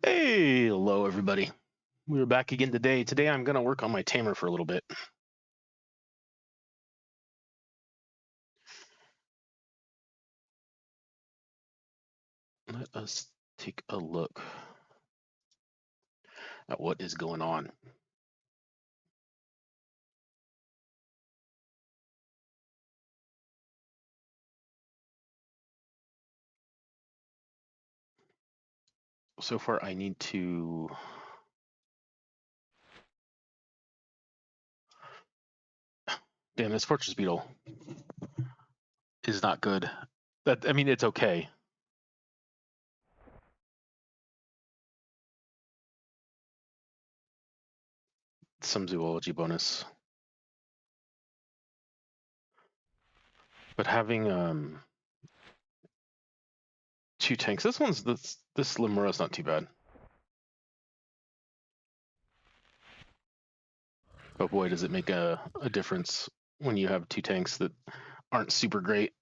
Hey, hello everybody. We're back again today. Today I'm going to work on my tamer for a little bit. Let us take a look at what is going on. So far I need to damn, this fortress beetle is not good. I mean it's okay. Some zoology bonus. But having two tanks. This Lemura's not too bad. But boy, does it make a difference when you have two tanks that aren't super great.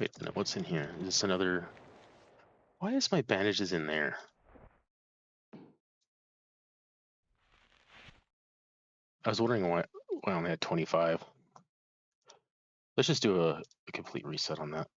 Wait, no, what's in here? Is this another? Why is my bandages in there? I was wondering why I only had 25. Let's just do a complete reset on that.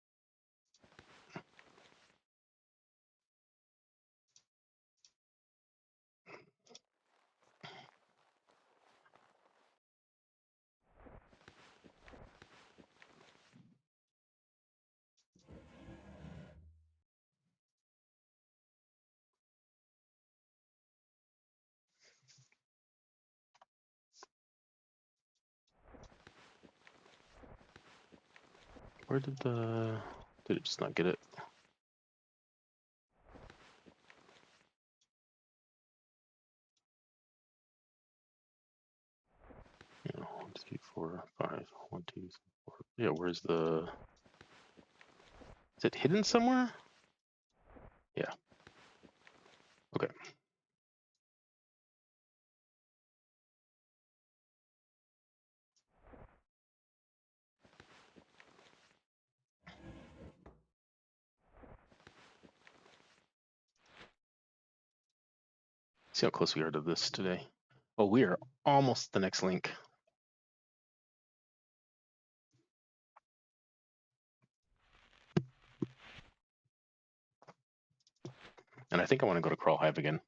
Where did did it just not get it? Yeah, 1, 2, 3, 4, 5. 1, 2, 3, 4. Yeah, where's the? Is it hidden somewhere? Yeah. Okay. See how close we are to this today. Oh, we are almost the next link. And I think I want to go to Crawl Hive again.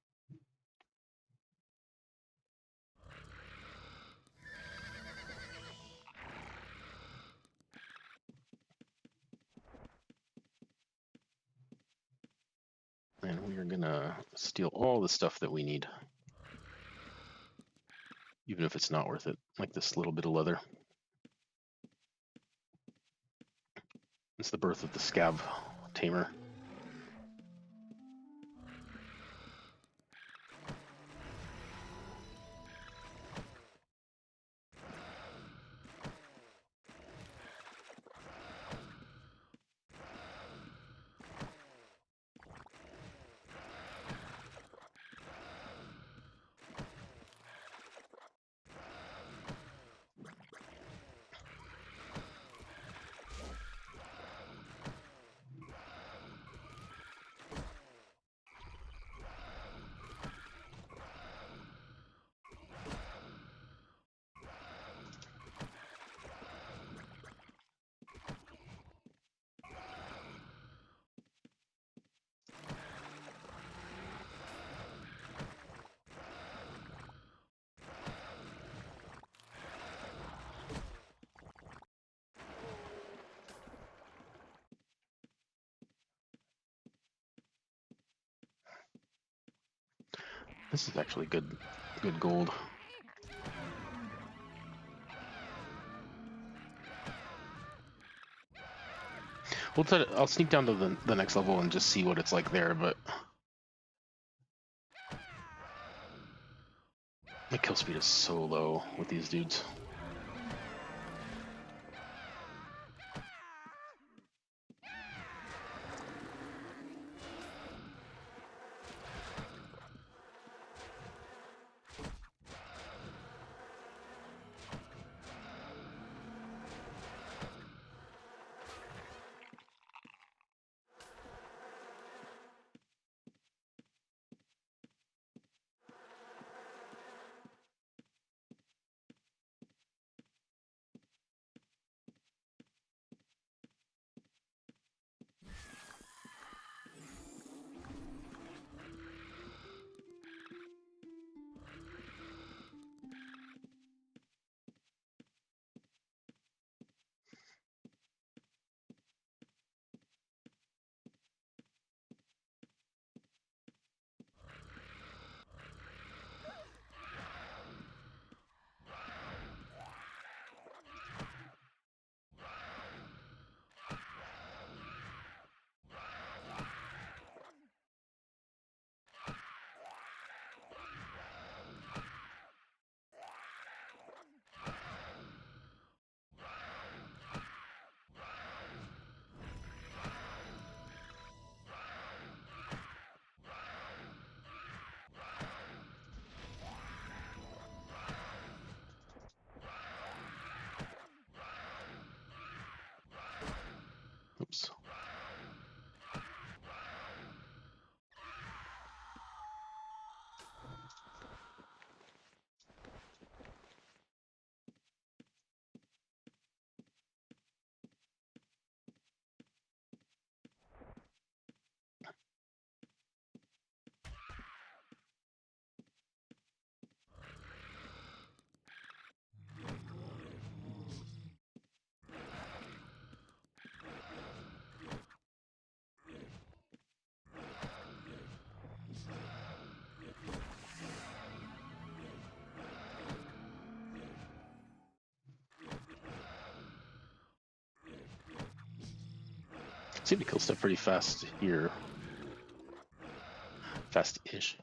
And we are gonna steal all the stuff that we need. Even if it's not worth it, like this little bit of leather. It's the birth of the scav tamer. This is actually good gold. I'll sneak down to the next level and just see what it's like there, but my kill speed is so low with these dudes. Seem to kill stuff pretty fast here. Fast-ish.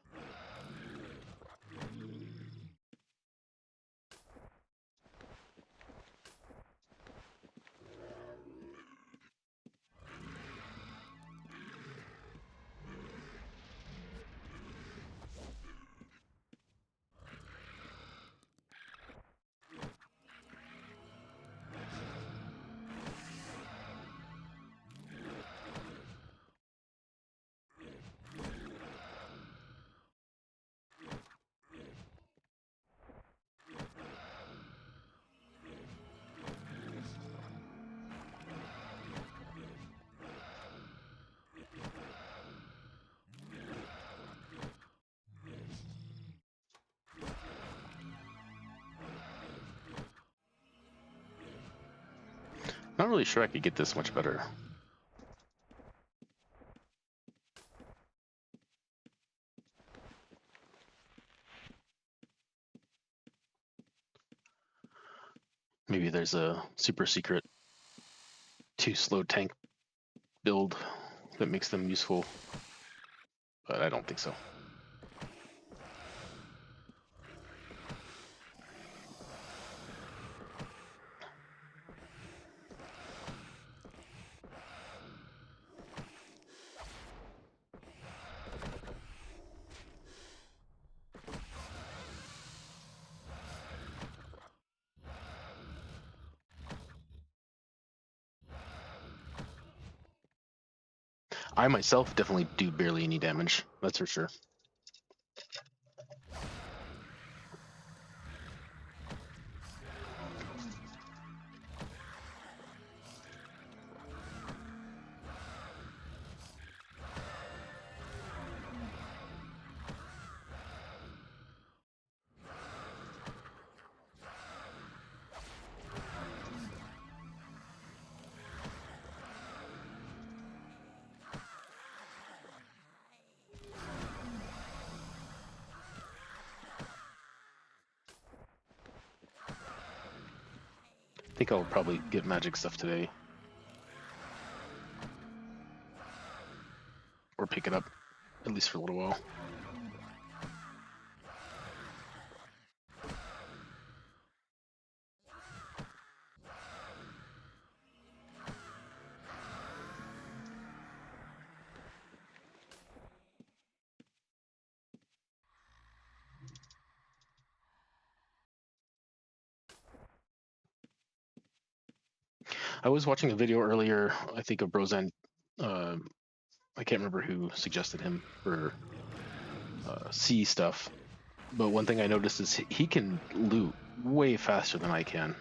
Not really sure I could get this much better. Maybe there's a super secret 2 slow tank build that makes them useful, but I don't think so. I myself definitely do barely any damage, that's for sure. I think I'll probably get magic stuff today. Or pick it up, at least for a little while. I was watching a video earlier, I think of Brozan. I can't remember who suggested him for sea stuff, but one thing I noticed is he can loot way faster than I can.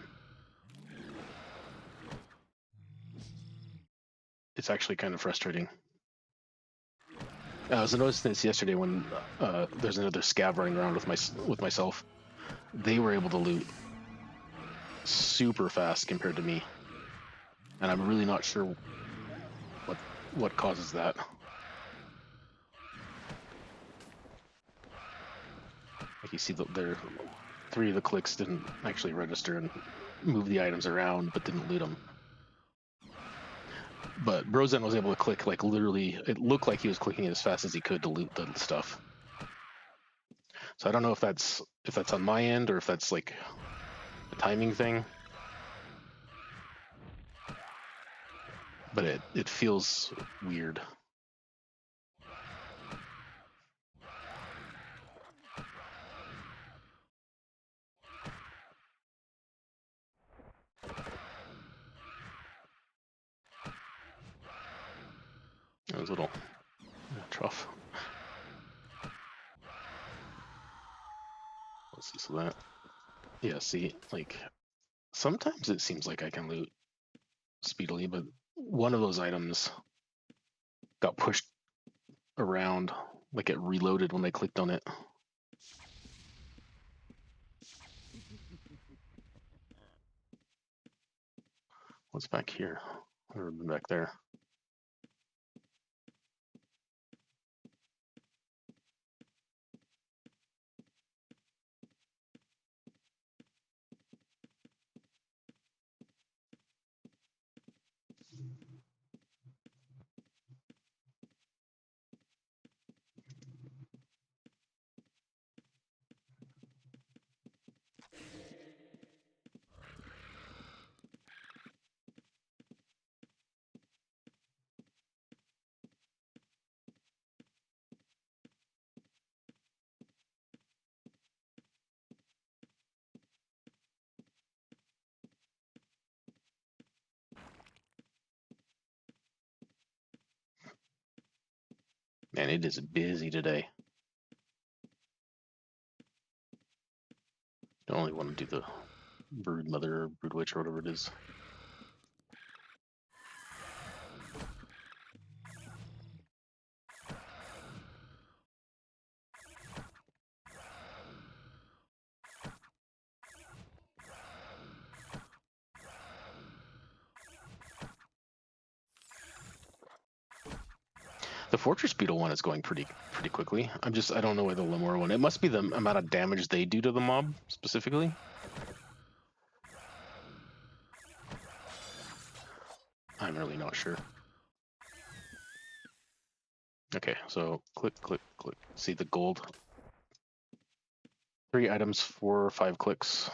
It's actually kind of frustrating. I was noticing this yesterday when there's another scav running around with myself. They were able to loot super fast compared to me, and I'm really not sure what causes that. Like you see, there 3 of the clicks didn't actually register and move the items around, but didn't loot them. But Brozen was able to click, like, literally, it looked like he was clicking as fast as he could to loot the stuff. So I don't know if that's on my end or if that's like a timing thing. But it feels weird. It was a little trough. Let's see, so that, yeah, see, like, sometimes it seems like I can loot speedily, but one of those items got pushed around, like it reloaded when I clicked on it. What's back here? I've never been back there. Man, it is busy today. Don't only want to do the brood mother or brood witch or whatever it is. The fortress beetle one is going pretty quickly. I don't know why the lemur one. It must be the amount of damage they do to the mob specifically. I'm really not sure. Okay, so click. See the gold. 3 items for 5 clicks.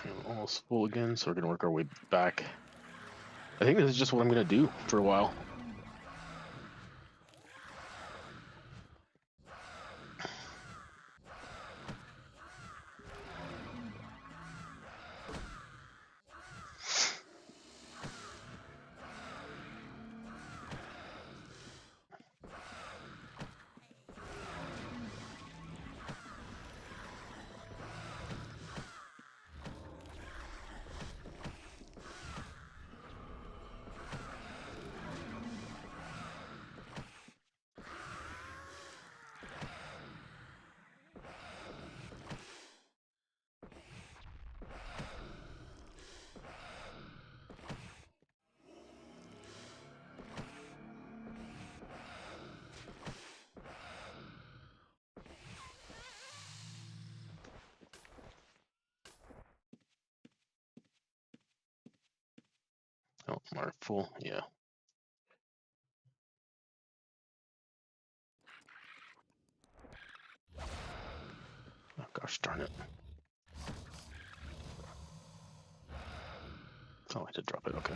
I'm almost full again, so we're gonna work our way back. I think this is just what I'm gonna do for a while. Oh, we're full, yeah. Oh, gosh darn it. Oh, I did drop it, okay.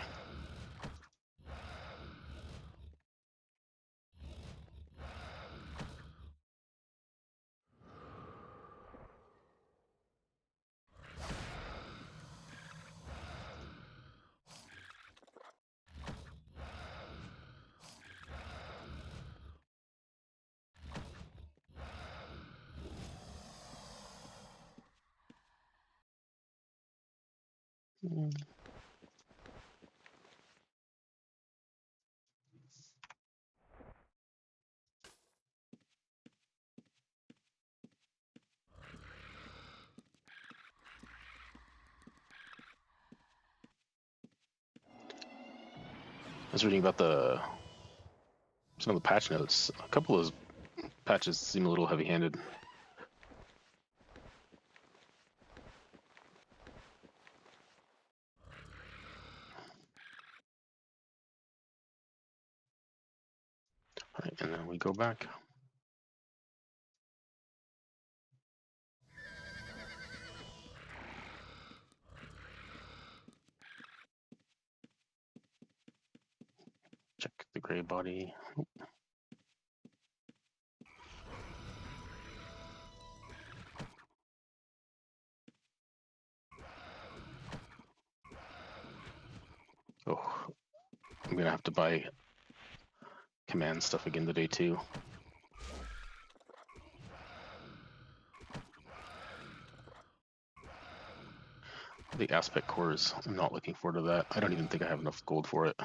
I was reading about some of the patch notes. A couple of those patches seem a little heavy-handed. All right, and then we go back. Check the gray body. Oh, I'm gonna have to buy command stuff again today too. The aspect cores, I'm not looking forward to that. I don't even think I have enough gold for it.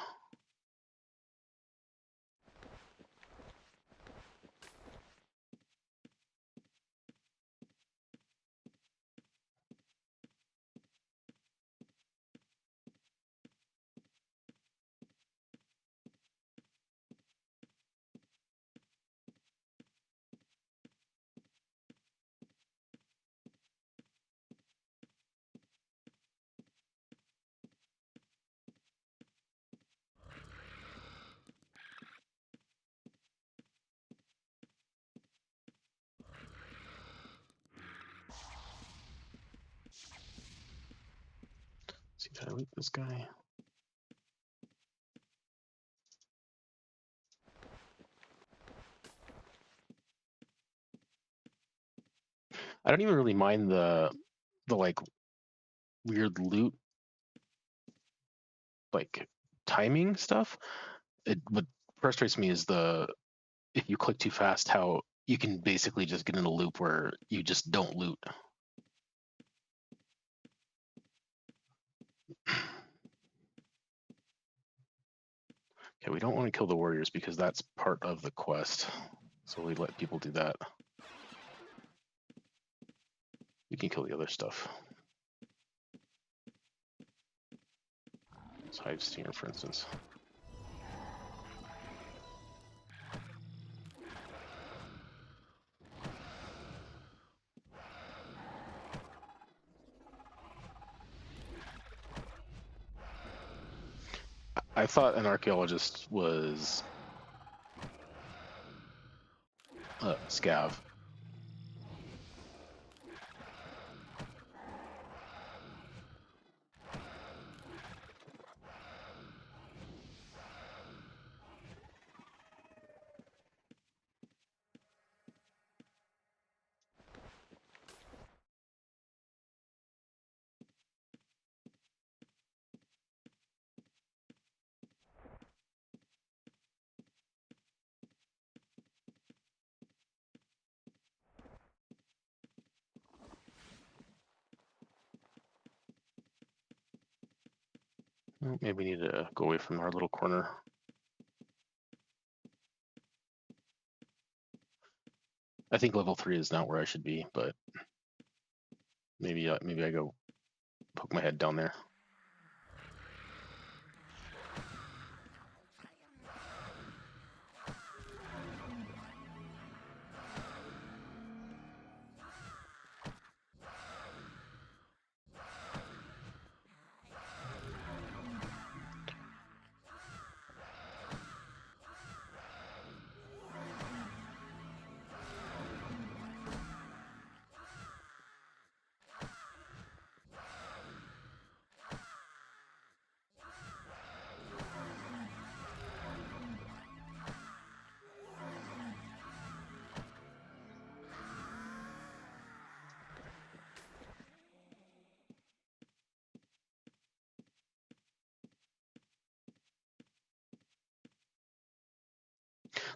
I loot this guy? I don't even really mind the like weird loot like timing stuff. What frustrates me is if you click too fast, how you can basically just get in a loop where you just don't loot. Okay, we don't want to kill the warriors because that's part of the quest. So we let people do that. We can kill the other stuff. Hive Stinger, for instance. I thought an archaeologist was scav. Maybe we need to go away from our little corner. I think level 3 is not where I should be, but maybe I go poke my head down there.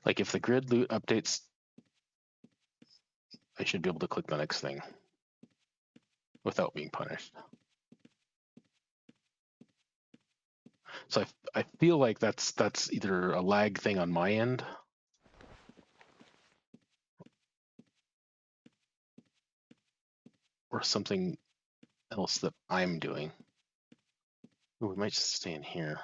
Like if the grid loot updates, I should be able to click the next thing without being punished. So I feel like that's either a lag thing on my end or something else that I'm doing. Ooh, we might just stay in here.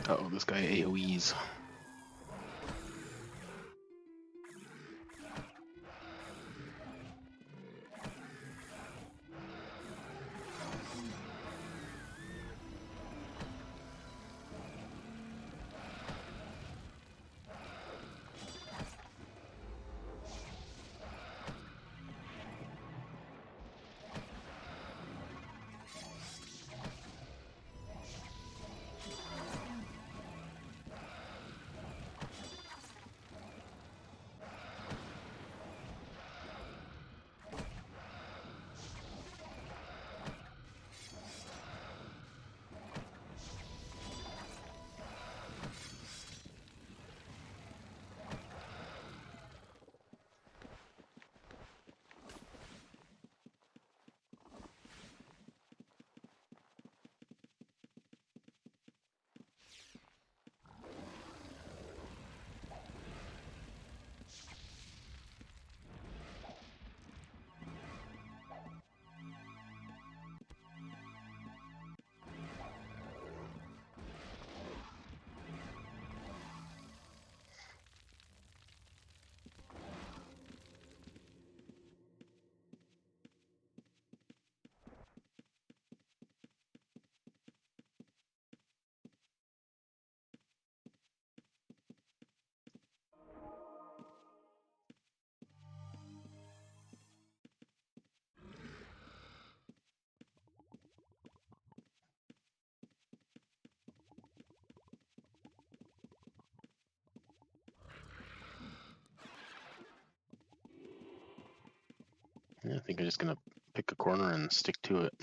Uh-oh, this guy AoEs. Yeah, I think I'm just gonna pick a corner and stick to it.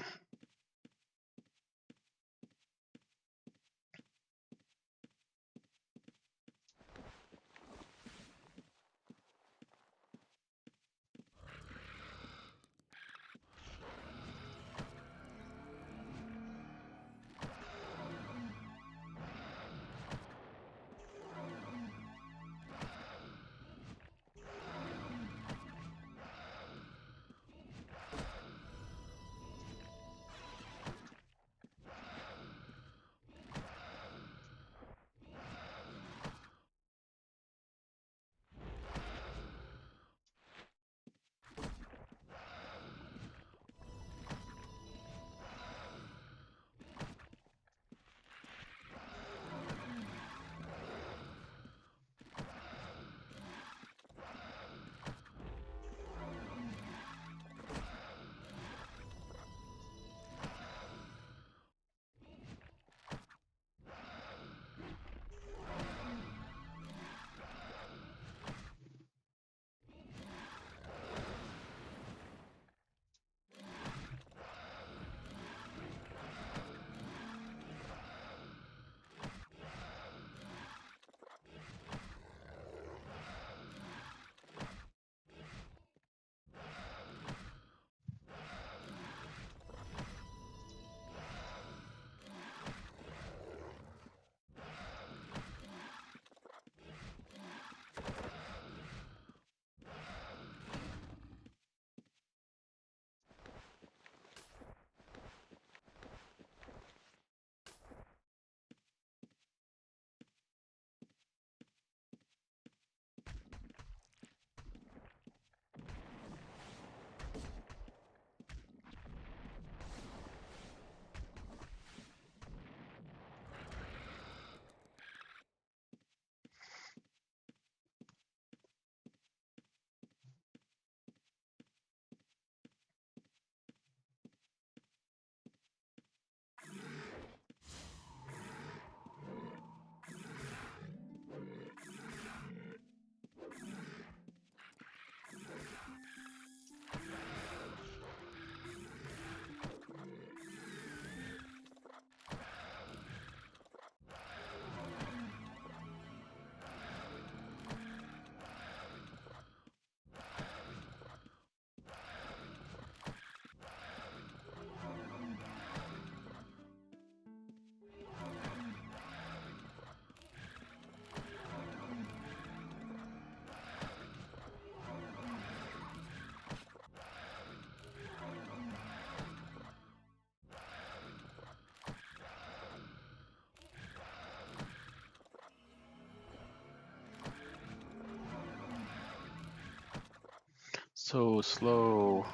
so slow.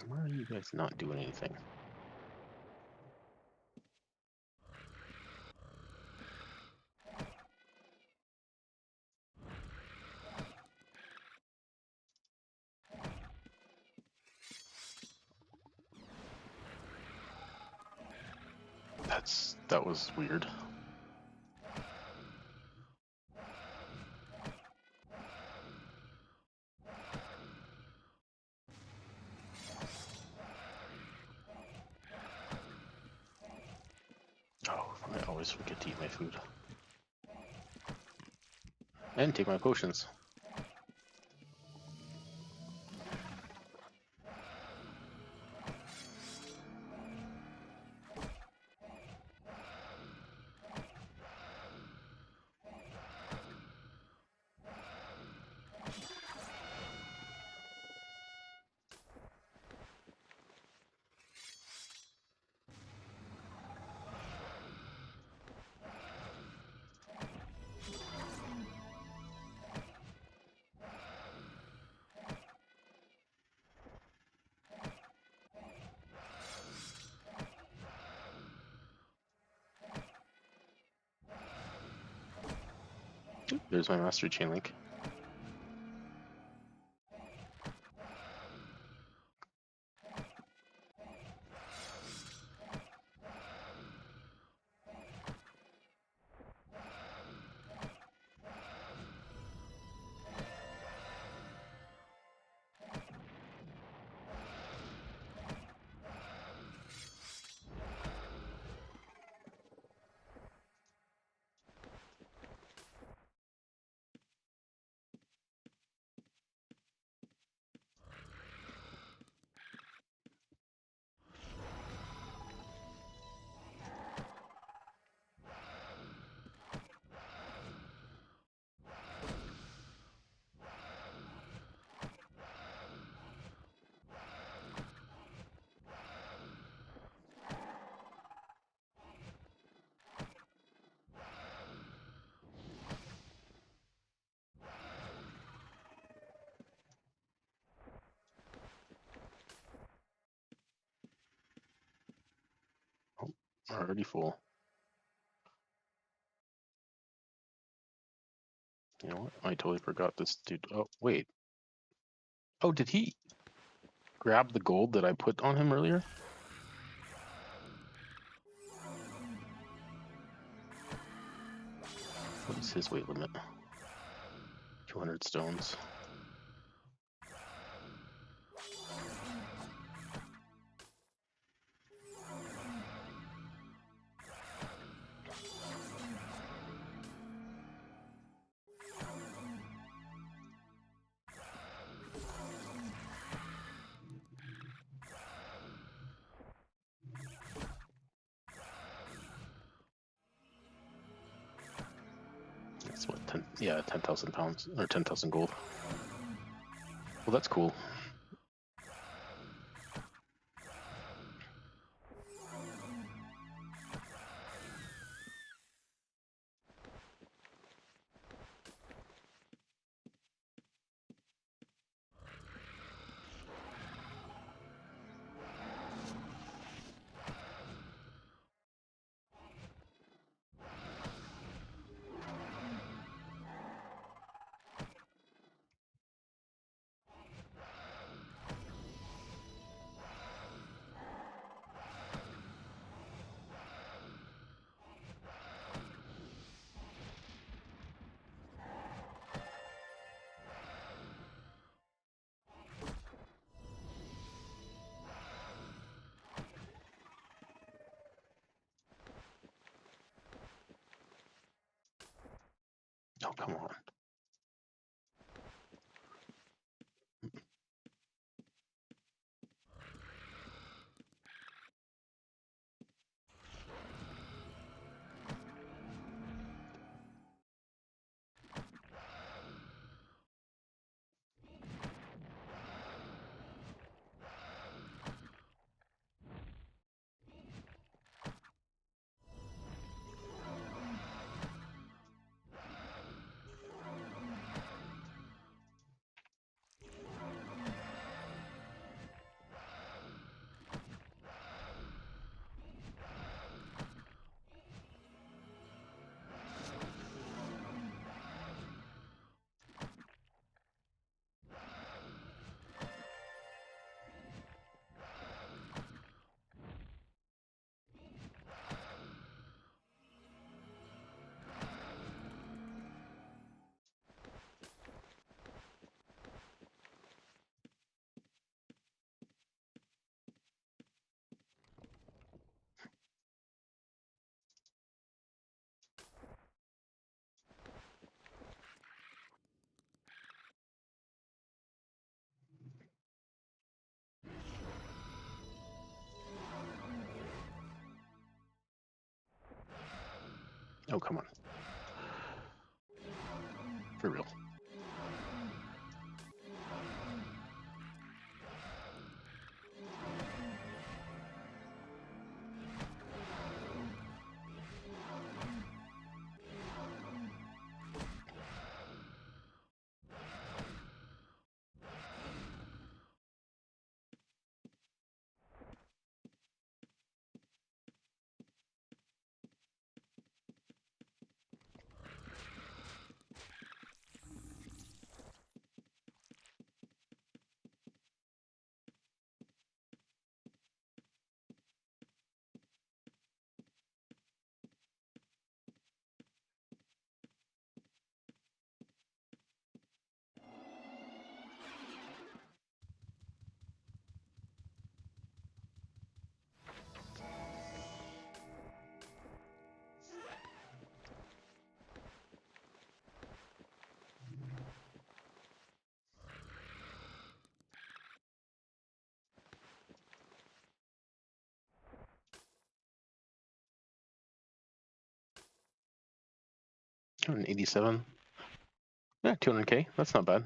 Why are you guys not doing anything? That was weird. Oh, I always forget to eat my food. And take my potions. There's my mastery chain link. Already full. You know what? I totally forgot this dude. Oh, wait. Oh, did he grab the gold that I put on him earlier? What is his weight limit? 200 stones. That's what, 10, yeah, 10,000 pounds, or 10,000 gold. Well, that's cool. Oh, come on. Oh, come on. For real. $287. Yeah, 200K. That's not bad.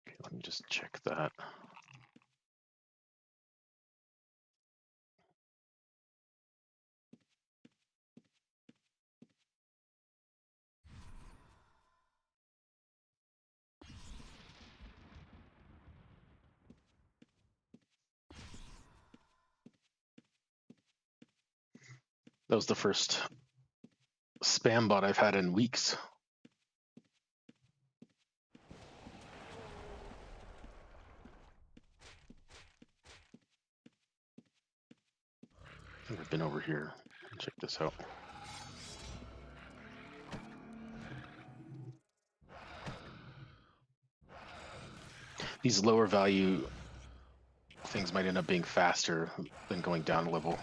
Okay, let me just check that. That was the first spam bot I've had in weeks. Never been over here. Check this out. These lower value things might end up being faster than going down a level.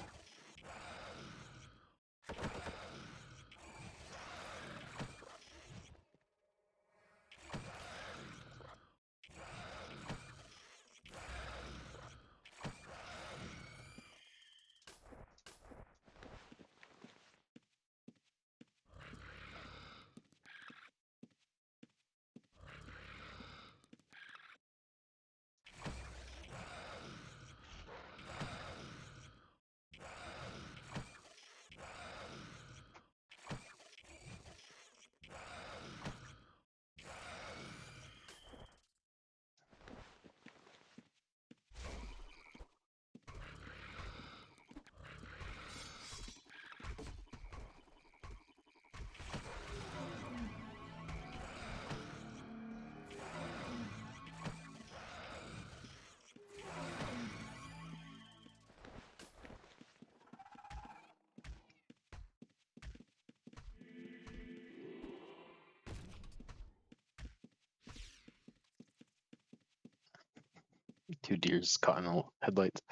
Two deers caught in the headlights.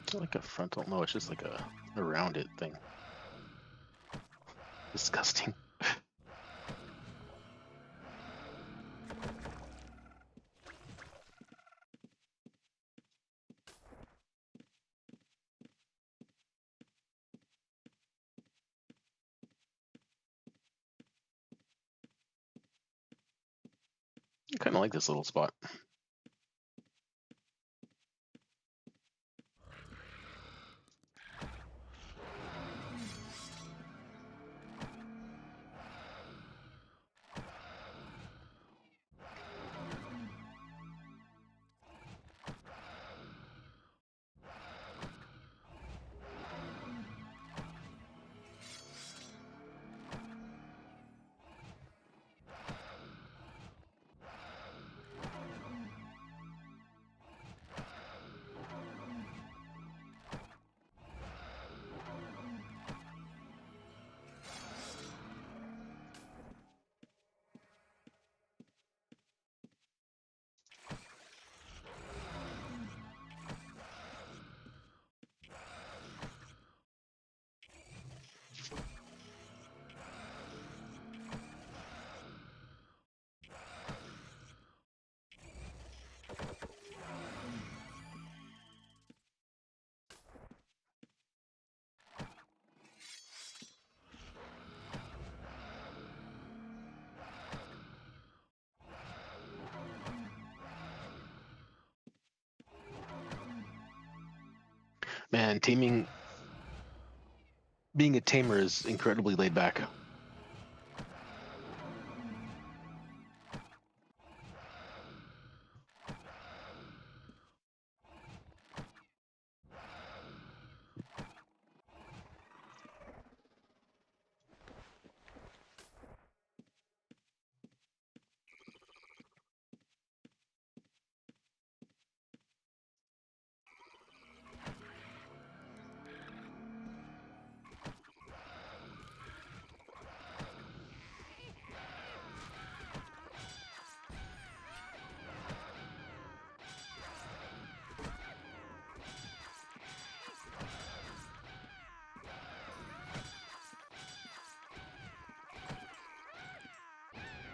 Is it like a frontal? No, it's just like a around it thing. Disgusting. I kind of like this little spot. Man, being a tamer is incredibly laid back.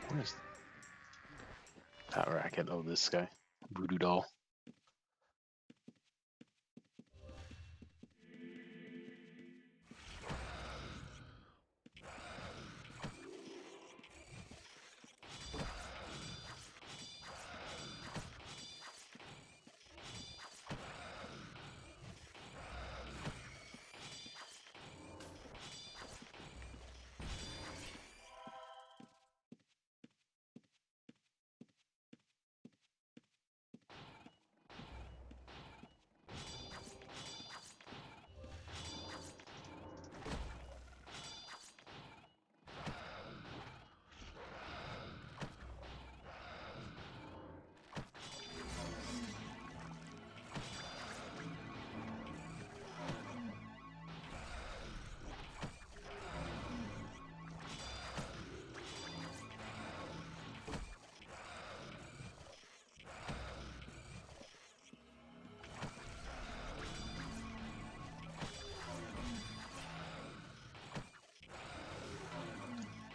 What is that racket? Oh, this guy. Voodoo doll.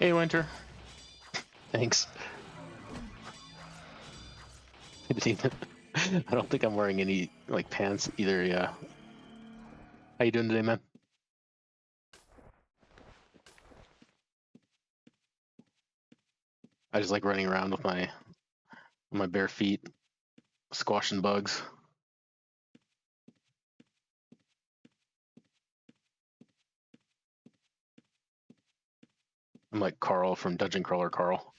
Hey, Winter. Thanks. I don't think I'm wearing any like pants either. Yeah. How you doing today, man? I just like running around with my bare feet, squashing bugs. I'm like Carl from Dungeon Crawler Carl.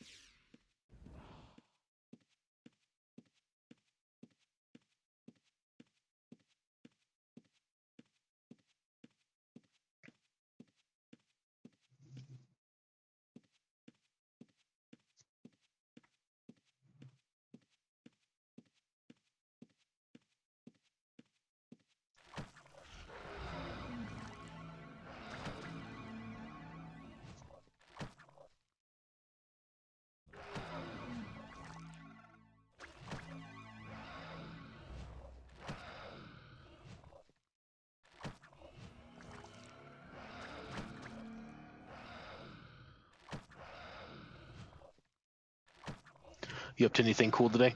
You up to anything cool today?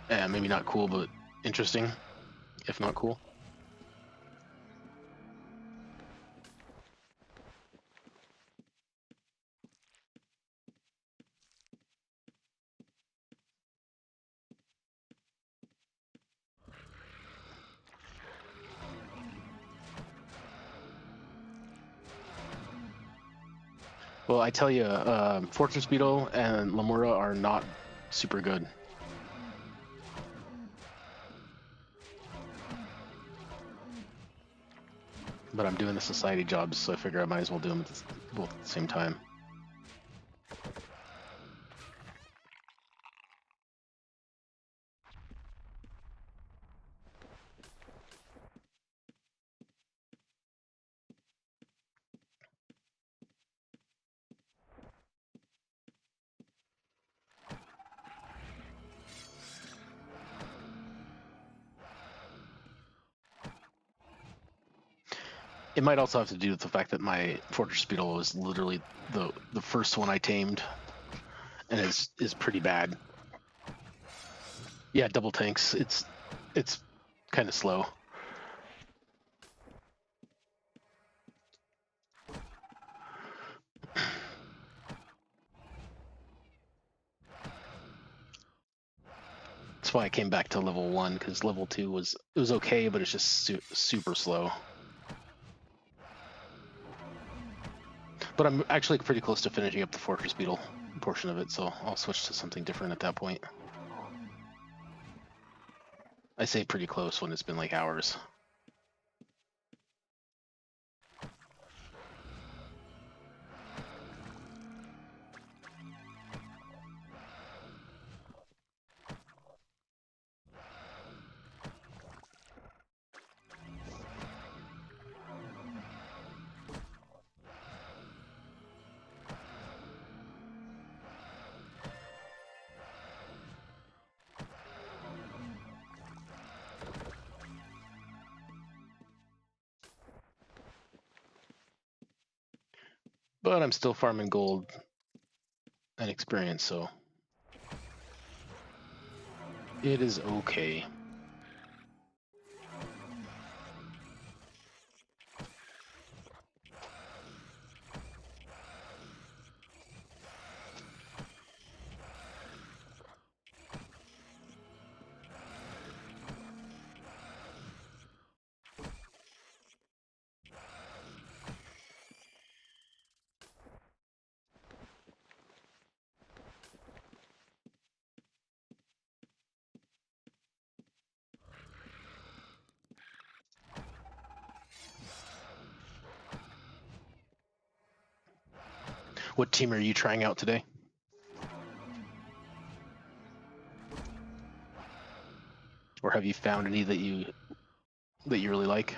Maybe not cool, but interesting, if not cool. Well, I tell you, Fortress Beetle and Lamura are not super good. But I'm doing the society jobs, so I figure I might as well do them both at the same time. It might also have to do with the fact that my Fortress Beetle was literally the first one I tamed, and is pretty bad. Yeah, double tanks. It's kind of slow. That's why I came back to level 1, because level 2 was okay, but it's just super slow. But I'm actually pretty close to finishing up the Fortress Beetle portion of it, so I'll switch to something different at that point. I say pretty close when it's been like hours. But I'm still farming gold and experience, so it is okay. What team are you trying out today? Or have you found any that you really like?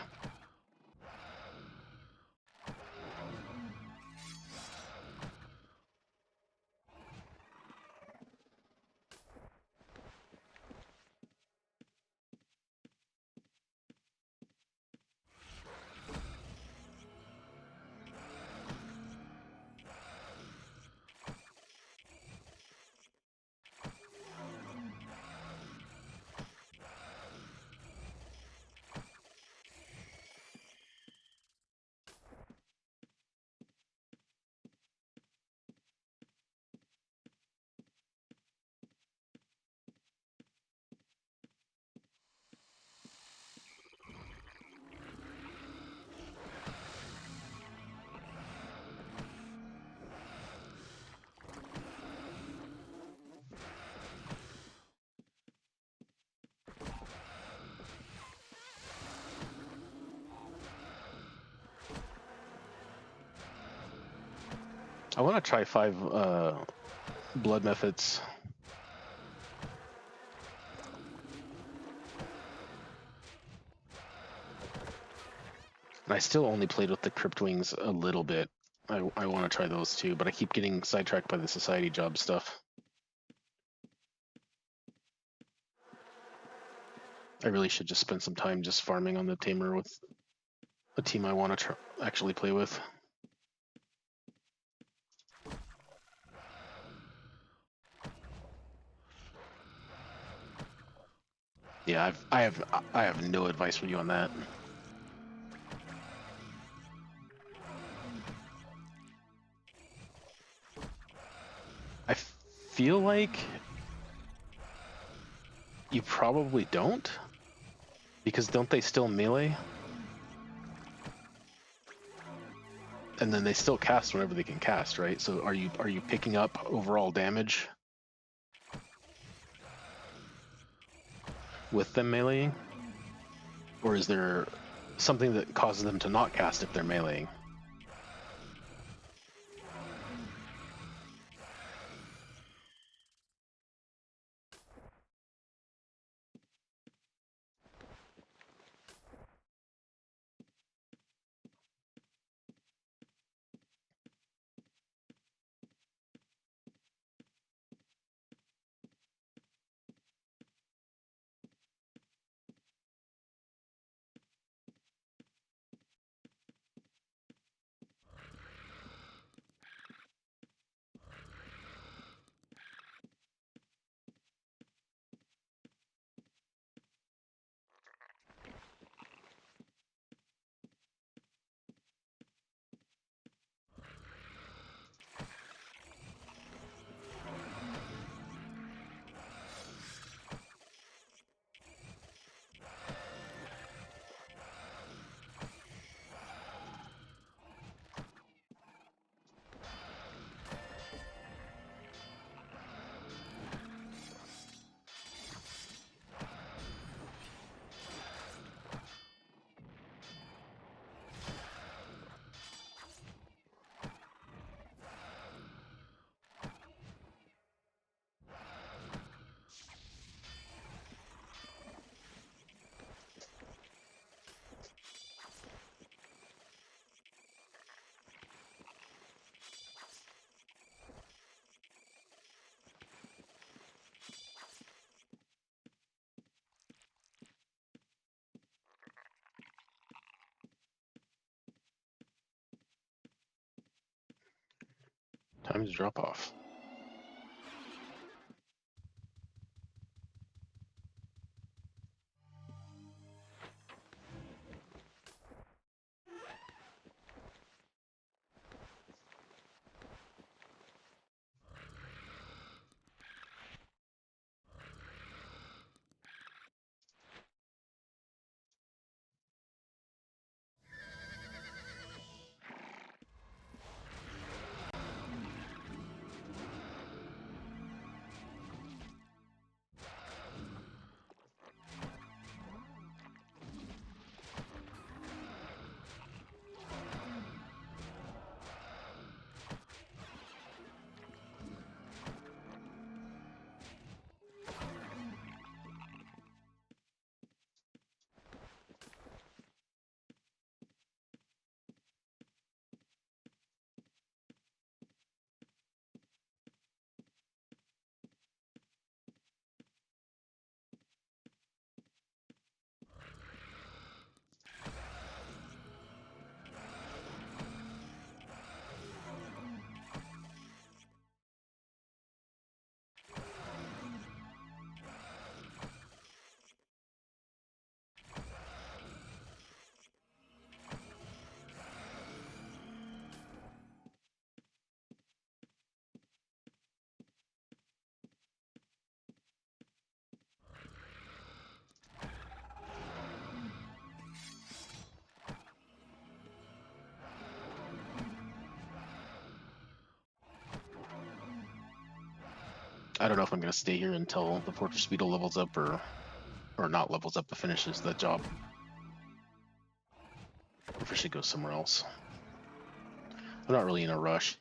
I want to try 5 blood methods. And I still only played with the Crypt Wings a little bit. I want to try those too, but I keep getting sidetracked by the society job stuff. I really should just spend some time just farming on the tamer with a team I want to actually play with. Yeah, I have no advice for you on that. I feel like you probably don't, because don't they still melee? And then they still cast whenever they can cast, right? So are you picking up overall damage with them meleeing? Or is there something that causes them to not cast if they're meleeing? Time to drop off. I don't know if I'm gonna stay here until the Fortress Beetle levels up or not levels up, but finishes the job. Or if I should go somewhere else. I'm not really in a rush.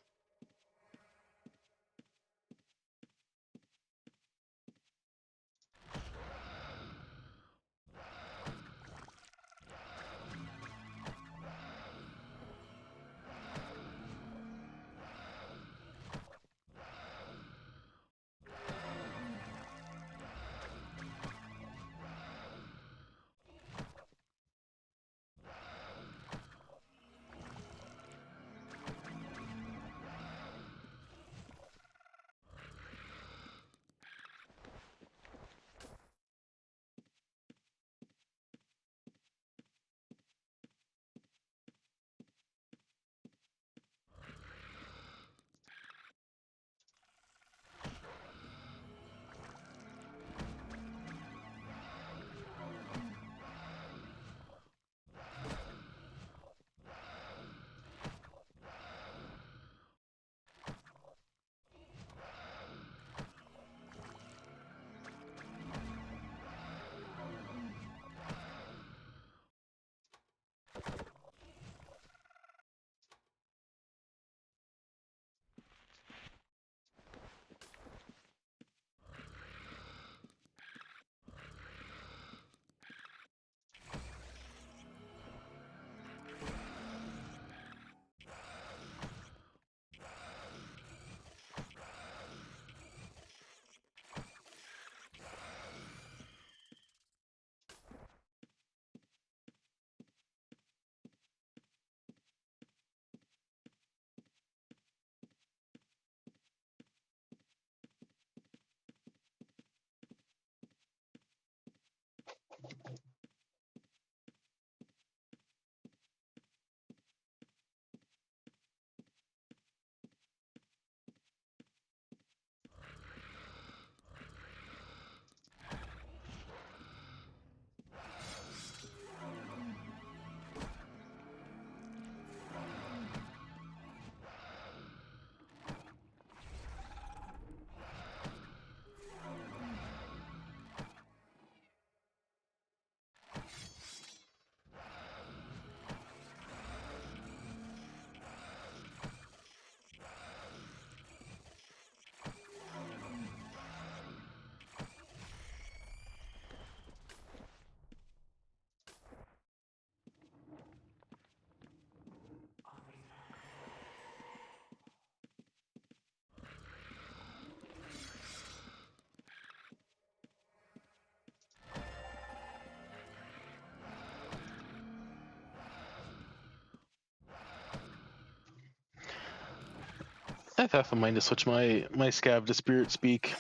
I thought I might to switch my scav to spirit speak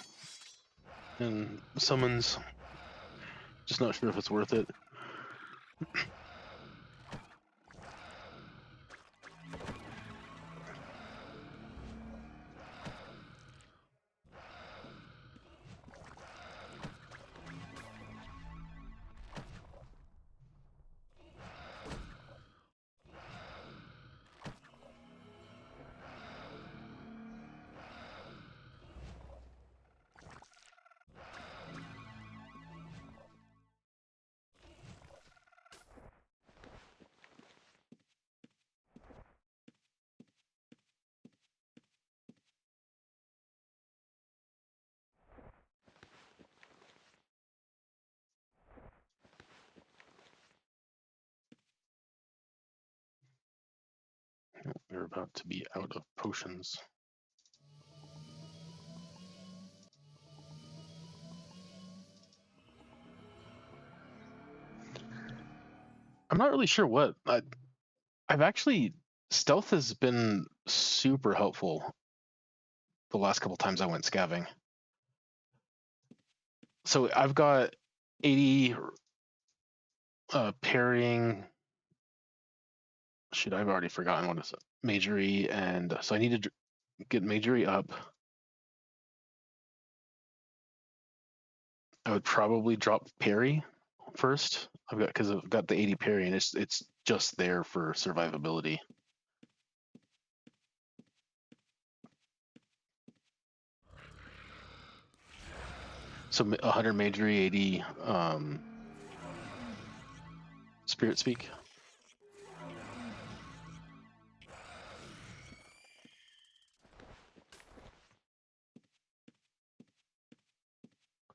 and summons. Just not sure if it's worth it. We're about to be out of potions. I'm not really sure what. I've actually stealth has been super helpful the last couple times I went scaving. So I've got 80 parrying. Shoot, I've already forgotten what it's majory, and so I need to get majory up. I would probably drop parry first. Because I've got the 80 parry, and it's just there for survivability. So 100 majory, 80 spirit speak.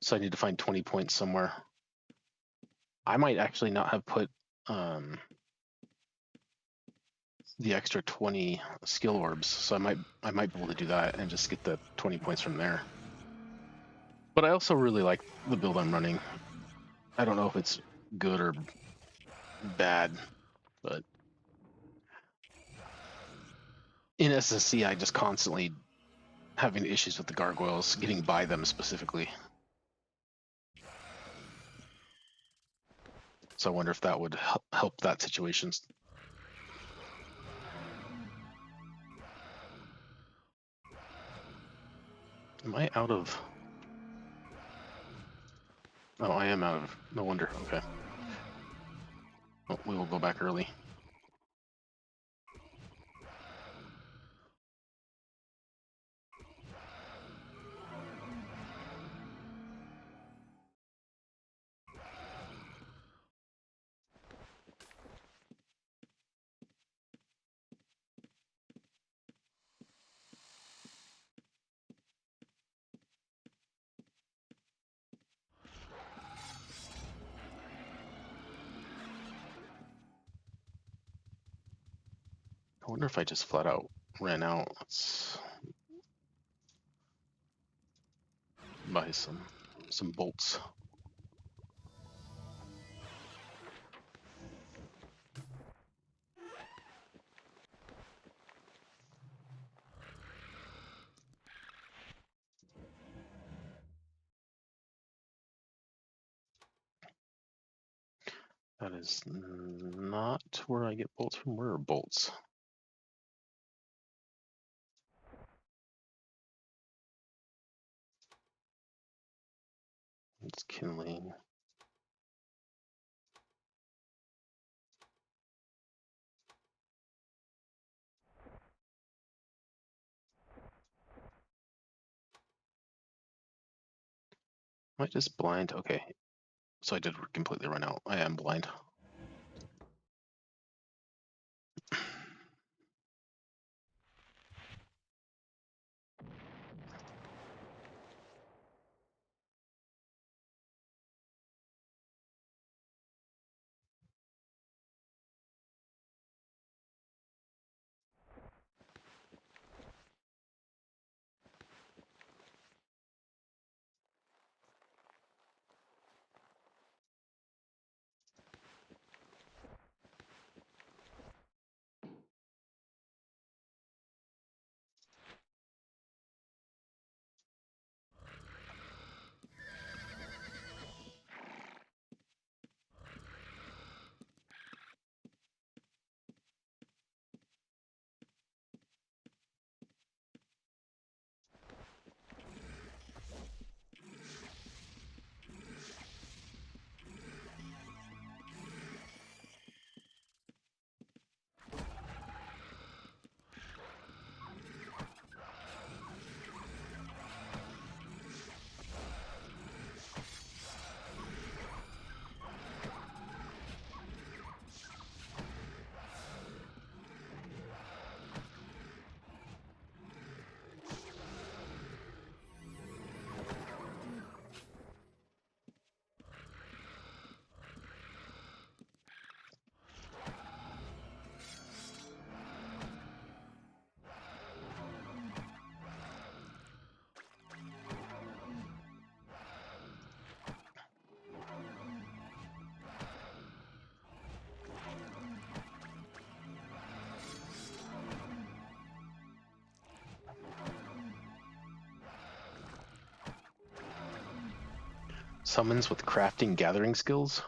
So I need to find 20 points somewhere. I might actually not have put the extra 20 skill orbs, so I might be able to do that and just get the 20 points from there. But I also really like the build I'm running. I don't know if it's good or bad, but in SSC I just constantly having issues with the gargoyles, getting by them specifically. So I wonder if that would help that situation. Am I out of... Oh, I am out of... No wonder. Okay. Well, we will go back early. I wonder if I just flat out ran out. Let's buy some bolts. That is not where I get bolts from. Where are bolts? It's kindling. Am I just blind? Okay. So I did completely run out. I am blind. Summons with crafting gathering skills.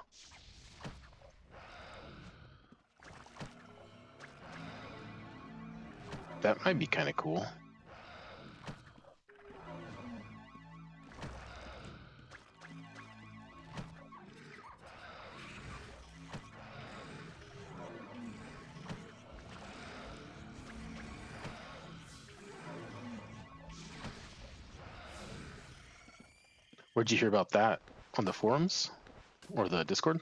That might be kind of cool. Where'd you hear about that? On the forums or the Discord?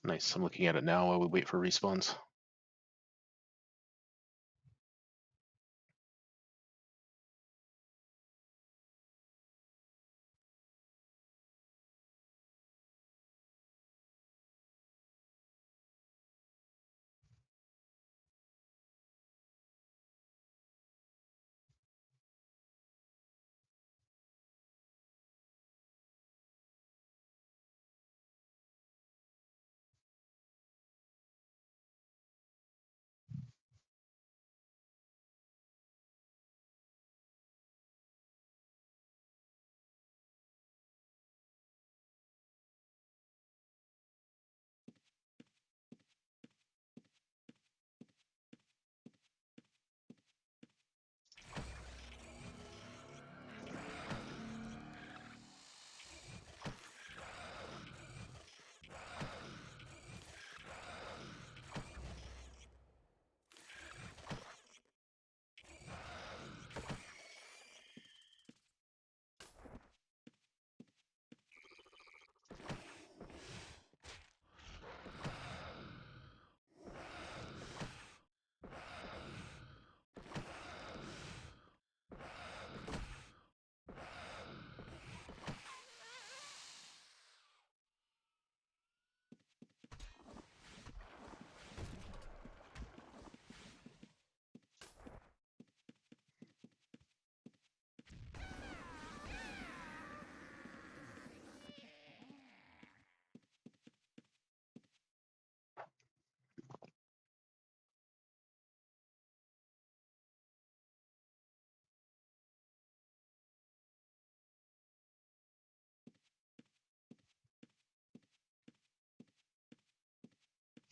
Nice. I'm looking at it now while we wait for respawns.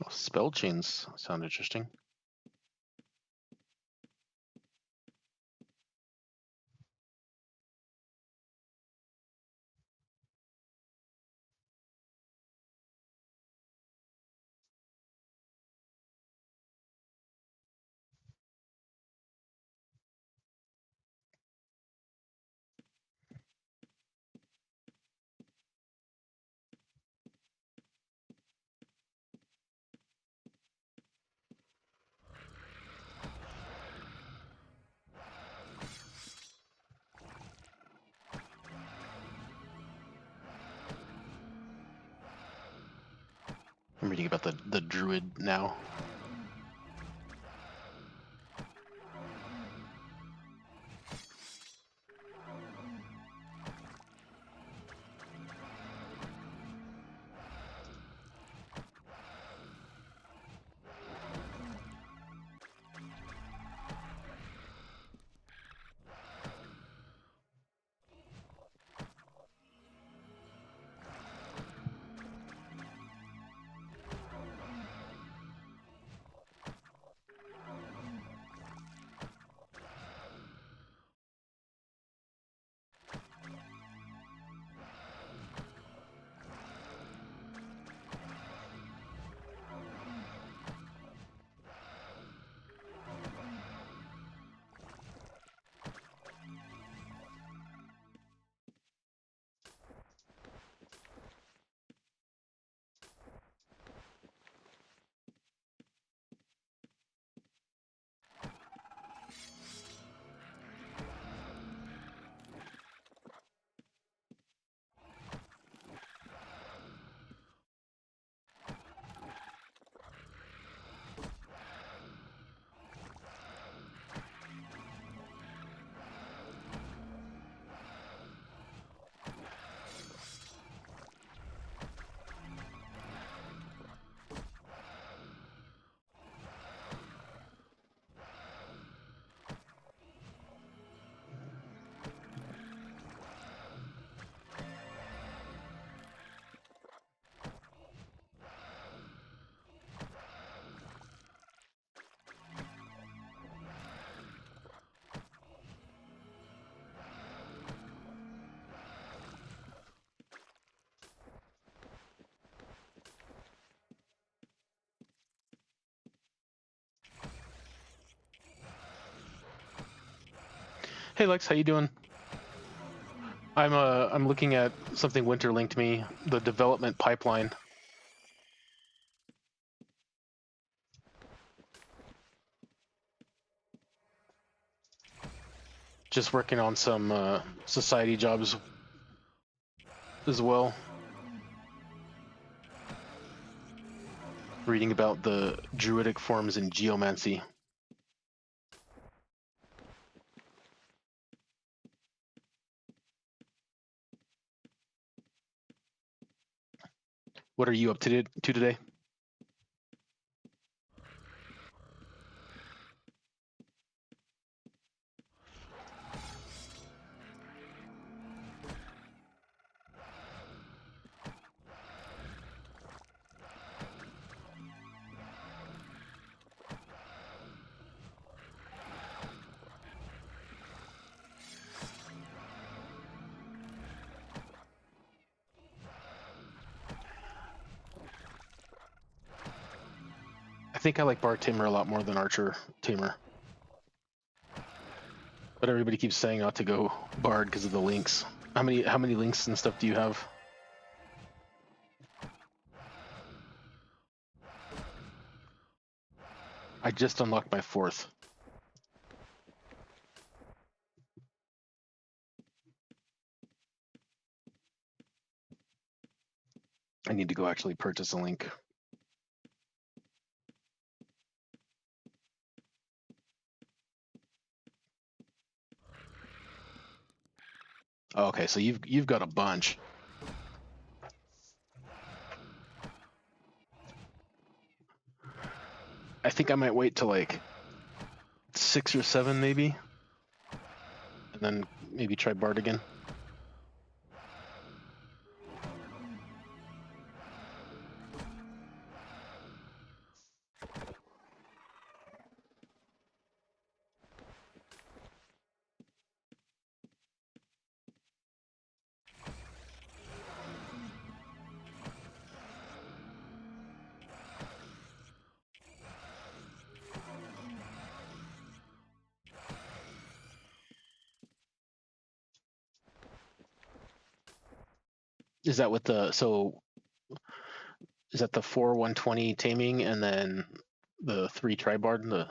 Oh, spell chains sound interesting. I'm reading about the druid now. Hey Lex, how you doing? I'm looking at something Winter linked me, the development pipeline. Just working on some society jobs as well. Reading about the druidic forms in geomancy. What are you up to today? I think I like Bard Tamer a lot more than Archer Tamer. But everybody keeps saying not to go Bard because of the links. How many links and stuff do you have? I just unlocked my 4th. I need to go actually purchase a link. Oh, okay, so you've got a bunch. I think I might wait till like 6 or 7 maybe, and then maybe try Bard again. Is that with the is that the 4/120 taming and then the 3 tribard and the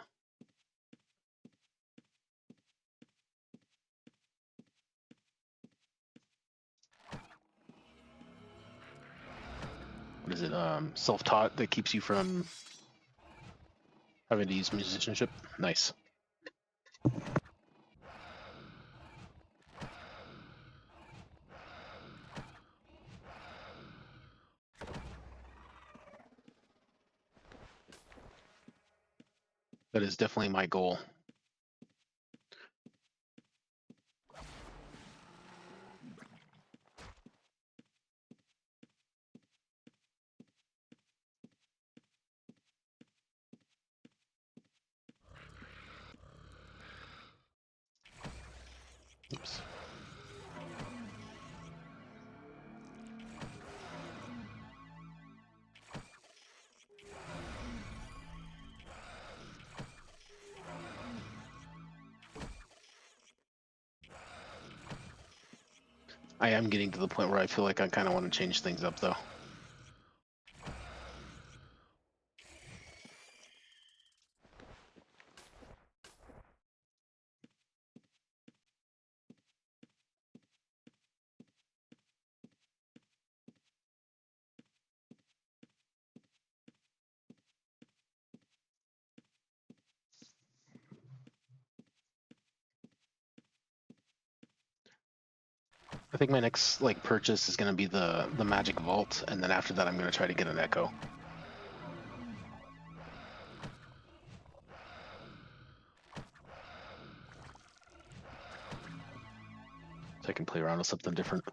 what is it, self-taught that keeps you from having to use musicianship? Nice. That is definitely my goal. Oops. I am getting to the point where I feel like I kind of want to change things up, though. I think my next like purchase is going to be the magic vault, and then after that, I'm going to try to get an echo. So I can play around with something different.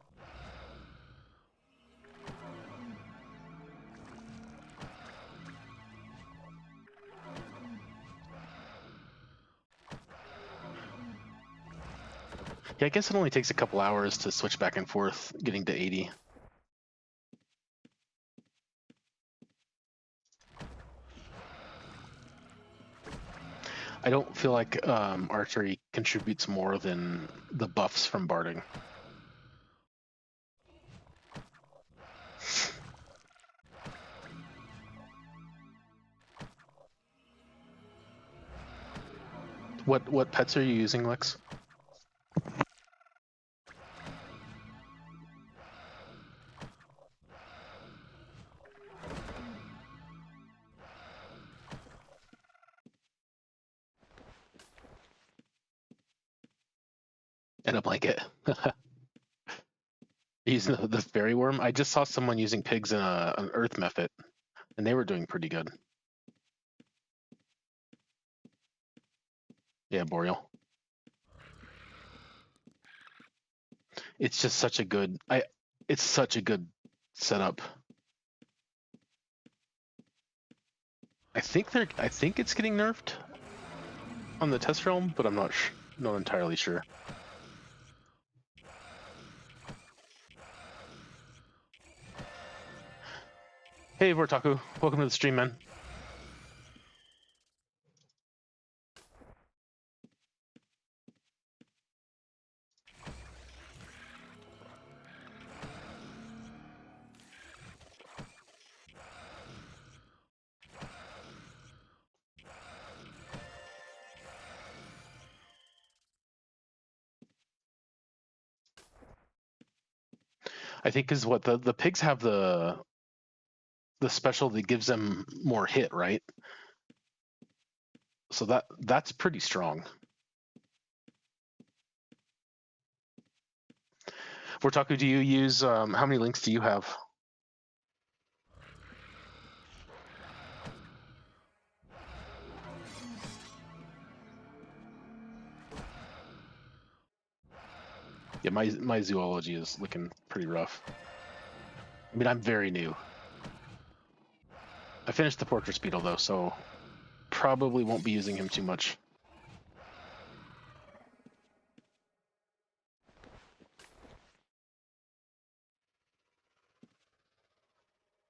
Yeah, I guess it only takes a couple hours to switch back and forth, getting to 80. I don't feel like archery contributes more than the buffs from barding. What pets are you using, Lex? And a blanket. Using the fairy worm. I just saw someone using pigs in an earth method, and they were doing pretty good. Yeah, Boreal. It's just such a good. It's such a good setup. I think it's getting nerfed on the test realm, but I'm not entirely sure. Hey, Vortaku, welcome to the stream, man. I think is what the pigs have the special that gives them more hit, right? So that's pretty strong. Vortaku, do you use how many links do you have? Yeah, my zoology is looking pretty rough. I mean, I'm very new. I finished the Fortress Beetle though, so probably won't be using him too much.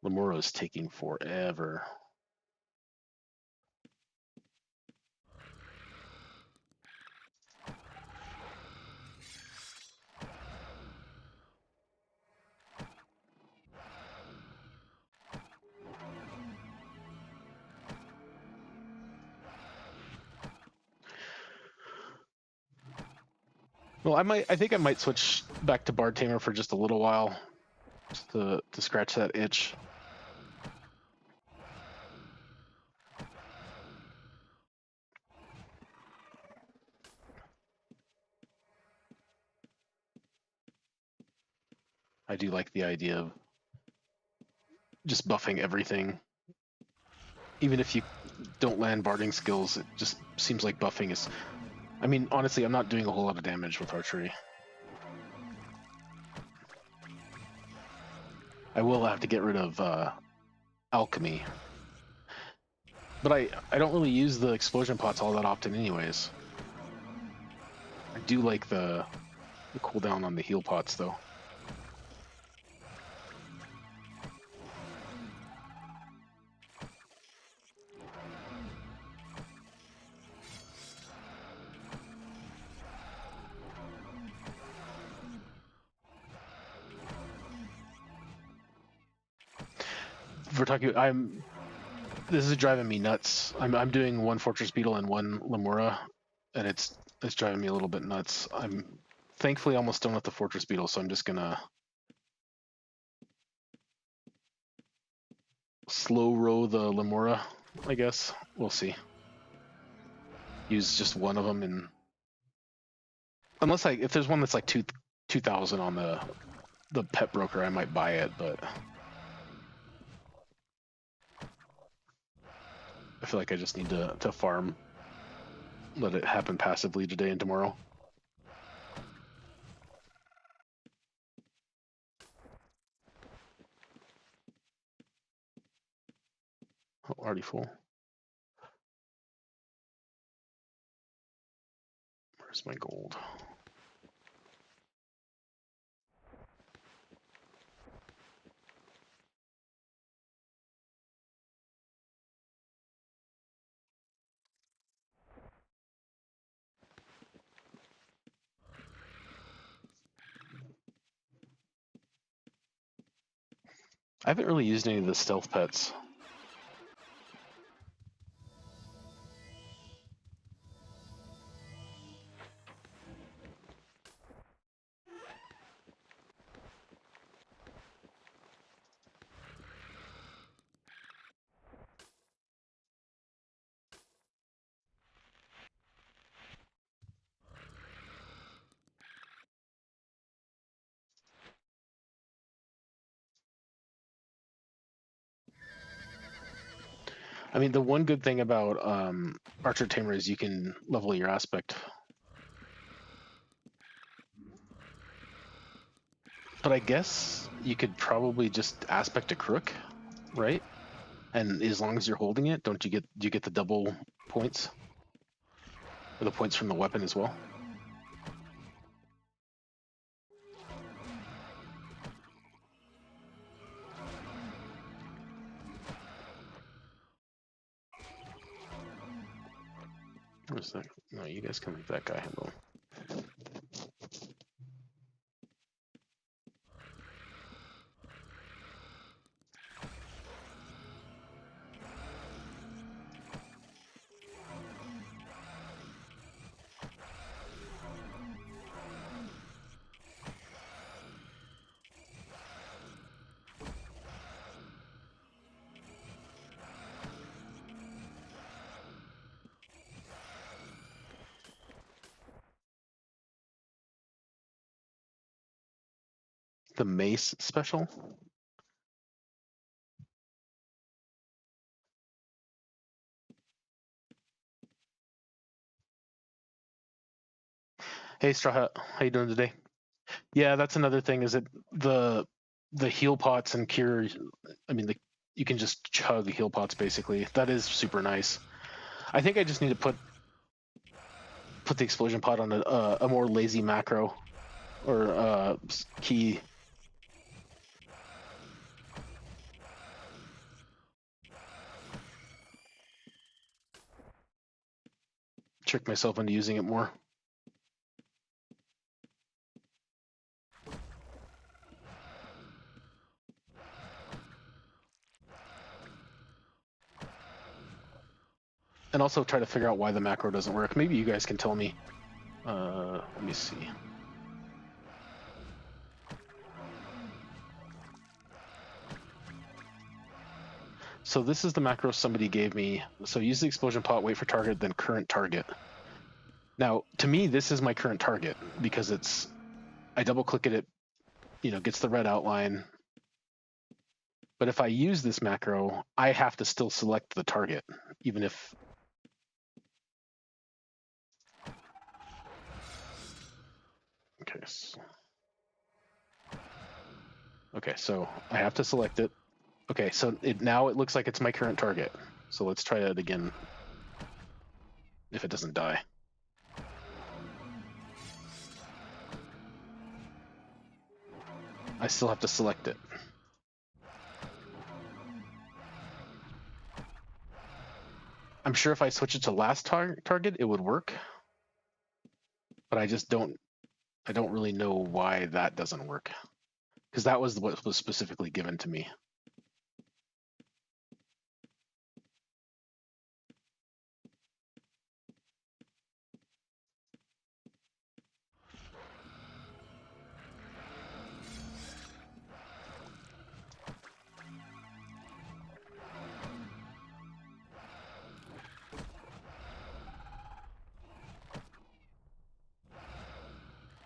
Lemuro is taking forever. Well, I think I might switch back to Bard Tamer for just a little while, just to scratch that itch. I do like the idea of just buffing everything. Even if you don't land barding skills, it just seems like buffing is. I mean, honestly, I'm not doing a whole lot of damage with archery. I will have to get rid of alchemy, but I don't really use the explosion pots all that often, anyways. I do like the cooldown on the heal pots, though. Vertaku, this is driving me nuts. I'm doing one Fortress Beetle and one Lemura, and it's driving me a little bit nuts. I'm thankfully almost done with the Fortress Beetle, so I'm just gonna slow row the Lemura, I guess. We'll see. Use just one of them, and unless if there's one that's like 2,000 on the pet broker, I might buy it, but I feel like I just need to farm, let it happen passively today and tomorrow. Oh, already full. Where's my gold? I haven't really used any of the stealth pets. I mean, the one good thing about Archer Tamer is you can level your aspect. But I guess you could probably just aspect a crook, right? And as long as you're holding it, do you get the double points? Or the points from the weapon as well? Where's that? No, you guys can leave that guy alone. The mace special? Hey Straw Hat, how you doing today? Yeah, that's another thing. Is it the heal pots and cure? I mean, you can just chug heal pots basically. That is super nice. I think I just need to put the explosion pot on a more lazy macro or key. Trick myself into using it more. And also try to figure out why the macro doesn't work. Maybe you guys can tell me. Let me see. So this is the macro somebody gave me. So use the explosion pot, wait for target, then current target. Now, to me, this is my current target because I double click it, gets the red outline. But if I use this macro, I have to still select the target, even if. Okay, so I have to select it. Okay, so now it looks like it's my current target. So let's try it again. If it doesn't die. I still have to select it. I'm sure if I switch it to last target, it would work. But I don't really know why that doesn't work. Because that was what was specifically given to me.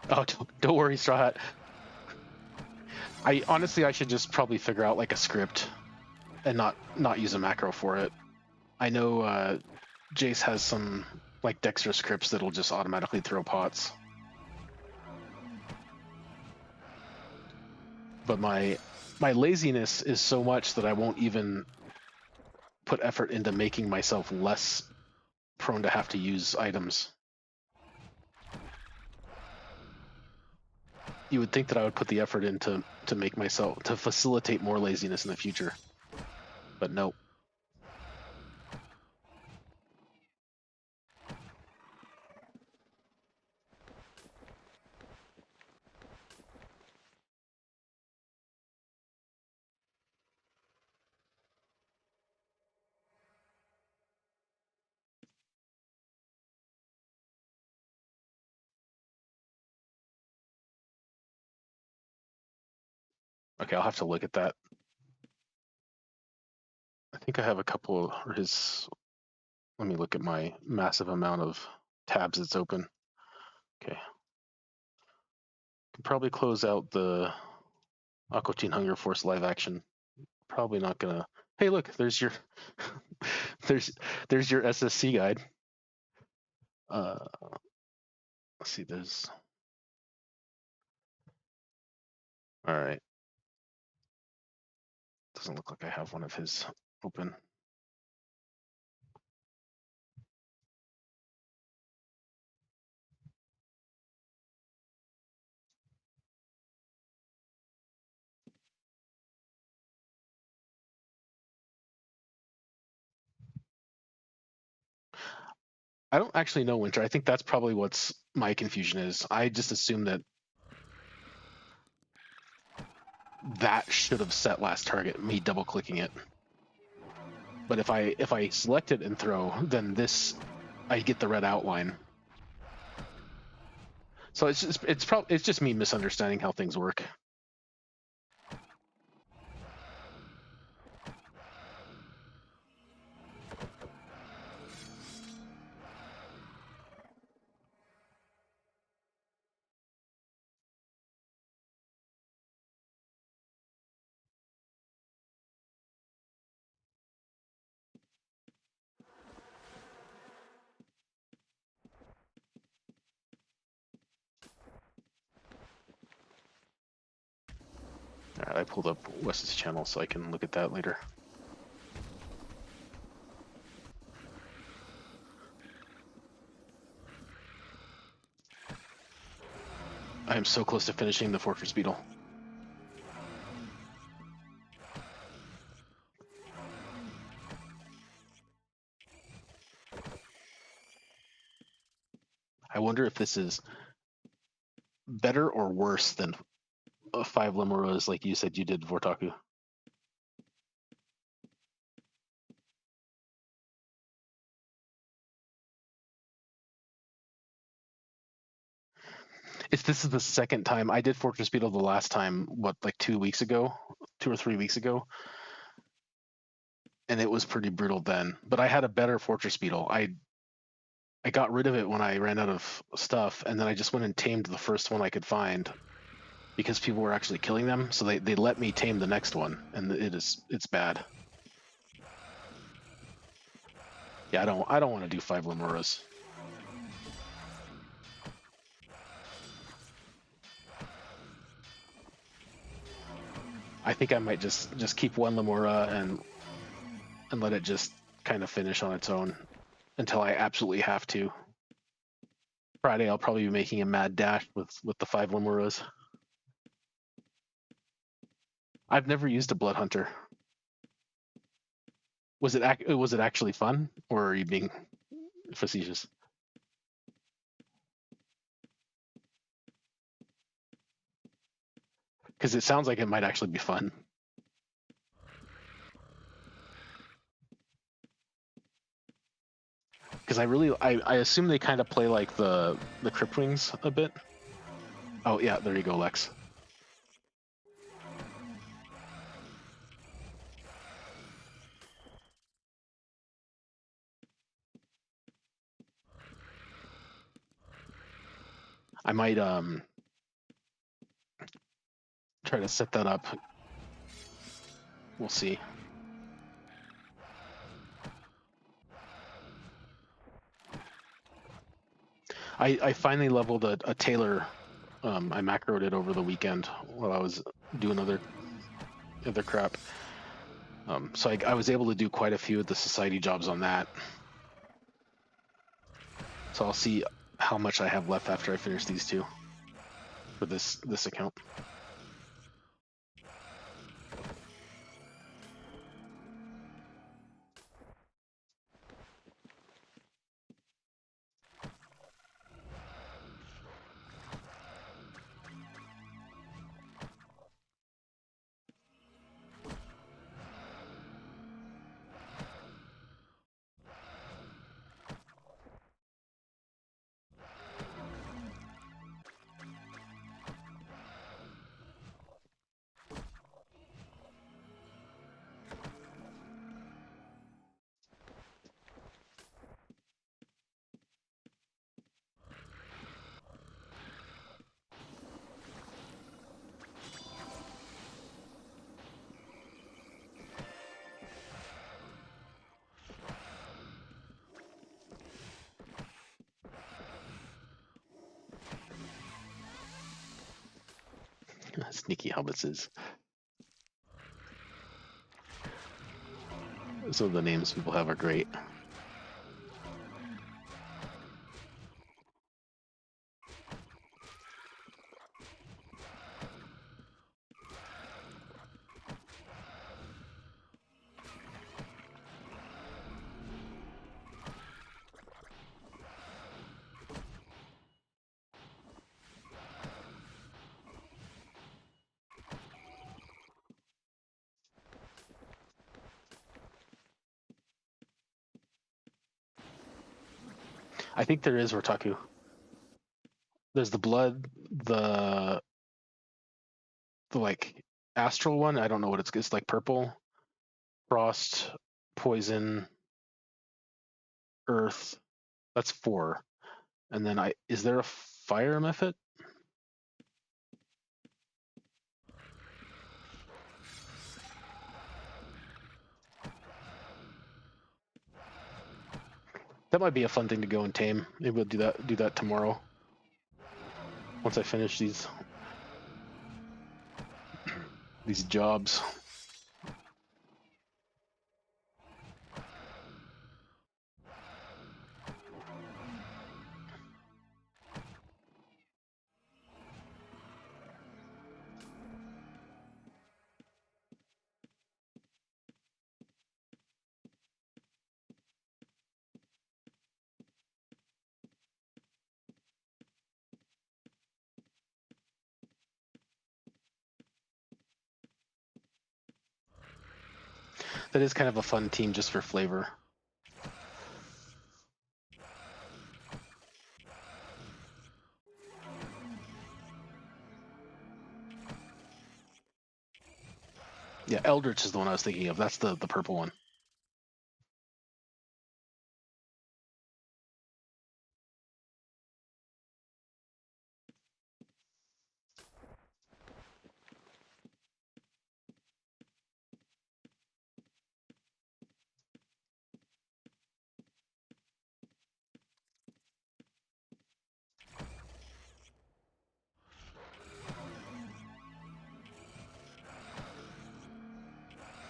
Oh, don't worry, Straw Hat. I should just probably figure out like a script and not use a macro for it. I know Jace has some like Dexter scripts that'll just automatically throw pots. But my laziness is so much that I won't even put effort into making myself less prone to have to use items. You would think that I would put the effort into to make myself to facilitate more laziness in the future, but no. Okay, I'll have to look at that. I think I have a couple of his. Let me look at my massive amount of tabs that's open. Okay. Can probably close out the Aqua Teen Hunger Force live action. Probably not gonna. Hey, look, there's your there's your SSC guide. Let's see, there's. All right. Doesn't look like I have one of his open. I don't actually know, Winter. I think that's probably what's my confusion is. I just assume that that should have set last target, me double clicking it. But if I select it and throw, then this I get the red outline. So it's just me misunderstanding how things work. All right, I pulled up Wes's channel so I can look at that later. I am so close to finishing the Fortress Beetle. I wonder if this is better or worse than 5 Limeras like you said you did, Vortaku. This is the second time I did Fortress Beetle the last time, what, like 2 weeks ago, 2 or 3 weeks ago, and it was pretty brutal then. But I had a better Fortress Beetle. I got rid of it when I ran out of stuff, and then I just went and tamed the first one I could find because people were actually killing them. So they let me tame the next one, and it's bad. Yeah, I don't want to do 5 Limeras. I think I might just keep 1 Limora and let it just kind of finish on its own until I absolutely have to. Friday, I'll probably be making a mad dash with the 5 Limeras. I've never used a Blood Hunter. Was it actually fun, or are you being facetious? Because it sounds like it might actually be fun. Because I assume they kind of play like the Crypt Wings a bit. Oh yeah, there you go, Lex. I might try to set that up. We'll see. I finally leveled a Taylor. I macroed it over the weekend while I was doing other crap. So I was able to do quite a few of the society jobs on that. So I'll see how much I have left after I finish these two for this account. Sneaky hobbitses. Some of the names people have are great. I think there is Rotaku. There's the blood, the like astral one. I don't know what it's like purple, frost, poison, earth. That's 4. And then is there a fire method? That might be a fun thing to go and tame. Maybe we'll do that tomorrow. Once I finish these jobs. That is kind of a fun team just for flavor. Yeah, Eldritch is the one I was thinking of. That's the purple one.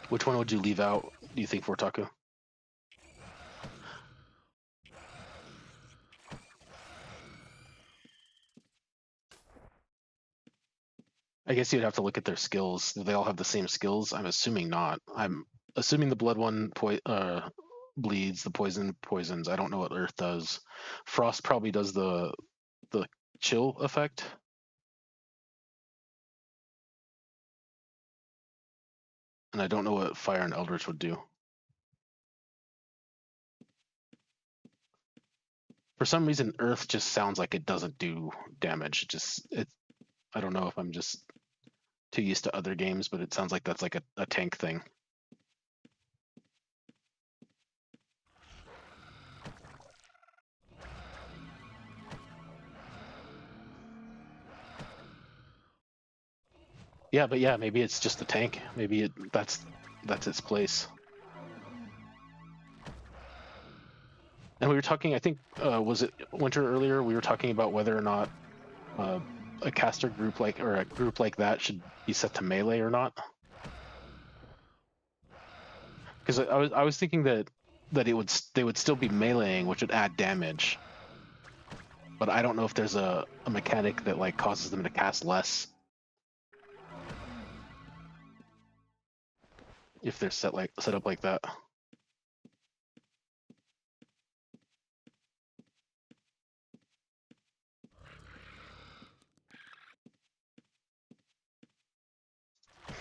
Which one would you leave out, do you think, for Taku? I guess you'd have to look at their skills. Do they all have the same skills? I'm assuming not. I'm assuming the blood one bleeds, the poison poisons. I don't know what earth does. Frost probably does the chill effect. And I don't know what fire and eldritch would do. For some reason, earth just sounds like it doesn't do damage. I don't know if I'm just too used to other games, but it sounds like that's like a tank thing. Yeah, but yeah, maybe it's just a tank. Maybe that's its place. And we were talking, I think, was it Winter earlier? We were talking about whether or not a caster group or a group like that should be set to melee or not. Because I was thinking that they would still be meleeing, which would add damage. But I don't know if there's a mechanic that like causes them to cast less if they're set up like that.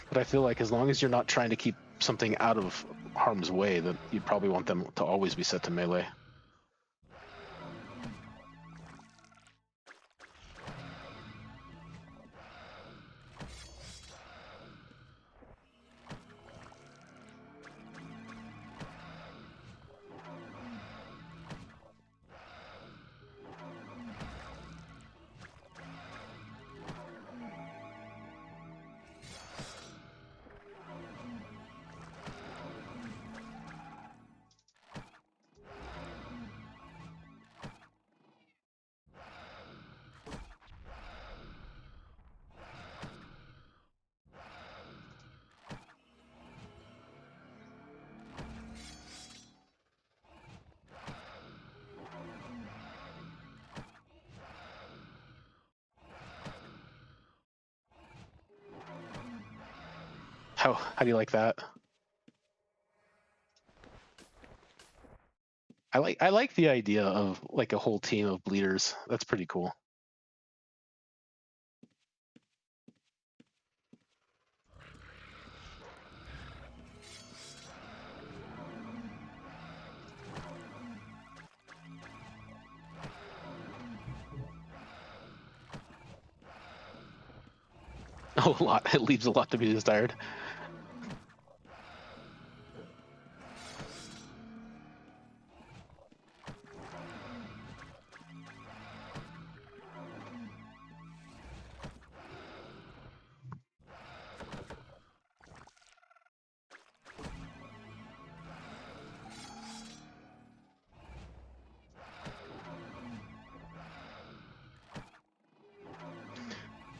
But I feel like as long as you're not trying to keep something out of harm's way, then you'd probably want them to always be set to melee. How do you like that? I like the idea of like a whole team of bleeders. That's pretty cool. A lot. It leaves a lot to be desired.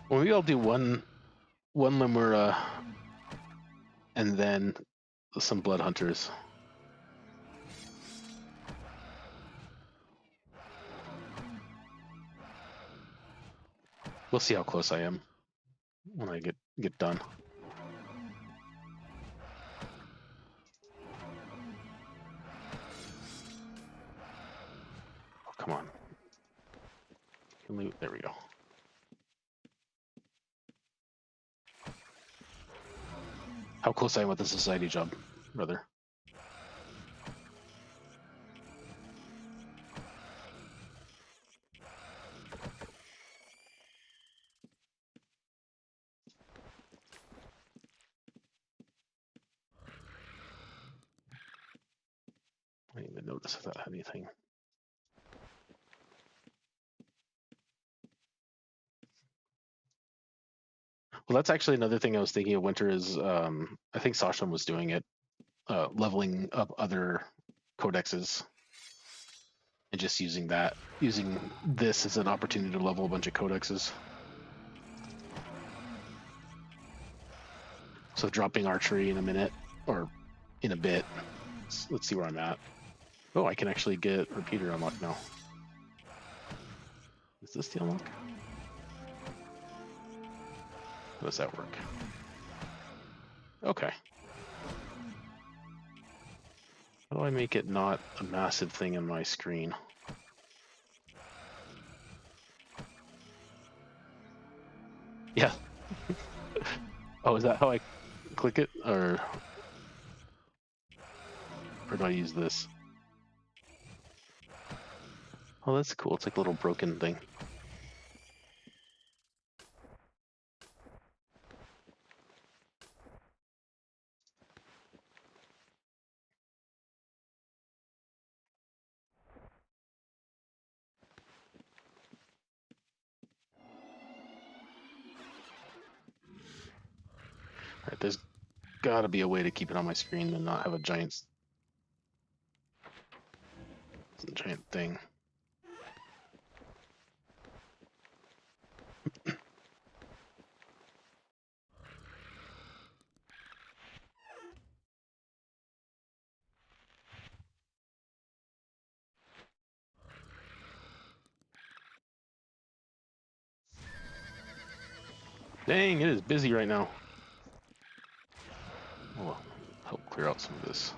Well, maybe I'll do one Lemura and then some blood hunters. We'll see how close I am when I get done. Oh, come on. There we go. How close I am with the society job, brother. I didn't even notice if that had anything. Well, that's actually another thing I was thinking of winter is I think Sasha was doing it, leveling up other codexes and just using this as an opportunity to level a bunch of codexes. So dropping archery in a minute or in a bit. Let's see where I'm at. Oh, I can actually get repeater unlocked now. Is this the unlock? How does that work? Okay. How do I make it not a massive thing in my screen? Yeah. Oh, is that how I click it? Or do I use this? Oh, that's cool. It's like a little broken thing. All right, there's got to be a way to keep it on my screen and not have a giant thing. Dang, it is busy right now. Oh, help clear out some of this.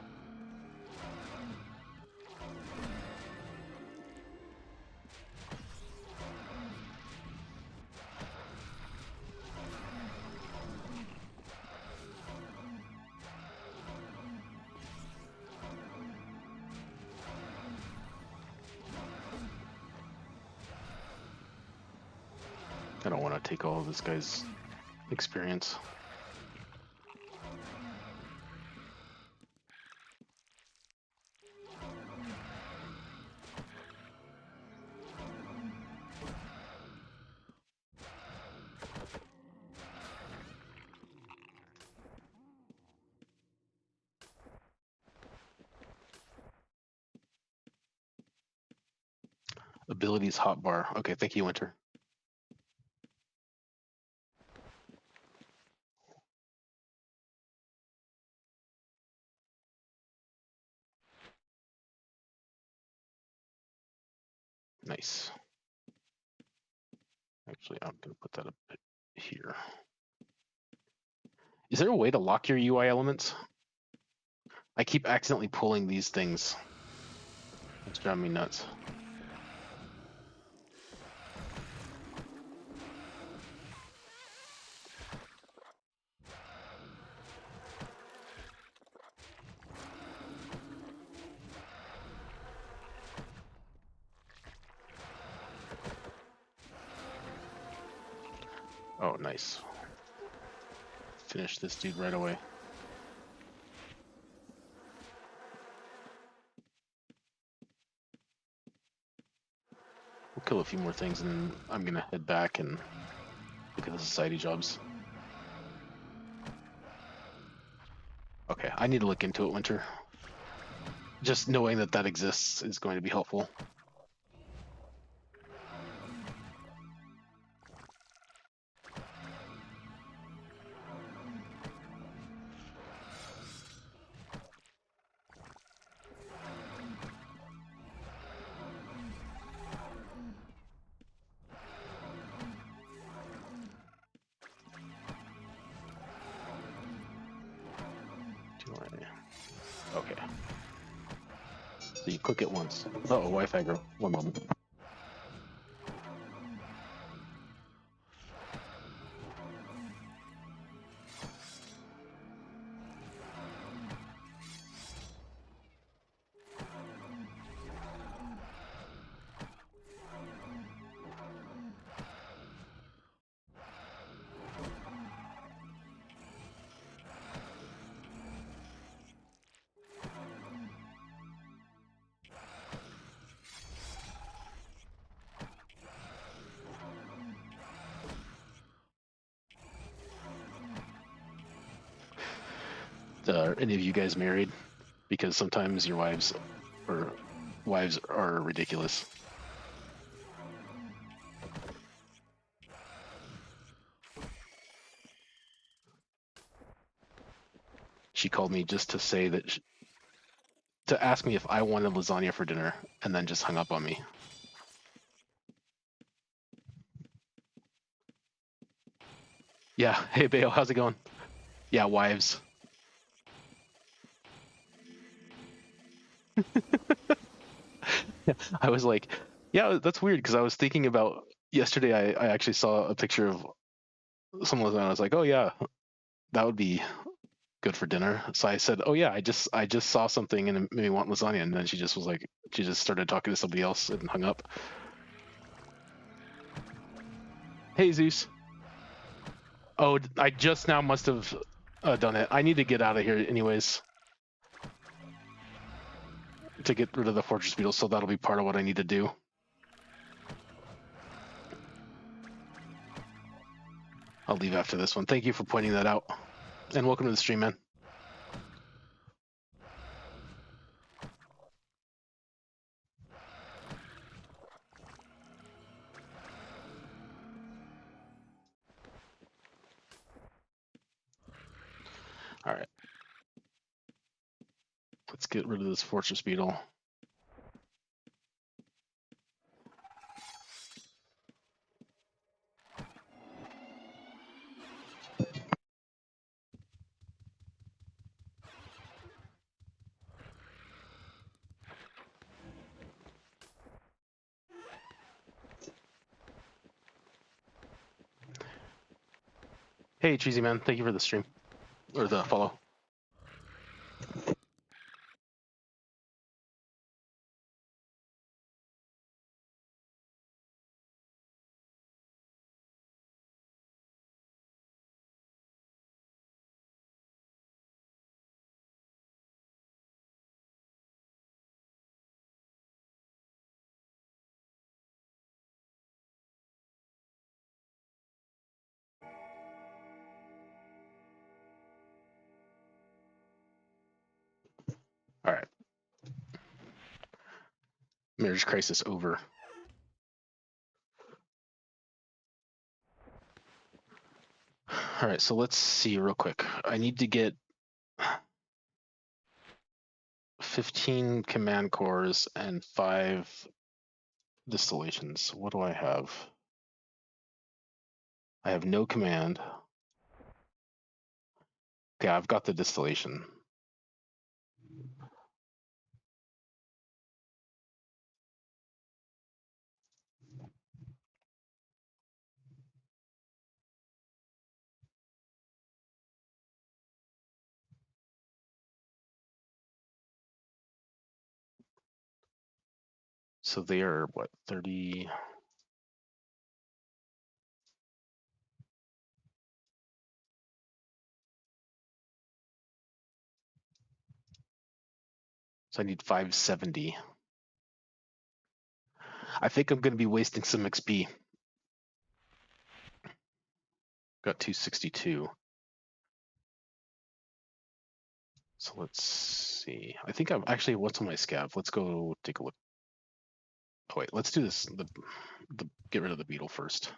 I don't want to take all of this guy's experience. Abilities hotbar. Okay, thank you, Winter. Nice. Actually, I'm going to put that a bit here. Is there a way to lock your UI elements? I keep accidentally pulling these things. It's driving me nuts. Oh, nice. Finish this dude right away. We'll kill a few more things, and then I'm gonna head back and look at the society jobs. Okay, I need to look into it, Winter. Just knowing that that exists is going to be helpful. Okay. So you click it once. Oh, Wi-Fi girl. One moment. Are any of you guys married? Because sometimes your wives are ridiculous. She called me just to say that to ask me if I wanted lasagna for dinner, and then just hung up on me. Yeah. Hey, Bayo, how's it going? Yeah, wives. I was like, yeah, that's weird because I was thinking about yesterday. I actually saw a picture of some lasagna. I was like, oh yeah, that would be good for dinner. So I said, oh yeah, I just saw something and it made me want lasagna. And then she just was like, she just started talking to somebody else and hung up. Hey Zeus. Oh, I just now must have done it. I need to get out of here anyways to get rid of the fortress beetle. So that'll be part of what I need to do. I'll leave after this one. Thank you for pointing that out. And welcome to the stream, man. All right. Let's get rid of this fortress beetle. Hey, Cheesy Man. Thank you for the stream. Or the follow. All right. Marriage crisis over. All right, so let's see real quick. I need to get 15 command cores and 5 distillations. What do I have? I have no command. Okay, I've got the distillation. So they are what, 30? So I need 570. I think I'm going to be wasting some XP. Got 262. So let's see. I think I'm actually, what's on my scav? Let's go take a look. Oh wait, let's do this. The get rid of the beetle first.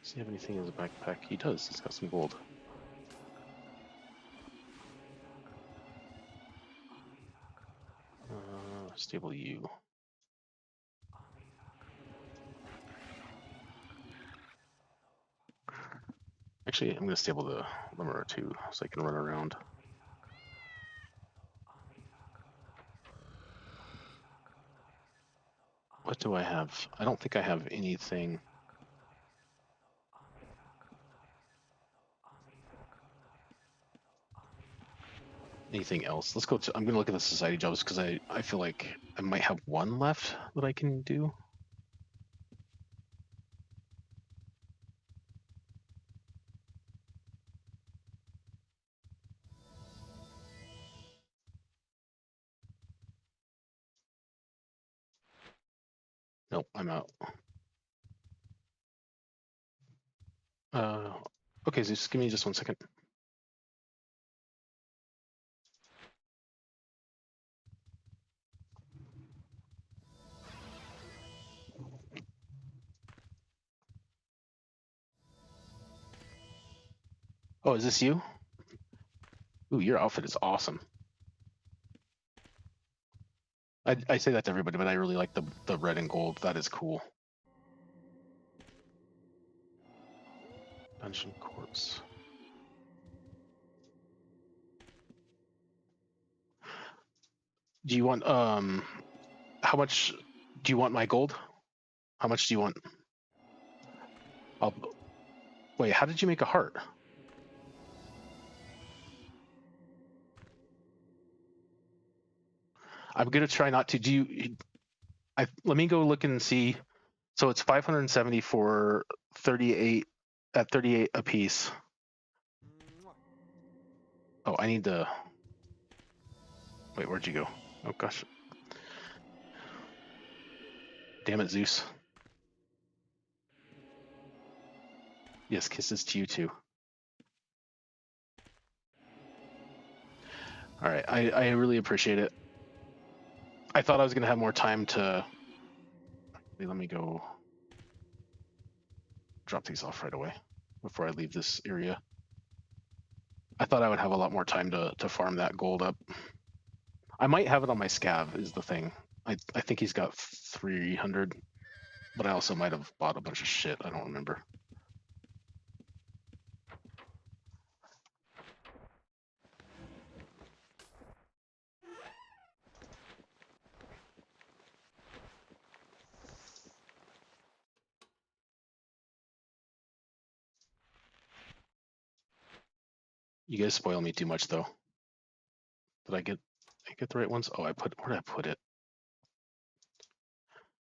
Does he have anything in his backpack? He does. He's got some gold. Stable U. Actually, I'm going to stable the Limera too, so I can run around. What do I have? I don't think I have anything. Anything else? Let's go to, I'm going to look at the society jobs because I feel like I might have one left that I can do. Nope, I'm out. Okay, so just give me just 1 second. Oh, is this you? Ooh, your outfit is awesome. I say that to everybody, but I really like the red and gold. That is cool. Dungeon corpse. Do you want how much do you want my gold? How much do you want? I'll wait, how did you make a heart? I'm gonna try not to. Do you? Let me go look and see. So it's 570 for 38 at 38 a piece. Oh, I need to. Wait, where'd you go? Oh gosh. Damn it, Zeus. Yes, kisses to you too. All right, I really appreciate it. I thought I was gonna have more time to. Let me go drop these off right away before I leave this area. I thought I would have a lot more time to farm that gold up. I might have it on my scav is the thing. I think he's got 300, but I also might have bought a bunch of shit. I don't remember. You guys spoil me too much though. Did I get the right ones? Oh, where did I put it?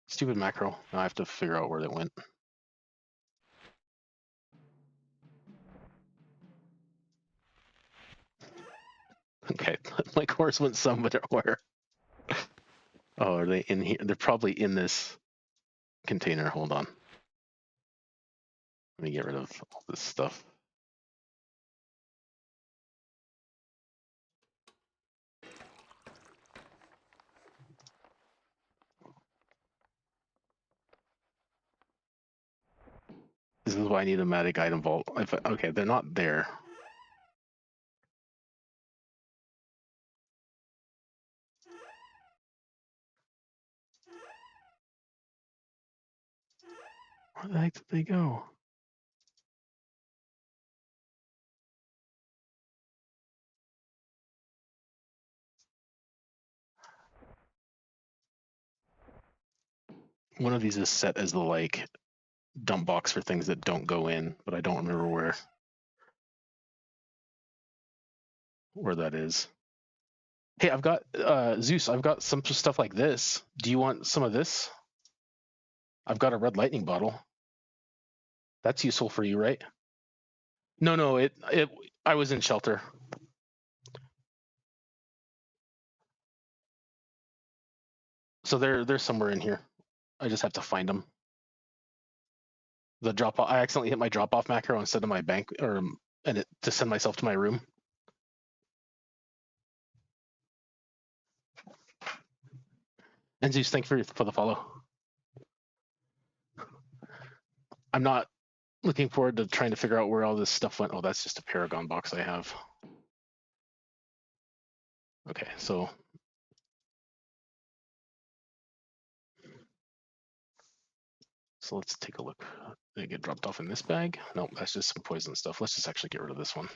Stupid macro. Now I have to figure out where they went. Okay, my course went somewhere. Oh, are they in here? They're probably in this container. Hold on. Let me get rid of all this stuff. This is why I need a magic item vault. Okay, they're not there. Where the heck did they go? One of these is set as the like dump box for things that don't go in, but I don't remember where that is. Hey, I've got Zeus. I've got some stuff like this. Do you want some of this? I've got a red lightning bottle. That's useful for you, right? No. It. I was in shelter. So they're somewhere in here. I just have to find them. The drop off. I accidentally hit my drop off macro instead of my bank, to send myself to my room. And Zeus, thank you for the follow. I'm not looking forward to trying to figure out where all this stuff went. Oh, that's just a Paragon box I have. Okay, so let's take a look. Did it get dropped off in this bag? No, that's just some poison stuff. Let's just actually get rid of this one.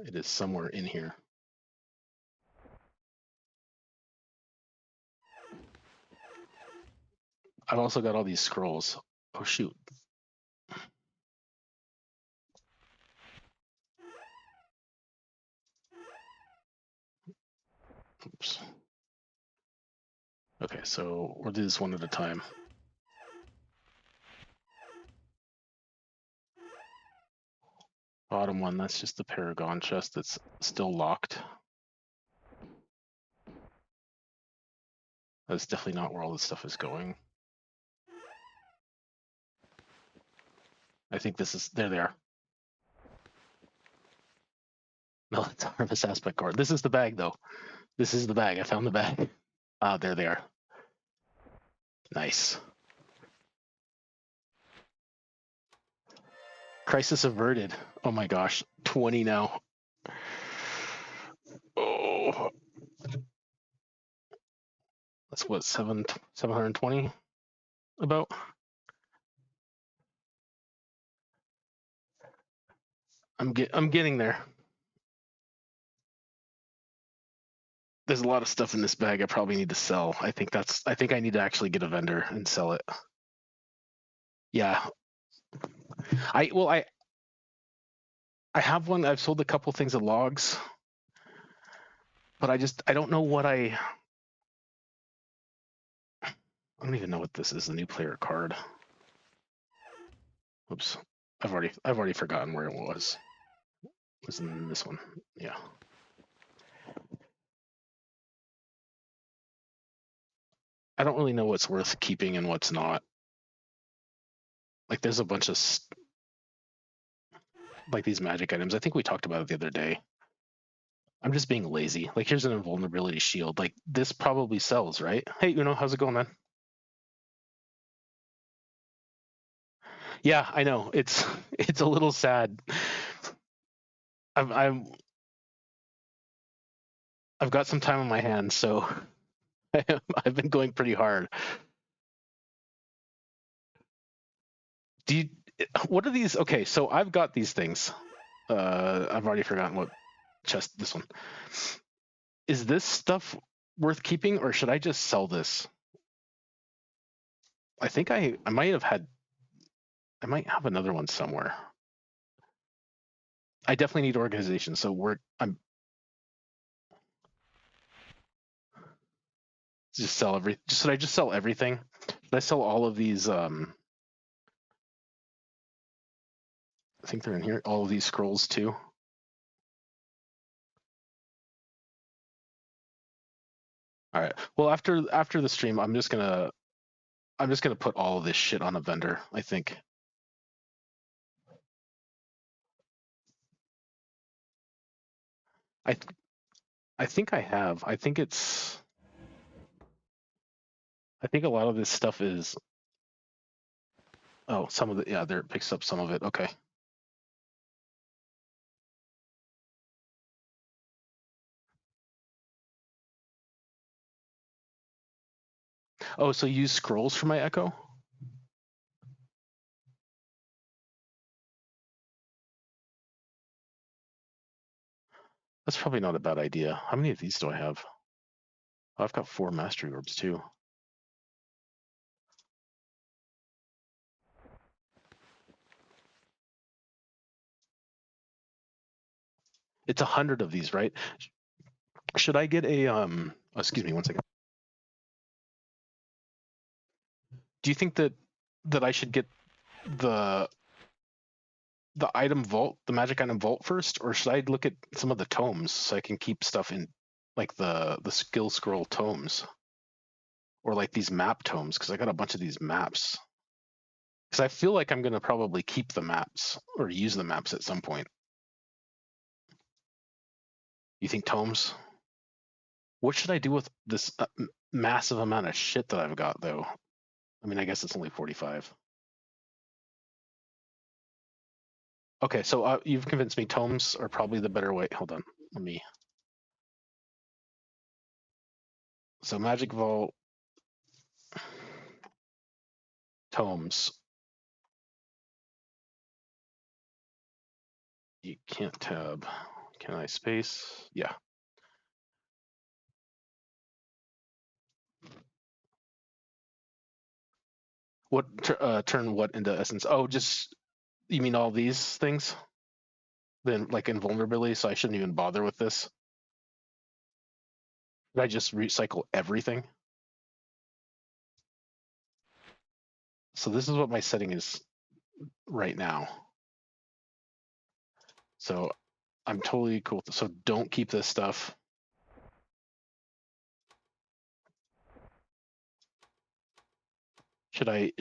It is somewhere in here. I've also got all these scrolls. Oh, shoot. Oops. Okay, so we'll do this one at a time. Bottom one, that's just the Paragon chest that's still locked. That's definitely not where all this stuff is going. I think this is, there they are. No, it's a Harvest Aspect card. This is the bag, though. This is the bag. I found the bag. Ah, there they are. Nice. Crisis averted. Oh my gosh. 20 now. Oh. That's what, 720 about? I'm getting there. There's a lot of stuff in this bag I probably need to sell. I think I need to actually get a vendor and sell it. Yeah. I have one. I've sold a couple things of logs, but I don't know what I don't even know what this is. The new player card. Oops. I've already forgotten where it was. It was in this one. Yeah. I don't really know what's worth keeping and what's not. Like there's a bunch of like these magic items. I think we talked about it the other day. I'm just being lazy. Like here's an invulnerability shield. Like this probably sells, right? Hey, how's it going, man? Yeah, I know. It's a little sad. I've got some time on my hands, so I've been going pretty hard. What are these? Okay, so I've got these things. I've already forgotten what chest this one. Is this stuff worth keeping or should I just sell this? I think I might have another one somewhere. I definitely need organization, so I'm should I just sell everything? Should I sell all of these I think they're in here, all of these scrolls too? All right. Well, after the stream, I'm just gonna put all of this shit on a vendor, I think. I think I have. I think a lot of this stuff is. Oh, some of it. Yeah, there it picks up some of it. Okay. Oh, so use scrolls for my echo? That's probably not a bad idea. How many of these do I have? Oh, I've got 4 mastery orbs too. It's 100 of these, right? Should I get a excuse me one second. Do you think that I should get the item vault, the magic item vault first, or should I look at some of the tomes so I can keep stuff in, like the skill scroll tomes, or like these map tomes, because I got a bunch of these maps. Because I feel like I'm gonna probably keep the maps or use the maps at some point. You think tomes? What should I do with this massive amount of shit that I've got, though? I mean, I guess it's only 45. Okay, so you've convinced me tomes are probably the better way. Hold on, let me. So Magic Vault tomes. You can't tab. Can I space? Yeah. What turn what into essence? Oh, just you mean all these things? Then like invulnerability, so I shouldn't even bother with this. Did I just recycle everything? So this is what my setting is right now. So I'm totally cool. So don't keep this stuff. Should I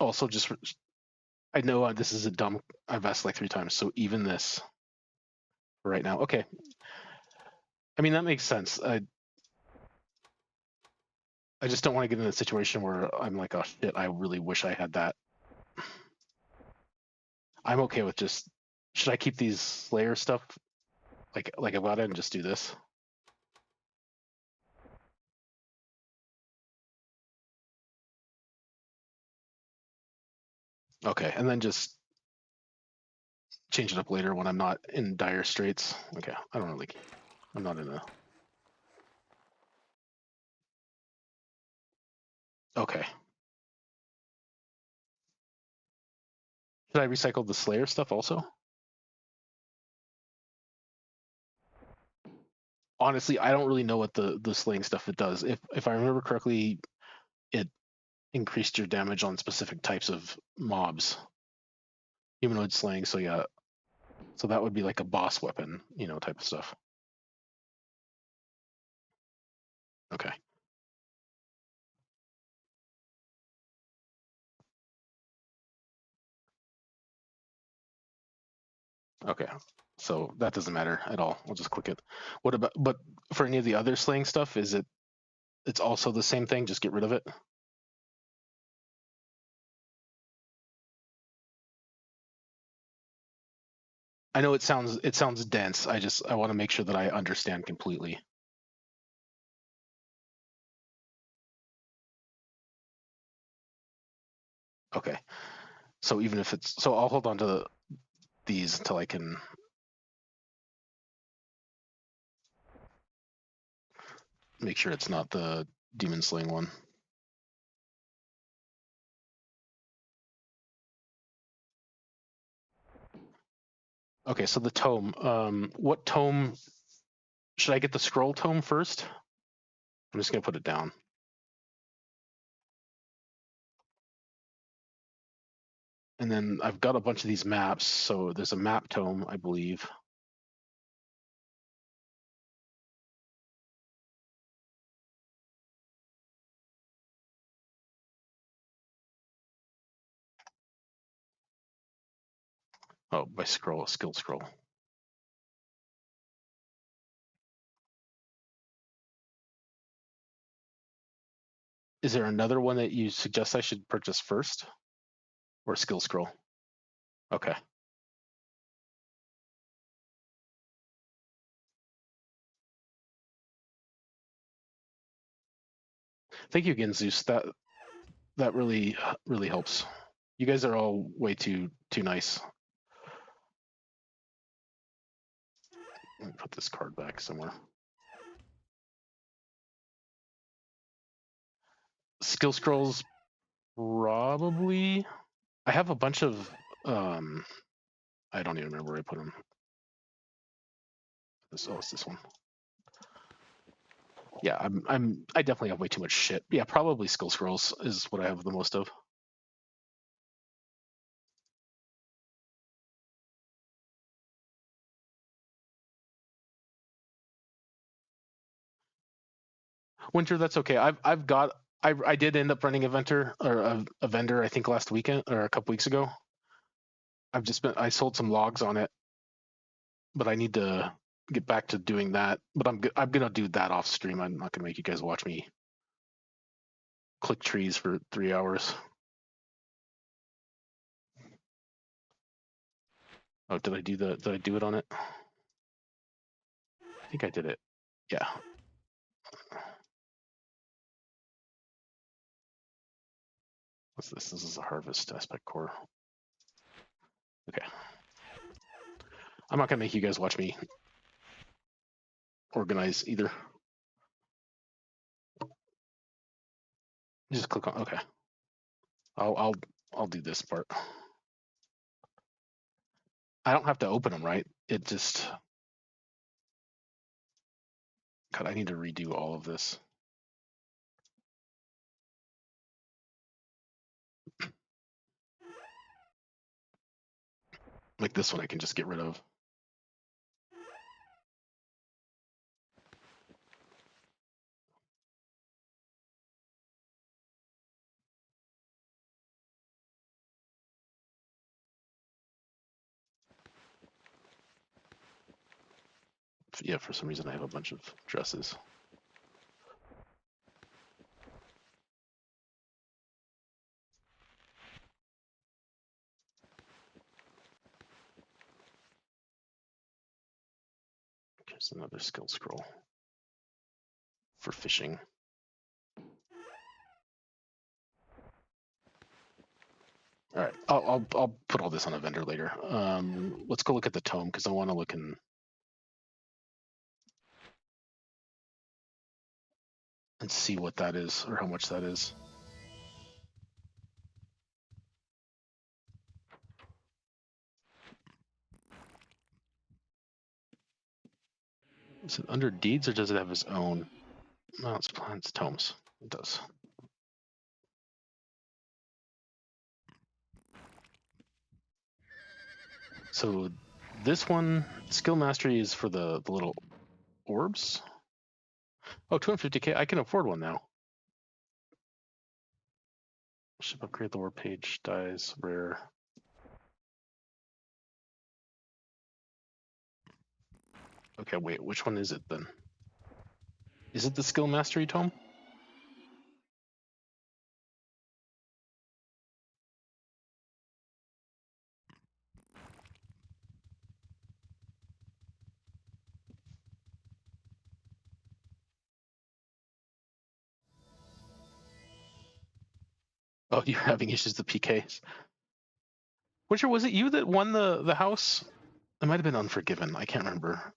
also just? I know this is a dumb. I've asked like 3 times. So even this right now. Okay. I mean that makes sense. I just don't want to get in a situation where I'm like, oh shit, I really wish I had that. I'm okay with just. Should I keep these Slayer stuff like about it and just do this? Okay, and then just change it up later when I'm not in dire straits. Okay, I don't really. I'm not in a. Okay. Should I recycle the Slayer stuff also? Honestly, I don't really know what the slaying stuff it does. If I remember correctly, it increased your damage on specific types of mobs. Humanoid slaying, so yeah. So that would be like a boss weapon, type of stuff. Okay. Okay. So that doesn't matter at all. I'll just click it. What about but for any of the other slaying stuff, it's also the same thing, just get rid of it? I know it sounds dense. I want to make sure that I understand completely. Okay. So even if so I'll hold on to these until I can make sure it's not the demon slaying one. Okay, so the tome. What tome should I get? The scroll tome first? I'm just gonna put it down. And then I've got a bunch of these maps. So there's a map tome, I believe. Oh, by skill scroll. Is there another one that you suggest I should purchase first, or skill scroll? Okay. Thank you again, Zeus. That really helps. You guys are all way too nice. Let me put this card back somewhere. Skill scrolls, probably. I have a bunch of. I don't even remember where I put them. It's this one. Yeah, I definitely have way too much shit. Yeah, probably skill scrolls is what I have the most of. Winter, that's okay. I did end up running a vendor or a vendor I think last weekend or a couple weeks ago. I sold some logs on it, but I need to get back to doing that. But I'm gonna do that off stream. I'm not gonna make you guys watch me click trees for 3 hours. Oh, did I do it on it? I think I did it. Yeah. What's this? This is a harvest aspect core. Okay. I'm not gonna make you guys watch me organize either. Just click on. Okay. I'll do this part. I don't have to open them, right? It just. God, I need to redo all of this. Like this one, I can just get rid of. Yeah, for some reason I have a bunch of dresses. Here's another skill scroll for fishing. All right, I'll put all this on a vendor later. Let's go look at the tome because I want to look and see what that is or how much that is. Is it under deeds or does it have its own? No, it's tomes. It does. So this one, skill mastery is for the little orbs. Oh, 250k. I can afford one now. Ship upgrade the war page dies rare. Okay, wait, which one is it then? Is it the skill mastery tome? Oh, you're having issues with PKs. Winter, was it you that won the house? It might have been Unforgiven. I can't remember.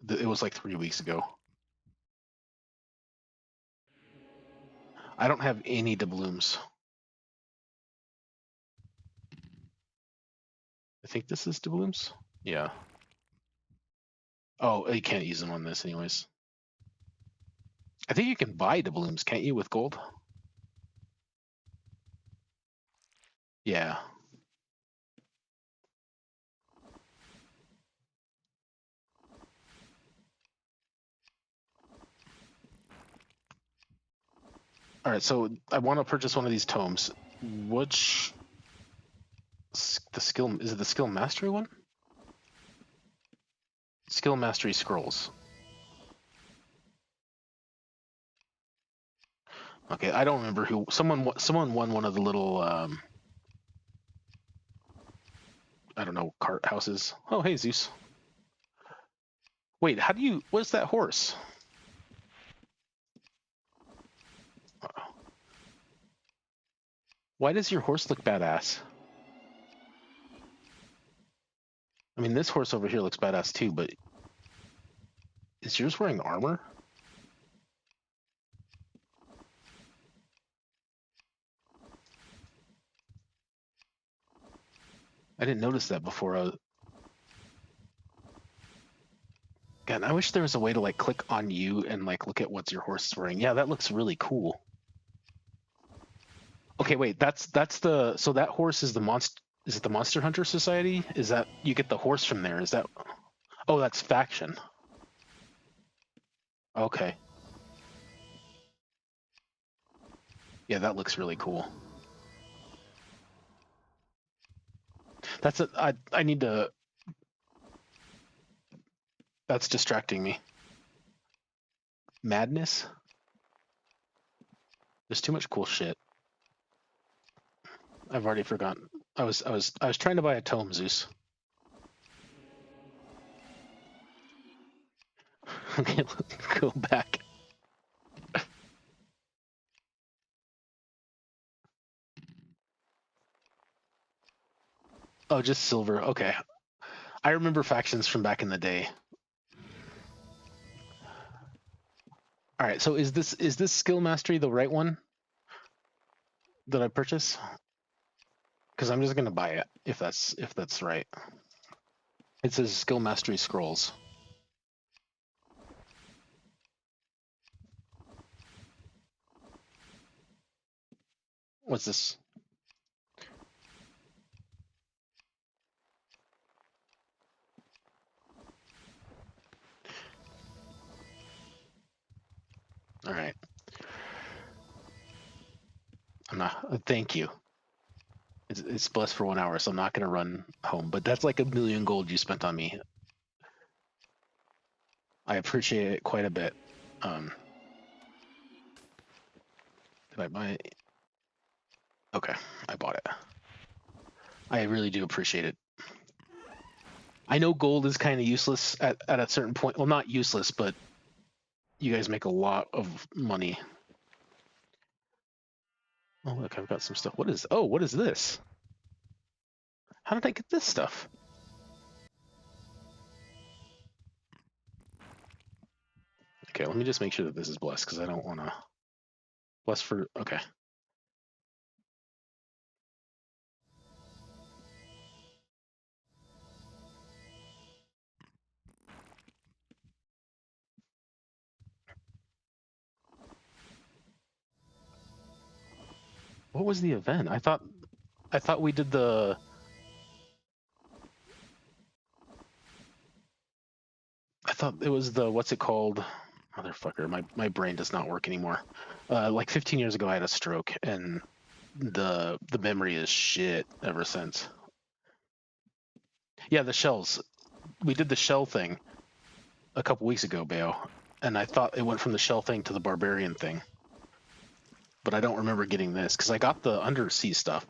It was like 3 weeks ago. I don't have any doubloons. I think this is doubloons. Yeah. Oh, you can't use them on this anyways. I think you can buy doubloons, can't you, with gold? Yeah. All right, so I want to purchase one of these tomes. Which the skill is it? The skill mastery one? Skill mastery scrolls. Okay, I don't remember who. Someone won one of the little I don't know, cart houses. Oh, hey Zeus. Wait, how do you? What's that horse? Why does your horse look badass? I mean, this horse over here looks badass too, but is yours wearing armor? I didn't notice that before. God, I wish there was a way to like click on you and like look at what your horse is wearing. Yeah, that looks really cool. Okay, wait, that's the so that horse is the monster. Is it the Monster Hunter Society? Is that you get the horse from there? Is that? Oh, that's faction. Okay. Yeah, that looks really cool. That's a I need to. That's distracting me. Madness. There's too much cool shit. I've already forgotten. I was trying to buy a tome, Zeus. Okay, let's go back. Oh, just silver. Okay. I remember factions from back in the day. All right, so is this skill mastery the right one that I purchase? Because I'm just gonna buy it if that's right. It says skill mastery scrolls. What's this? All right. I'm not. Thank you. It's blessed for 1 hour, so I'm not gonna run home. But that's like 1,000,000 gold you spent on me. I appreciate it quite a bit. Um, did I buy it? Okay, I bought it. I really do appreciate it. I know gold is kind of useless at a certain point. Well, not useless, but you guys make a lot of money. Oh, look, I've got some stuff. What is this? How did I get this stuff? Okay, let me just make sure that this is blessed because I don't want to. Blessed for. Okay. What was the event? I thought we did the. I thought it was the what's it called? Motherfucker, my brain does not work anymore. Like 15 years ago, I had a stroke, and the memory is shit ever since. Yeah, the shells. We did the shell thing a couple weeks ago, Bayo, and I thought it went from the shell thing to the barbarian thing, but I don't remember getting this because I got the undersea stuff.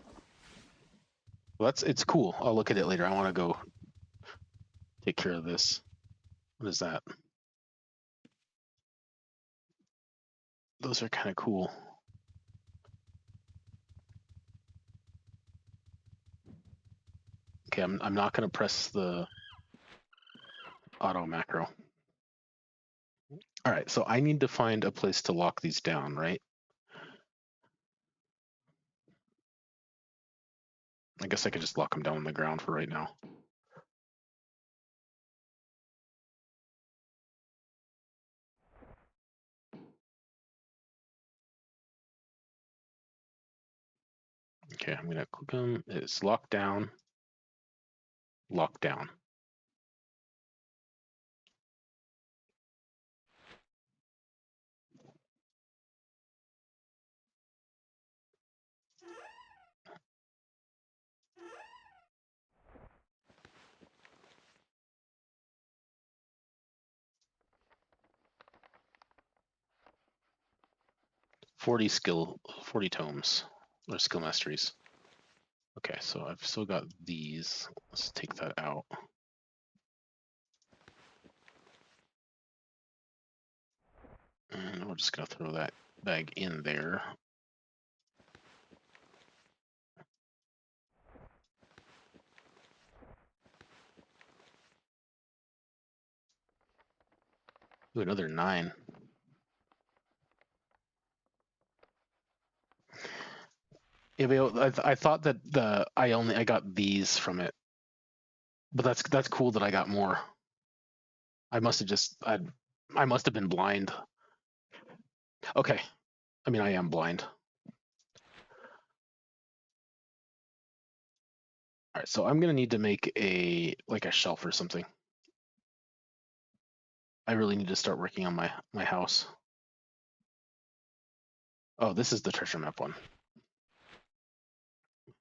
Well, it's cool. I'll look at it later. I want to go take care of this. What is that? Those are kind of cool. Okay, I'm not gonna press the auto macro. All right, so I need to find a place to lock these down, right? I guess I could just lock them down on the ground for right now. Okay, I'm gonna click them. It's locked down. Locked down. 40 tomes or skill masteries. Okay, so I've still got these. Let's take that out. And we're just gonna throw that bag in there. Ooh, another 9. Yeah, but I thought that I got these from it, but that's cool that I got more. I must have just I must have been blind. Okay, I mean I am blind. All right, so I'm gonna need to make a shelf or something. I really need to start working on my house. Oh, this is the treasure map one.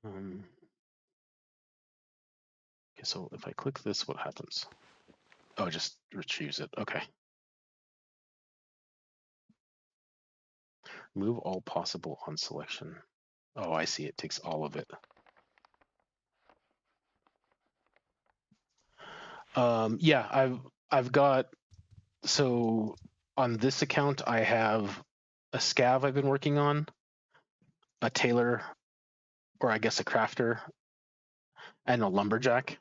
Okay, so if I click this, what happens? Oh, it just retrieves it. Okay. Move all possible on selection. Oh, I see. It takes all of it. Yeah, I've got, so on this account I have a scav I've been working on, a tailor, or I guess a crafter, and a lumberjack.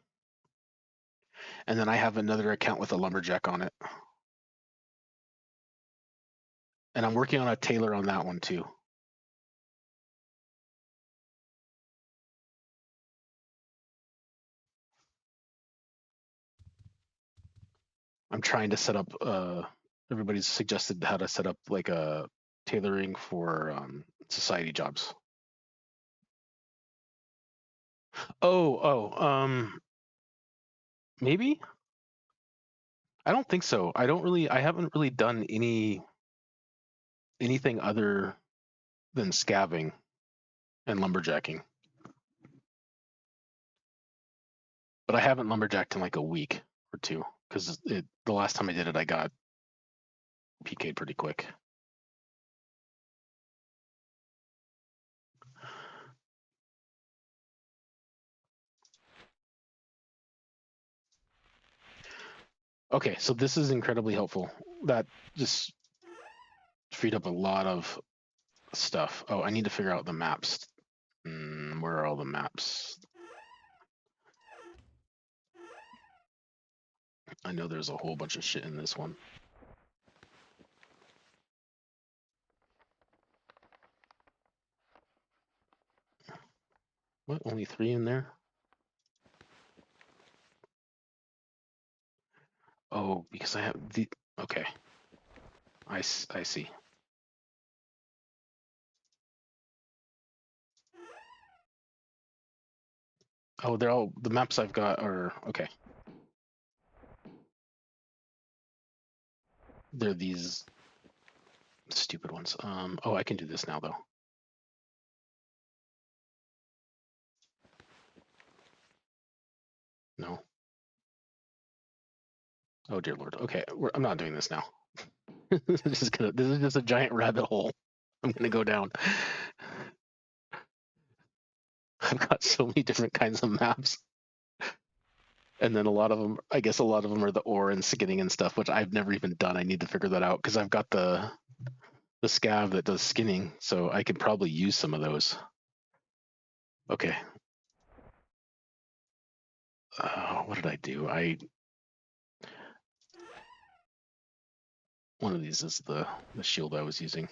And then I have another account with a lumberjack on it. And I'm working on a tailor on that one too. I'm trying to set up everybody's suggested how to set up like a tailoring for society jobs. Maybe? I don't think so. I haven't really done anything other than scaving and lumberjacking. But I haven't lumberjacked in like a week or two because the last time I did it, I got PK'd pretty quick. Okay, so this is incredibly helpful. That just freed up a lot of stuff. Oh, I need to figure out the maps. Where are all the maps? I know there's a whole bunch of shit in this one. What? Only 3 in there? Oh, because I have the. Okay. I see. Oh, they're all. The maps I've got are. Okay. They're these stupid ones. Oh, I can do this now, though. No. Oh, dear Lord. Okay, I'm not doing this now. This is just a giant rabbit hole. I'm gonna go down. I've got so many different kinds of maps, and then a lot of them, I guess, a lot of them are the ore and skinning and stuff, which I've never even done. I need to figure that out because I've got the scav that does skinning, so I could probably use some of those. Okay. What did I do? One of these is the shield I was using.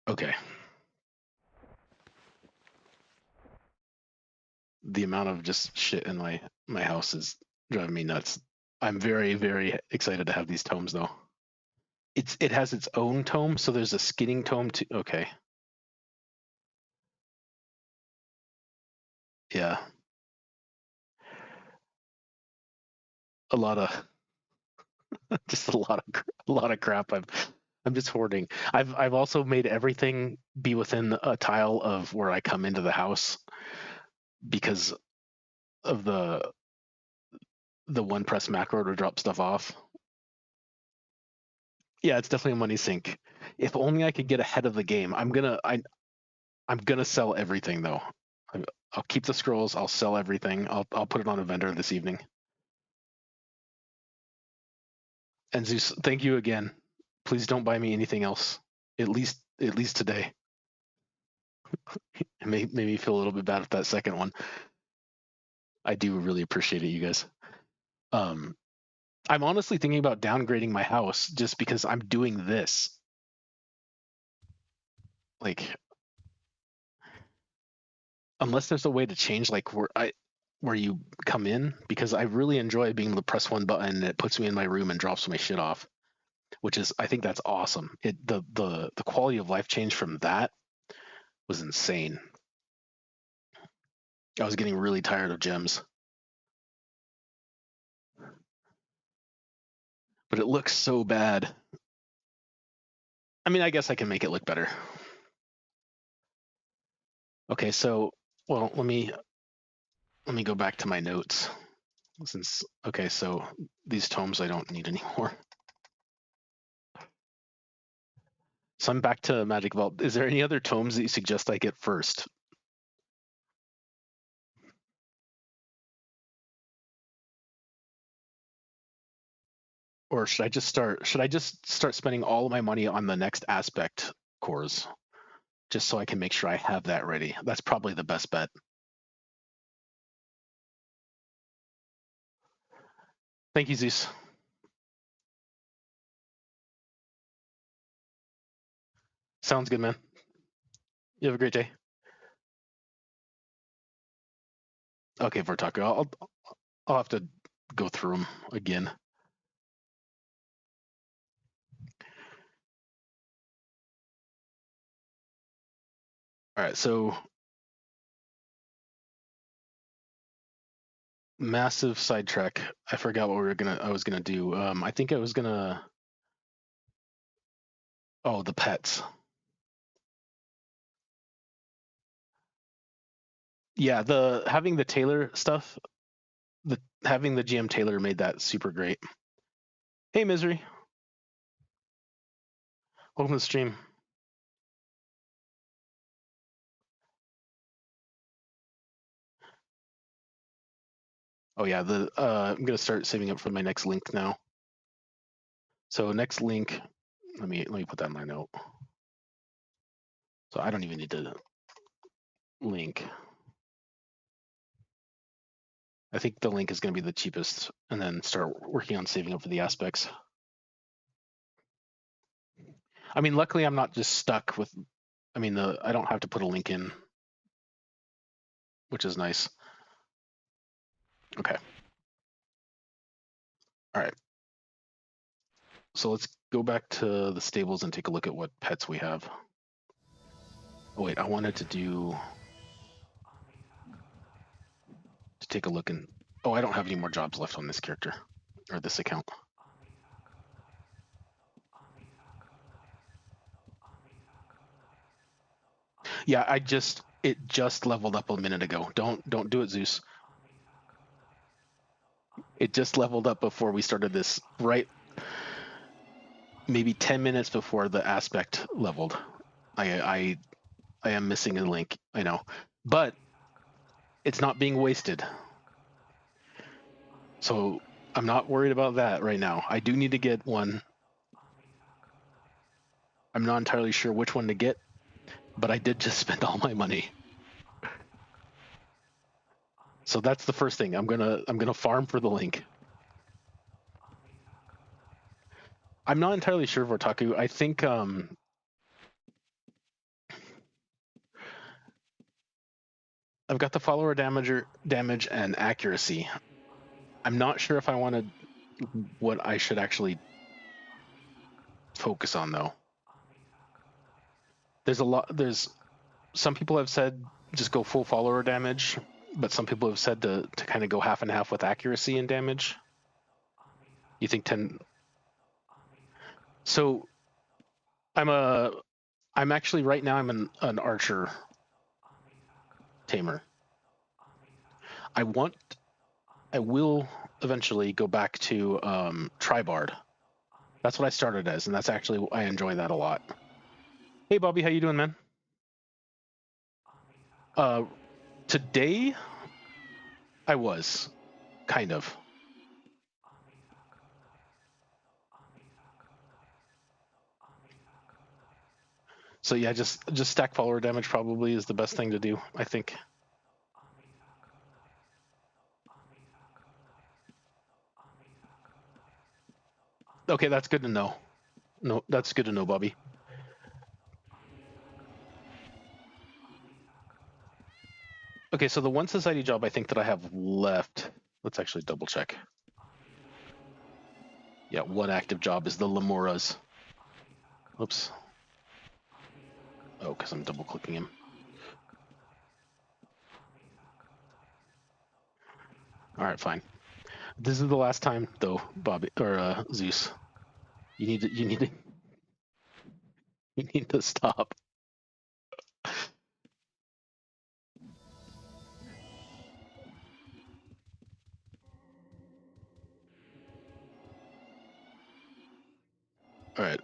Okay. The amount of just shit in my house is driving me nuts. I'm very, very excited to have these tomes though. It has its own tome, so there's a skinning tome too. Okay. Yeah. A lot of just a lot of crap I'm just hoarding. I've also made everything be within a tile of where I come into the house because of the one press macro to drop stuff off. Yeah, it's definitely a money sink. If only I could get ahead of the game. I'm gonna sell everything though. I'll keep the scrolls. I'll sell everything. I'll put it on a vendor this evening. And Zeus, thank you again. Please don't buy me anything else. At least today. It made me feel a little bit bad with that second one. I do really appreciate it, you guys. Um, I'm honestly thinking about downgrading my house just because I'm doing this. Like, unless there's a way to change like where you come in, because I really enjoy being able to press one button and it puts me in my room and drops my shit off, which is I think that's awesome. The quality of life change from that was insane. I was getting really tired of gems, but it looks so bad. I mean, I guess I can make it look better. Okay, so well, let me go back to my notes. Since okay, so these tomes I don't need anymore. So I'm back to Magic Vault. Is there any other tomes that you suggest I get first? Or should I just start spending all of my money on the next aspect cores just so I can make sure I have that ready? That's probably the best bet. Thank you, Zeus. Sounds good, man. You have a great day. Okay, Vortaku. I'll have to go through them again. All right, so massive sidetrack. I forgot what I was gonna do. I think I was gonna. Oh, the pets. Yeah, the having the Taylor stuff. The having the GM Taylor made that super great. Hey, Misery. Welcome to the stream. Oh yeah, I'm gonna start saving up for my next link now. So next link, let me put that in my note. So I don't even need to link. I think the link is gonna be the cheapest, and then start working on saving up for the aspects. I mean, luckily I'm not just stuck with. I mean, I don't have to put a link in, which is nice. Okay. All right. So let's go back to the stables and take a look at what pets we have. Oh wait, I wanted to take a look and. Oh, I don't have any more jobs left on this character or this account. Yeah, it just leveled up a minute ago. Don't do it, Zeus. It just leveled up before we started this, right? Maybe 10 minutes before the aspect leveled. I am missing a link, I know. But it's not being wasted. So I'm not worried about that right now. I do need to get one. I'm not entirely sure which one to get, but I did just spend all my money. So that's the first thing. I'm gonna farm for the link. I'm not entirely sure, Vortaku. I think I've got the follower damage and accuracy. I'm not sure if I wanted what I should actually focus on though. There's some people have said just go full follower damage, but some people have said to kind of go half and half with accuracy and damage. You think 10. So I'm actually right now I'm an archer tamer. I will eventually go back to Tribard. That's what I started as, and that's actually I enjoy that a lot. Hey, Bobby, how you doing, man? Today I was kind of. So yeah, just stack follower damage probably is the best thing to do, I think. Okay, that's good to know. No, that's good to know, Bobby. Okay, so the one society job I think that I have left, let's actually double check. Yeah, one active job is the Lemuras. Oops. Oh, because I'm double clicking him. All right, fine. This is the last time, though, Bobby or Zeus. You need to you need to stop. All right.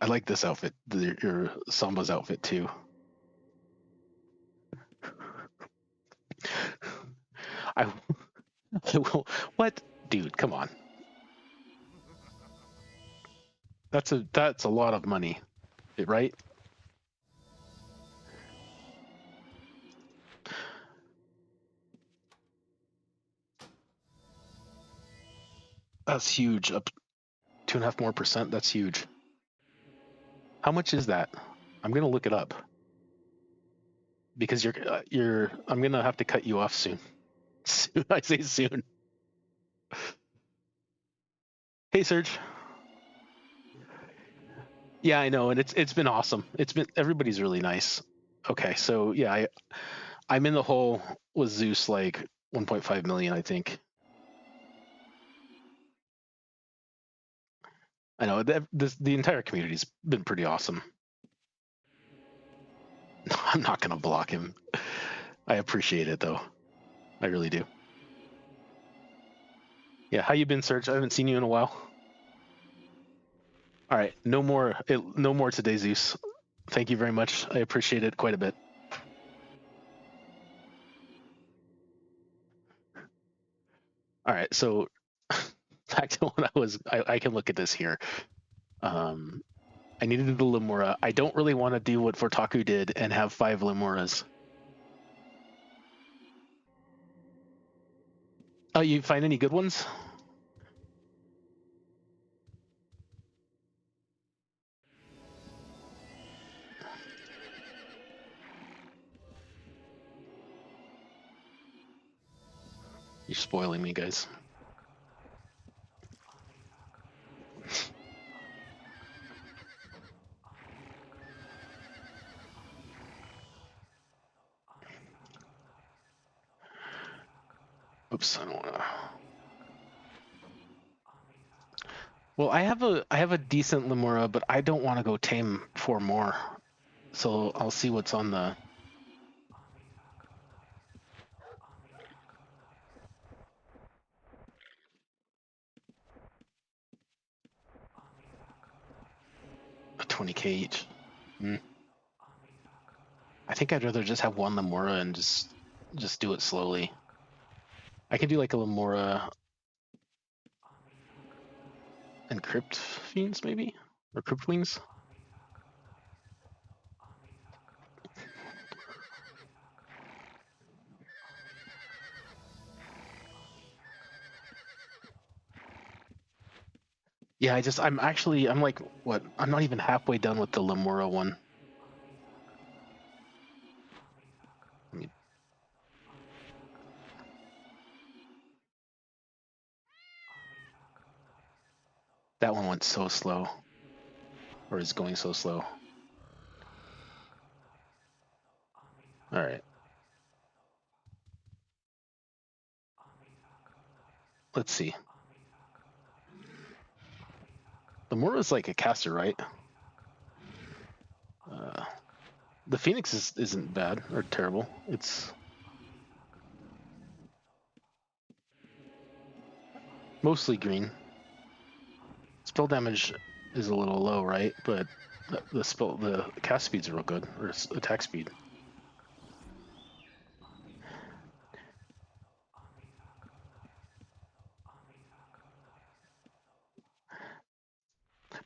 I like this outfit, your Samba's outfit too. I will. What, dude? Come on. That's a lot of money, right? That's huge. Up 2.5% more. That's huge. How much is that? I'm gonna look it up because you're. I'm gonna have to cut you off soon. Soon. I say soon. Hey, Serge. Yeah, I know, and it's been awesome. Everybody's really nice. Okay, so yeah, I'm in the hole with Zeus like 1.5 million, I think. I know the entire community's been pretty awesome. I'm not gonna block him. I appreciate it though. I really do. Yeah, how you been, Serge? I haven't seen you in a while. All right, no more today, Zeus. Thank you very much. I appreciate it quite a bit. All right, so back to when I can look at this here. I needed the Lemura. I don't really want to do what Fortaku did and have 5 Lemuras. Oh, you find any good ones? You're spoiling me, guys. Oops, I don't want to. Well, I have a decent Lemura, but I don't want to go tame 4 more. So I'll see what's on the. A 20k each. I think I'd rather just have one Lemura and just do it slowly. I can do like a Lemura and Crypt Fiends maybe, or Crypt Wings. Yeah, I'm like, what? I'm not even halfway done with the Lemura one. That one went so slow, or is going so slow. All right. Let's see. Lemura is like a caster, right? The Phoenix isn't bad or terrible. It's mostly green. spell damage is a little low, right? But the cast speed's real good, or attack speed.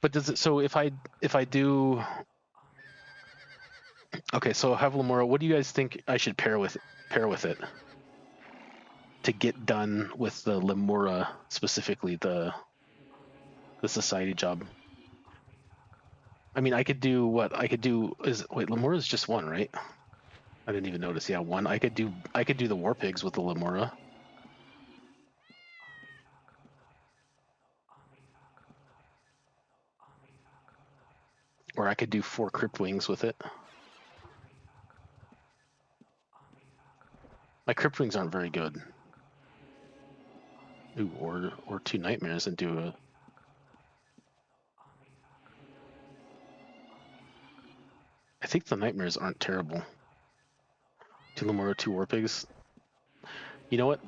But does it? So if I do, okay. So I have Lamora. What do you guys think I should pair with it to get done with the Lamora specifically, the society job? I mean, I could do what I could do is wait. Lamora is just one, right? I didn't even notice. Yeah, one. I could do the war pigs with the Lamora. Or I could do 4 crypt wings with it. My crypt wings aren't very good. Ooh, or 2 nightmares and do a. I think the nightmares aren't terrible. 2 Lamora, 2 war pigs. You know what?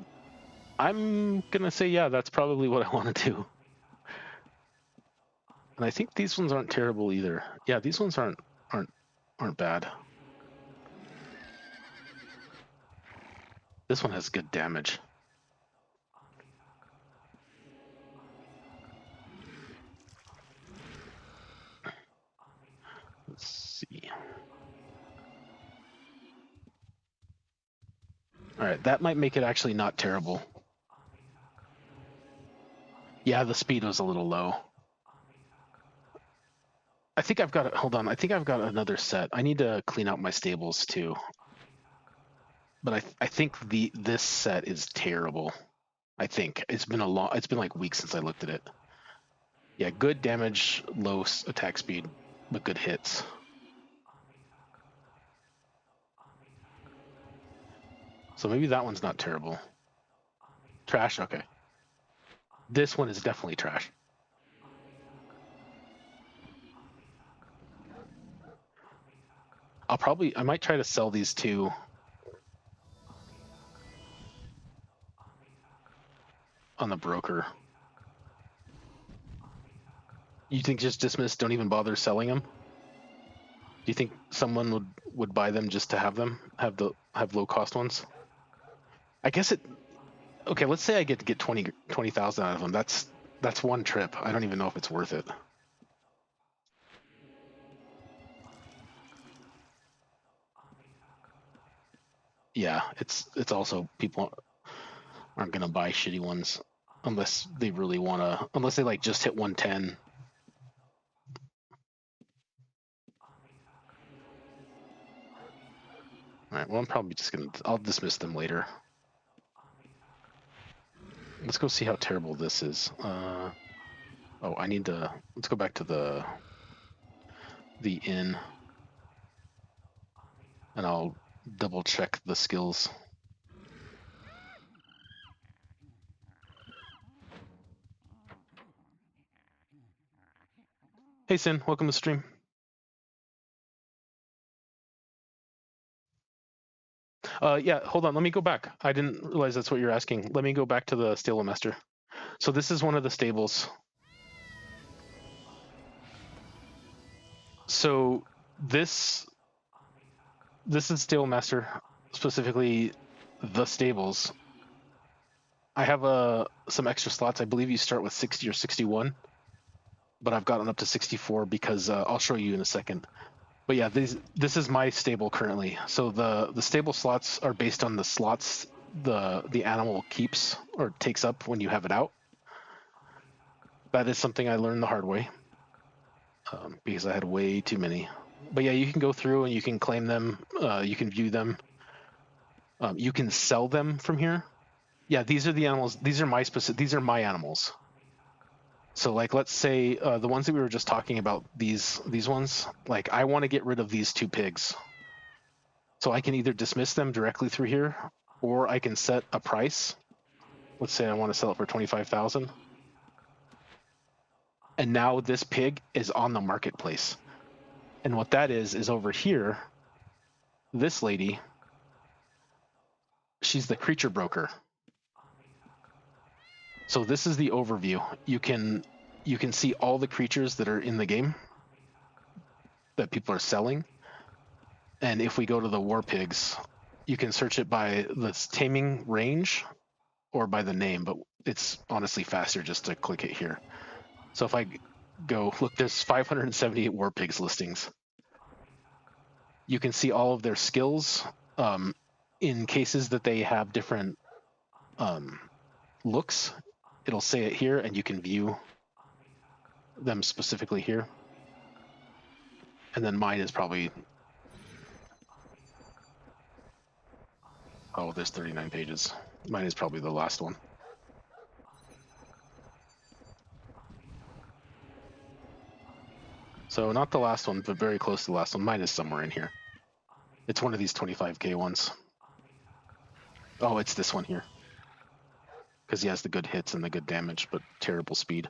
I'm gonna say yeah. That's probably what I want to do. And I think these ones aren't terrible either. Yeah, these ones aren't bad. This one has good damage. Let's see. All right, that might make it actually not terrible. Yeah, the speed was a little low. I think I've got hold on. I think I've got another set. I need to clean out my stables too. But I think this set is terrible. I think it's been like weeks since I looked at it. Yeah, good damage, low attack speed, but good hits. So maybe that one's not terrible. Trash, okay. This one is definitely trash. I might try to sell these two. On the broker. You think just dismiss, don't even bother selling them? Do you think someone would buy them just to have them, have low cost ones? I guess it. Okay, let's say I get 20,000 out of them. That's one trip. I don't even know if it's worth it. Yeah, it's also people aren't gonna buy shitty ones unless they really wanna. Unless they like just hit 110. All right. Well, I'm probably just gonna. I'll dismiss them later. Let's go see how terrible this is. Oh, I need to. Let's go back to the inn, and I'll double check the skills. Hey, Sin, welcome to the stream. Yeah, hold on. Let me go back. I didn't realize that's what you're asking. Let me go back to the stable master. So this is one of the stables. So this is stable master, specifically the stables. I have some extra slots. I believe you start with 60 or 61, but I've gotten up to 64 because I'll show you in a second. But yeah, this is my stable currently. So the stable slots are based on the slots the animal keeps or takes up when you have it out. That is something I learned the hard way because I had way too many. But yeah, you can go through and you can claim them. You can view them. You can sell them from here. Yeah, these are the animals. These are my animals. So like, let's say the ones that we were just talking about, these ones, like I want to get rid of these 2 pigs. So I can either dismiss them directly through here, or I can set a price. Let's say I want to sell it for 25,000. And now this pig is on the marketplace. And what that is over here, this lady, she's the creature broker. So this is the overview. You can you can see all the creatures that are in the game that people are selling. And if we go to the war pigs, you can search it by the taming range or by the name, but it's honestly faster just to click it here. So if I go, look, there's 578 war pigs listings. You can see all of their skills in cases that they have different looks. It'll say it here, and you can view them specifically here. And then mine is probably, oh, there's 39 pages. Mine is probably the last one. So not the last one, but very close to the last one. Mine is somewhere in here. It's one of these 25K ones. Oh, it's this one here. Because he has the good hits and the good damage, but terrible speed.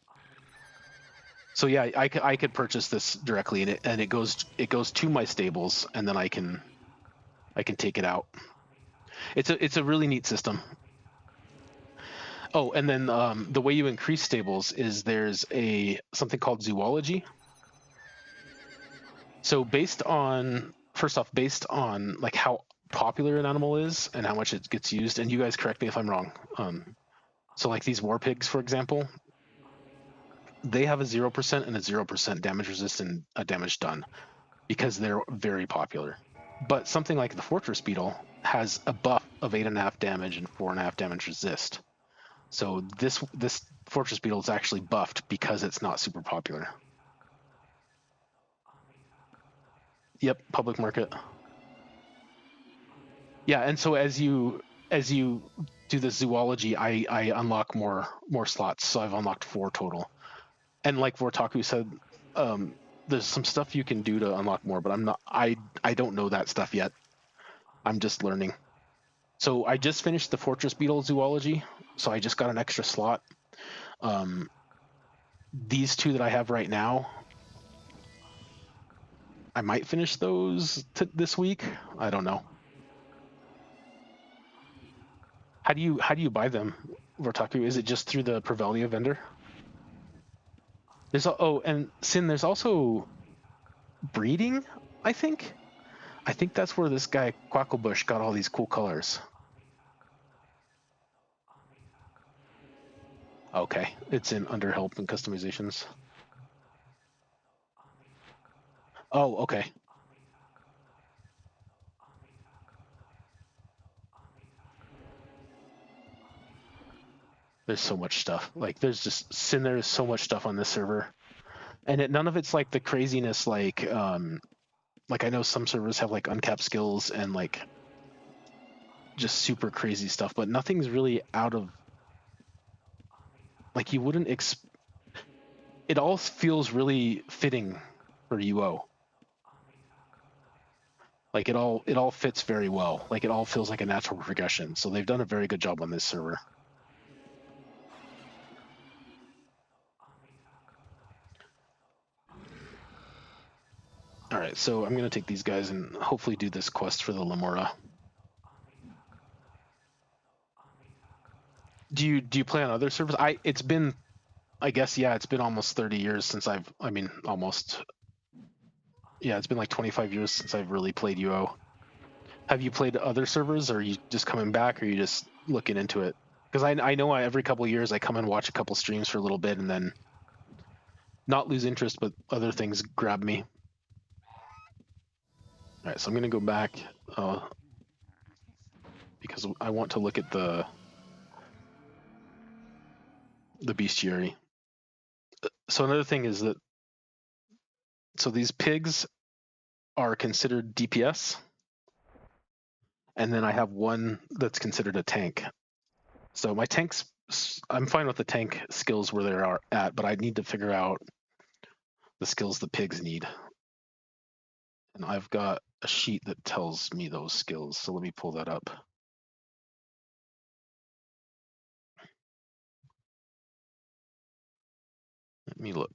So yeah, I could purchase this directly, and it goes to my stables, and then I can take it out. It's a really neat system. Oh, and then the way you increase stables is there's something called zoology. So based on like how popular an animal is and how much it gets used, and you guys correct me if I'm wrong. So like these war pigs, for example, they have a 0% and a 0% damage resist and a damage done because they're very popular. But something like the fortress beetle has a buff of 8.5 damage and 4.5 damage resist. So this fortress beetle is actually buffed because it's not super popular. Yep, public market. Yeah, and so as you do the zoology, I unlock more slots. So I've unlocked 4 total. And like Vortaku said, there's some stuff you can do to unlock more, but I don't know that stuff yet. I'm just learning. So I just finished the fortress beetle zoology, so I just got an extra slot. These 2 that I have right now, I might finish those this week. I don't know. How do you buy them, Vortaku? Is it just through the Prevelia vendor? And Sin, there's also breeding, I think. I think that's where this guy Quacklebush got all these cool colors. Okay, it's in under help and customizations. Oh, okay. There's so much stuff. Like there's so much stuff on this server, and none of it's like the craziness. Like I know some servers have like uncapped skills and like just super crazy stuff, but nothing's really out of like you wouldn't it all feels really fitting for UO. Like it all fits very well. Like it all feels like a natural progression. So they've done a very good job on this server. All right, so I'm gonna take these guys and hopefully do this quest for the Lemura. Do you play on other servers? It's been almost 30 years since it's been like 25 years since I've really played UO. Have you played other servers, or are you just coming back, or are you just looking into it? Because I know every couple of years I come and watch a couple streams for a little bit and then not lose interest, but other things grab me. All right, so I'm going to go back because I want to look at the bestiary. So another thing is that these pigs are considered DPS, and then I have one that's considered a tank. So my tanks, I'm fine with the tank skills where they are at, but I need to figure out the skills the pigs need. And I've got a sheet that tells me those skills, so let me pull that up. Let me look.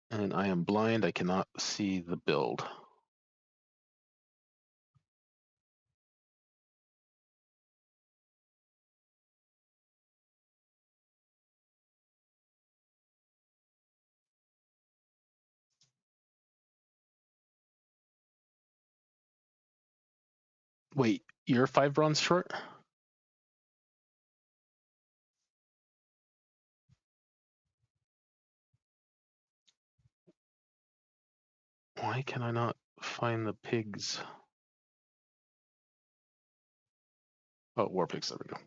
And and I am blind. I cannot see the build. Wait, you're 5 bronze short? Why can I not find the pigs? Oh, war pigs, there we go.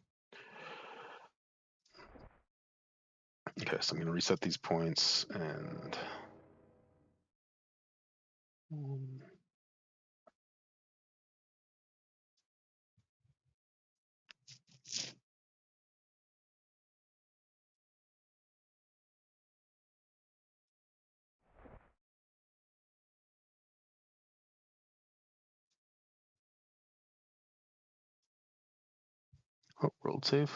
Okay, so I'm going to reset these points and... Oh, world save.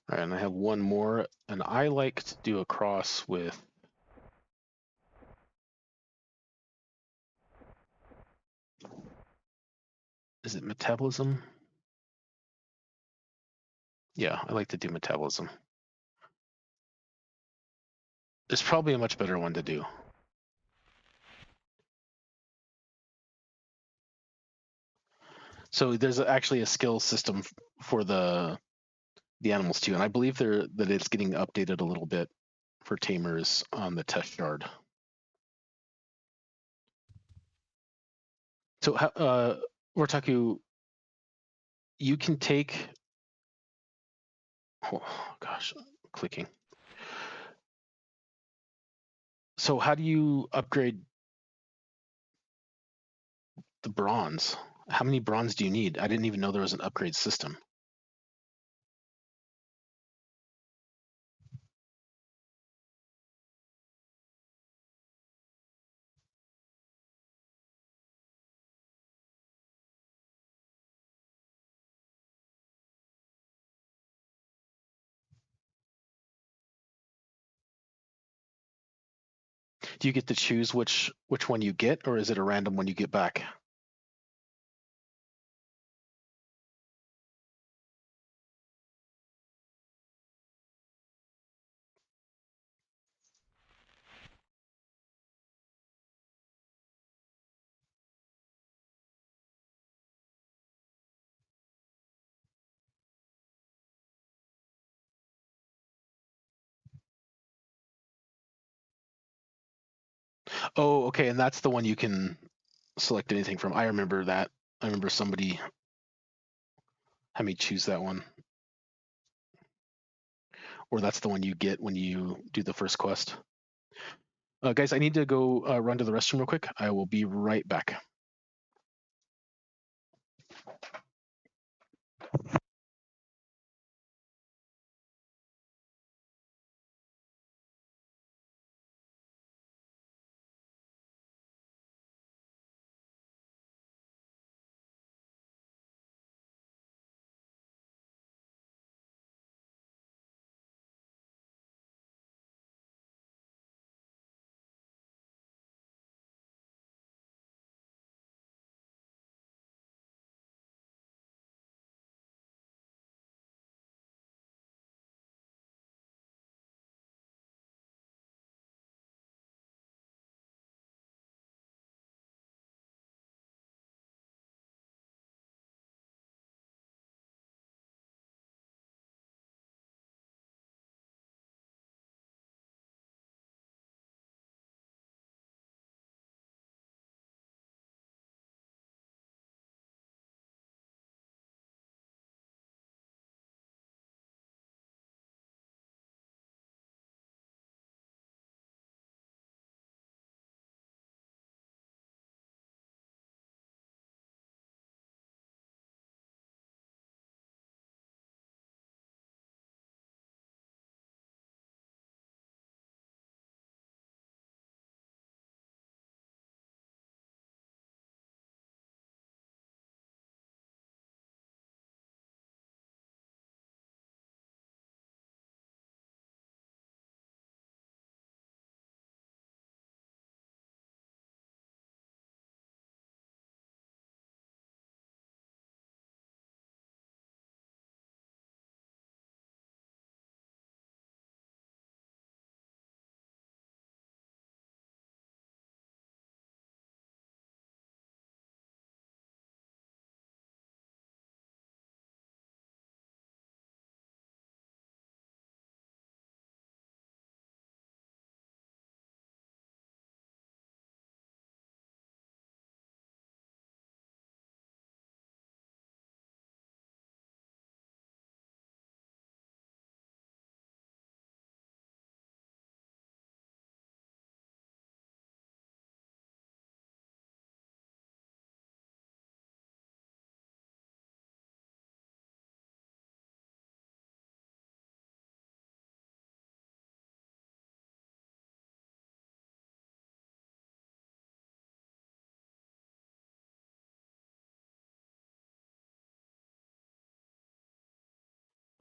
All right, and I have one more, and I like to do a cross with... Is it metabolism? Yeah, I like to do metabolism. It's probably a much better one to do. So there's actually a skill system for the animals too, and I believe that it's getting updated a little bit for tamers on the test shard. So, Wartaku, you can take... Oh, gosh, clicking. So how do you upgrade the bronze? How many bronze do you need? I didn't even know there was an upgrade system. Do you get to choose which one you get, or is it a random one you get back? Oh, okay, and that's the one you can select anything from. I remember that. I remember somebody had me choose that one. Or that's the one you get when you do the first quest. Guys, I need to go run to the restroom real quick. I will be right back.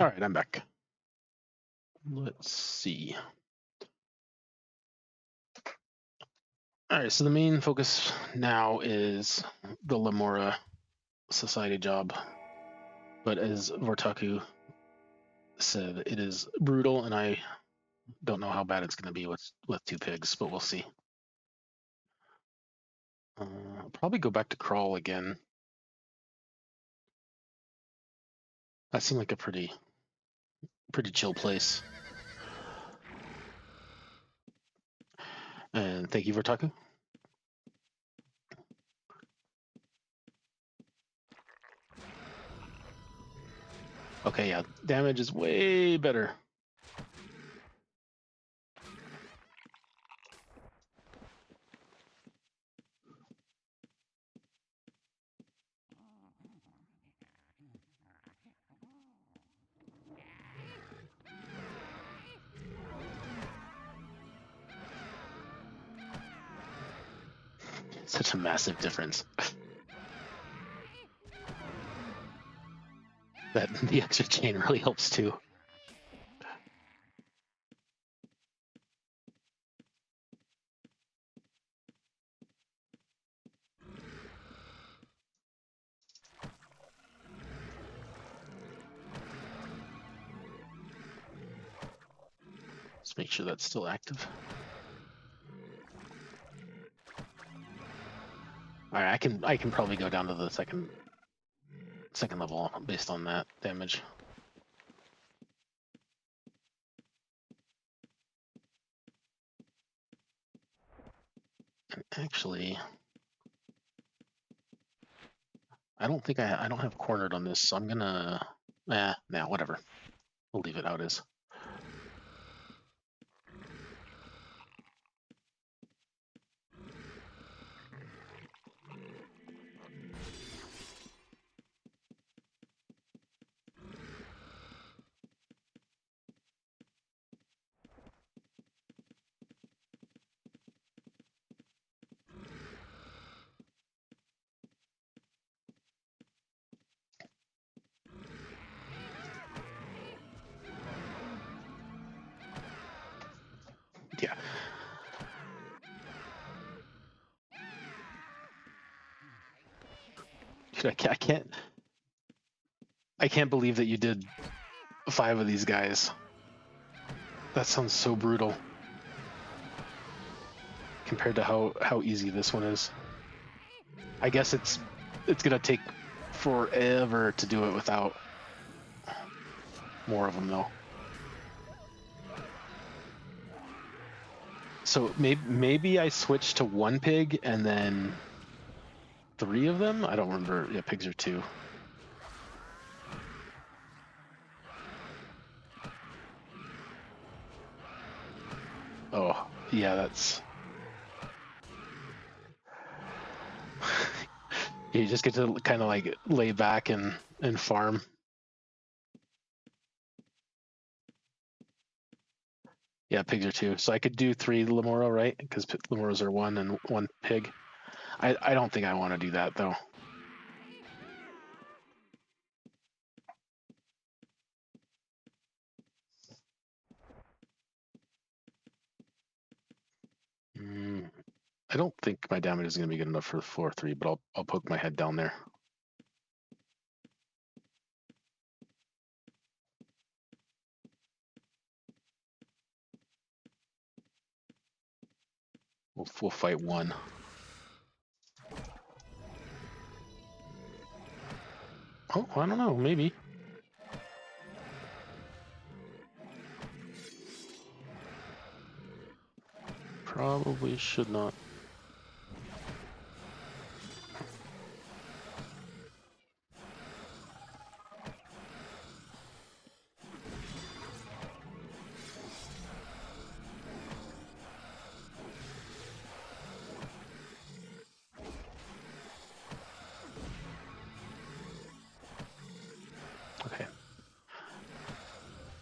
All right, I'm back. Let's see. All right, so the main focus now is the Lamora Society job. But as Vortaku said, it is brutal, and I don't know how bad it's going to be with 2 pigs, but we'll see. I'll probably go back to Crawl again. That seemed like a pretty chill place. And thank you for talking. Okay, yeah, damage is way better. Such a massive difference. That the extra chain really helps too. Let's make sure that's still active. All right, I can probably go down to the second level based on that damage. And actually, I don't think I don't have cornered on this, so I'm gonna whatever. We'll leave it out as. Yeah. Dude, I can't believe that you did 5 of these guys. That sounds so brutal compared to how easy this one is. I guess it's gonna take forever to do it without more of them though. So maybe I switched to 1 pig and then 3 of them. I don't remember. Yeah, pigs are 2. Oh yeah, that's. You just get to kind of like lay back and farm. Yeah, pigs are 2. So I could do 3 Lamoro, right? Because Lamoros are 1 and 1 pig. I don't think I want to do that though. I don't think my damage is going to be good enough for the 4-3, but I'll poke my head down there. We'll fight 1. Oh, I don't know, maybe. Probably should not. Okay.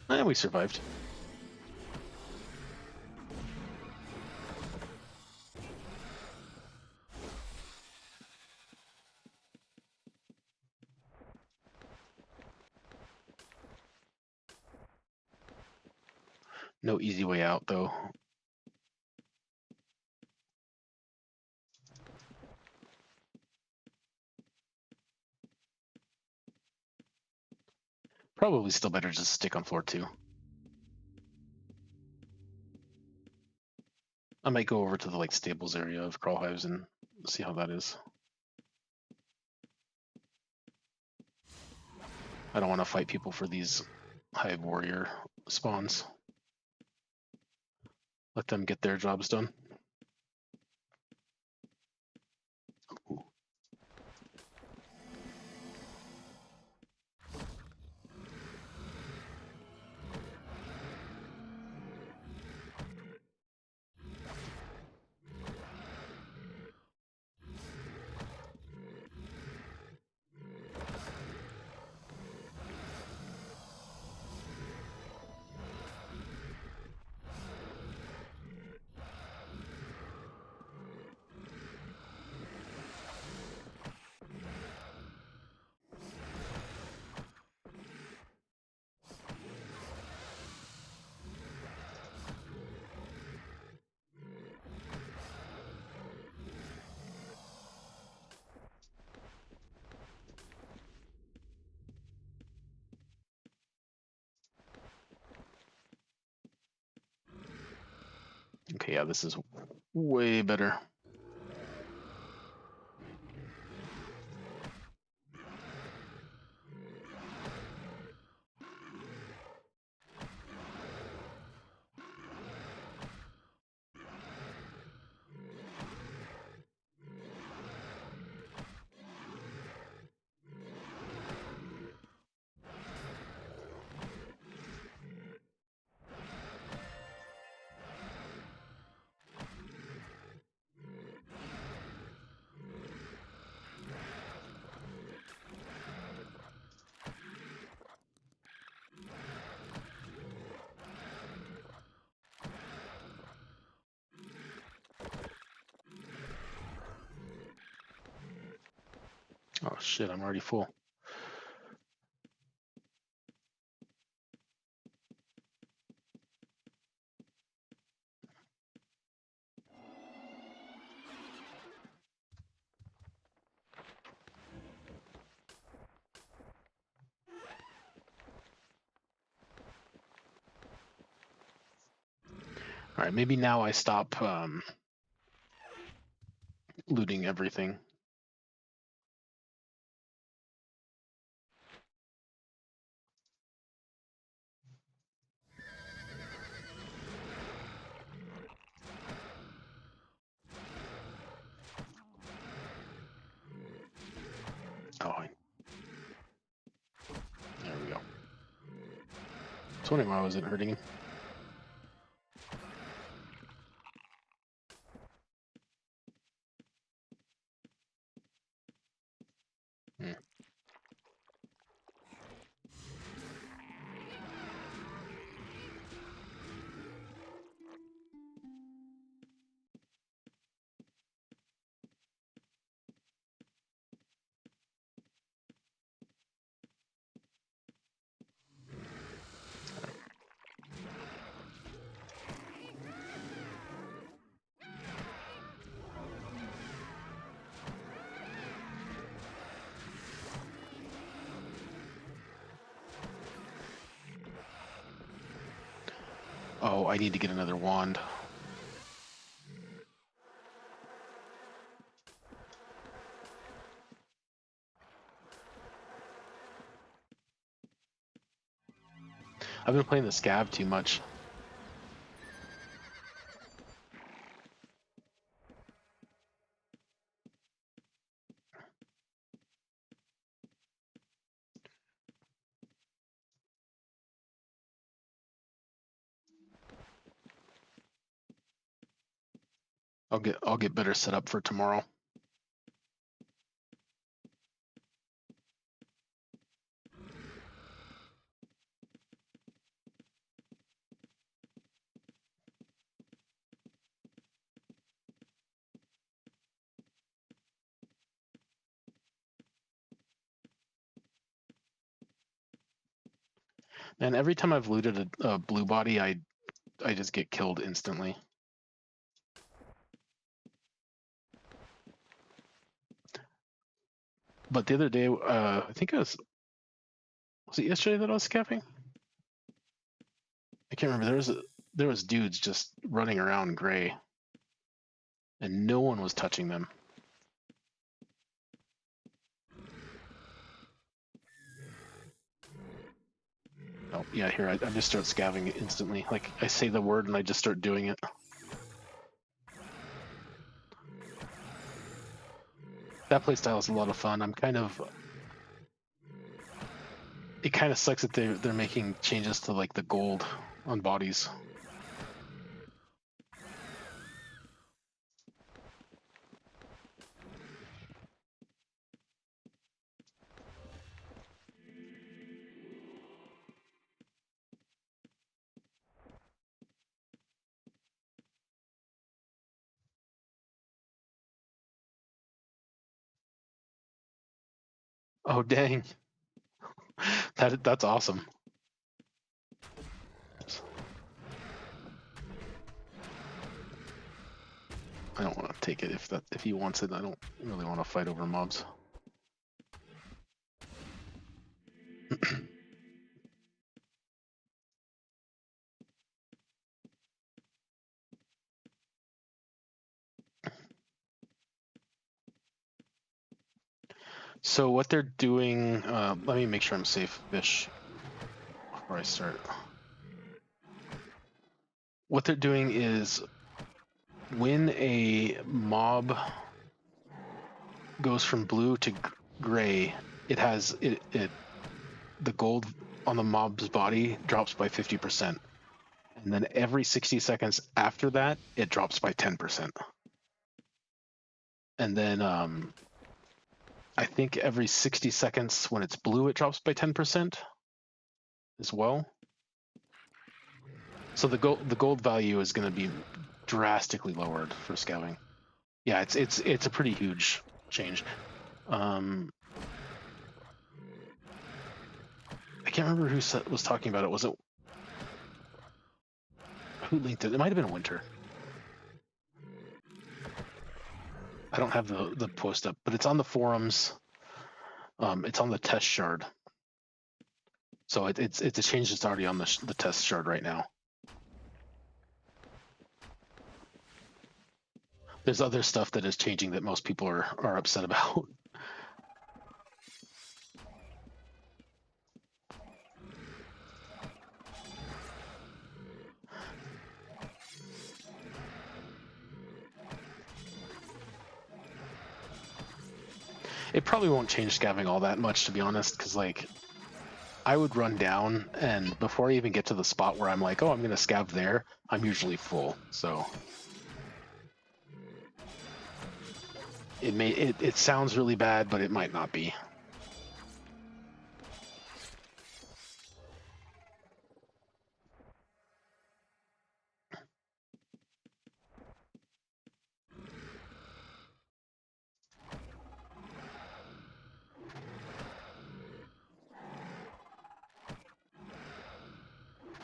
And we survived. No easy way out, though. Probably still better just stick on floor 2. I might go over to the like stables area of crawl hives and see how that is. I don't want to fight people for these hive warrior spawns. Let them get their jobs done. Ooh. Okay, yeah, this is way better. Oh shit, I'm already full. All right, maybe now I stop looting everything. Oh, there we go. I was wondering why I wasn't hurting him. Hmm. Oh, I need to get another wand. I've been playing the scav too much. I'll get better set up for tomorrow. And every time I've looted a blue body, I I just get killed instantly. But the other day, I think was it yesterday that I was scavenging? I can't remember. There was dudes just running around gray, and no one was touching them. Oh yeah, here I just start scavenging instantly. Like I say the word and I just start doing it. That playstyle is a lot of fun. It kind of sucks that they're making changes to like the gold on bodies. Oh dang, that's awesome. I don't want to take it if he wants it. I don't really want to fight over mobs. So what they're doing, let me make sure I'm safe fish before I start. What they're doing is when a mob goes from blue to gray, the gold on the mob's body drops by 50%. And then every 60 seconds after that, it drops by 10%. And then I think every 60 seconds when it's blue, it drops by 10% as well. So the gold value is going to be drastically lowered for scouting. Yeah, it's a pretty huge change. I can't remember who was talking about it. Was it who linked it? It might have been Winter. I don't have the post up, but it's on the forums. It's on the test shard. So it's a change that's already on the test shard right now. There's other stuff that is changing that most people are upset about. It probably won't change scavenging all that much, to be honest, because like I would run down, and before I even get to the spot where I'm like, oh, I'm going to scav there, I'm usually full. So it sounds really bad, but it might not be.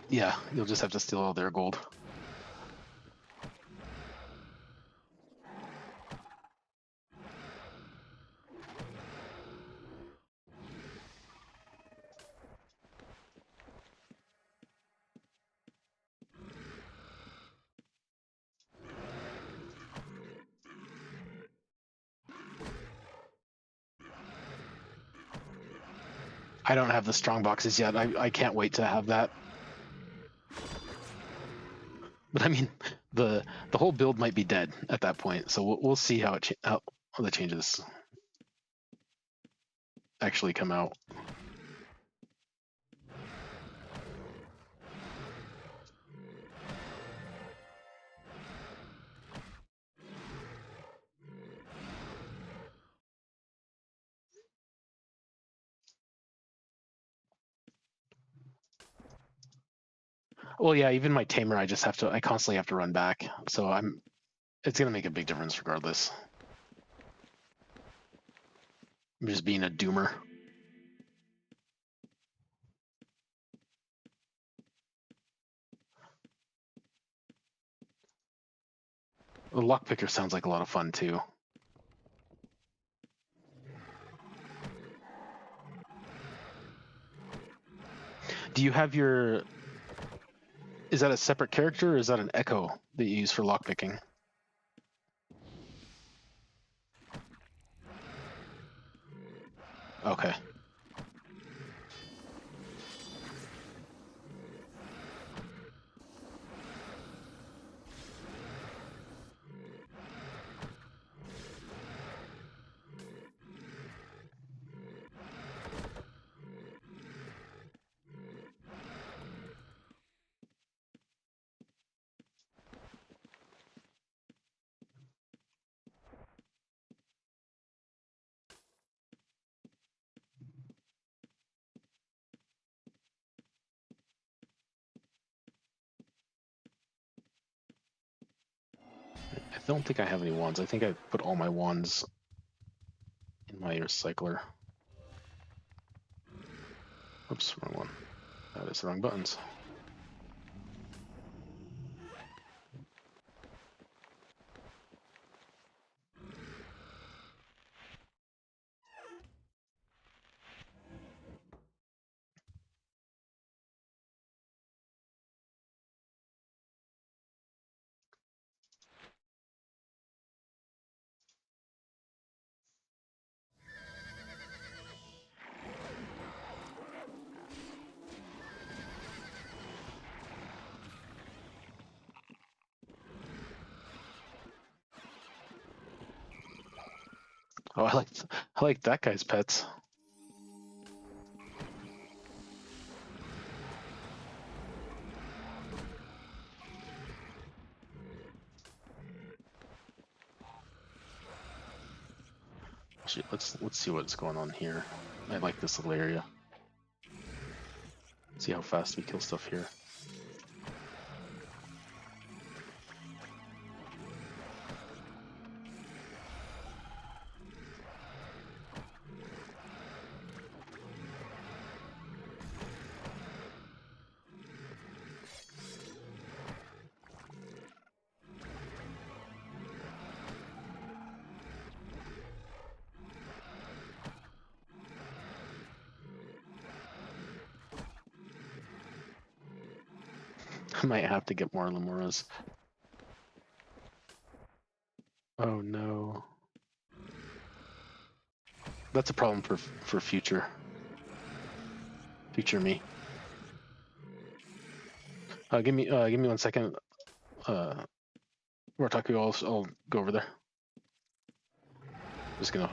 Yeah, you'll just have to steal all their gold. I don't have the strong boxes yet. I can't wait to have that. But I mean, the whole build might be dead at that point. So we'll see how the changes actually come out. Well, yeah, even my tamer, I constantly have to run back. So it's gonna make a big difference regardless. I'm just being a doomer. The lockpicker sounds like a lot of fun too. Do you have your... Is that a separate character or is that an echo that you use for lockpicking? Okay. I don't think I have any wands. I think I put all my wands in my recycler. Oops, wrong one. That is the wrong buttons. Oh, I like that guy's pets. Actually, let's see what's going on here. I like this little area. See how fast we kill stuff here. I might have to get more Lemuras. Oh no. That's a problem for future me. Give me 1 second. Mortaku, I'll go over there. Just gonna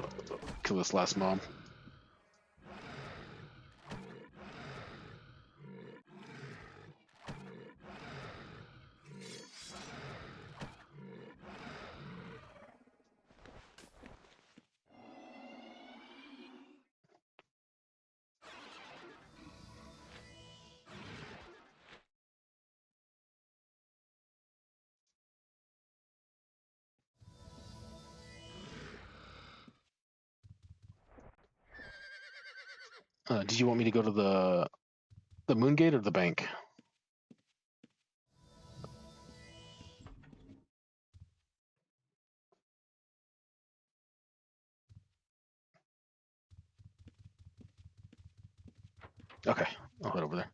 kill this last mob. Did you want me to go to the moon gate or the bank? Okay, I'll head over there.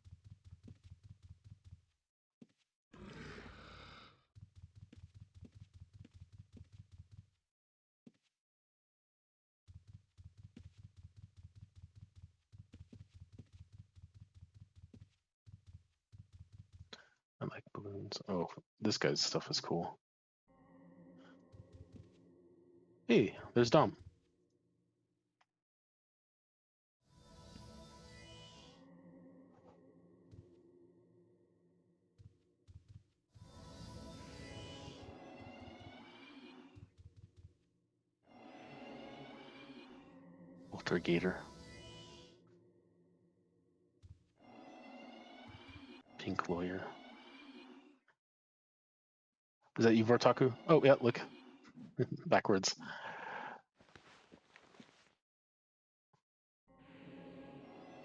I like balloons. Oh, this guy's stuff is cool. Hey, there's Dom. Walter Gator. Pink lawyer. Is that you, Vortaku? Oh, yeah, look. Backwards.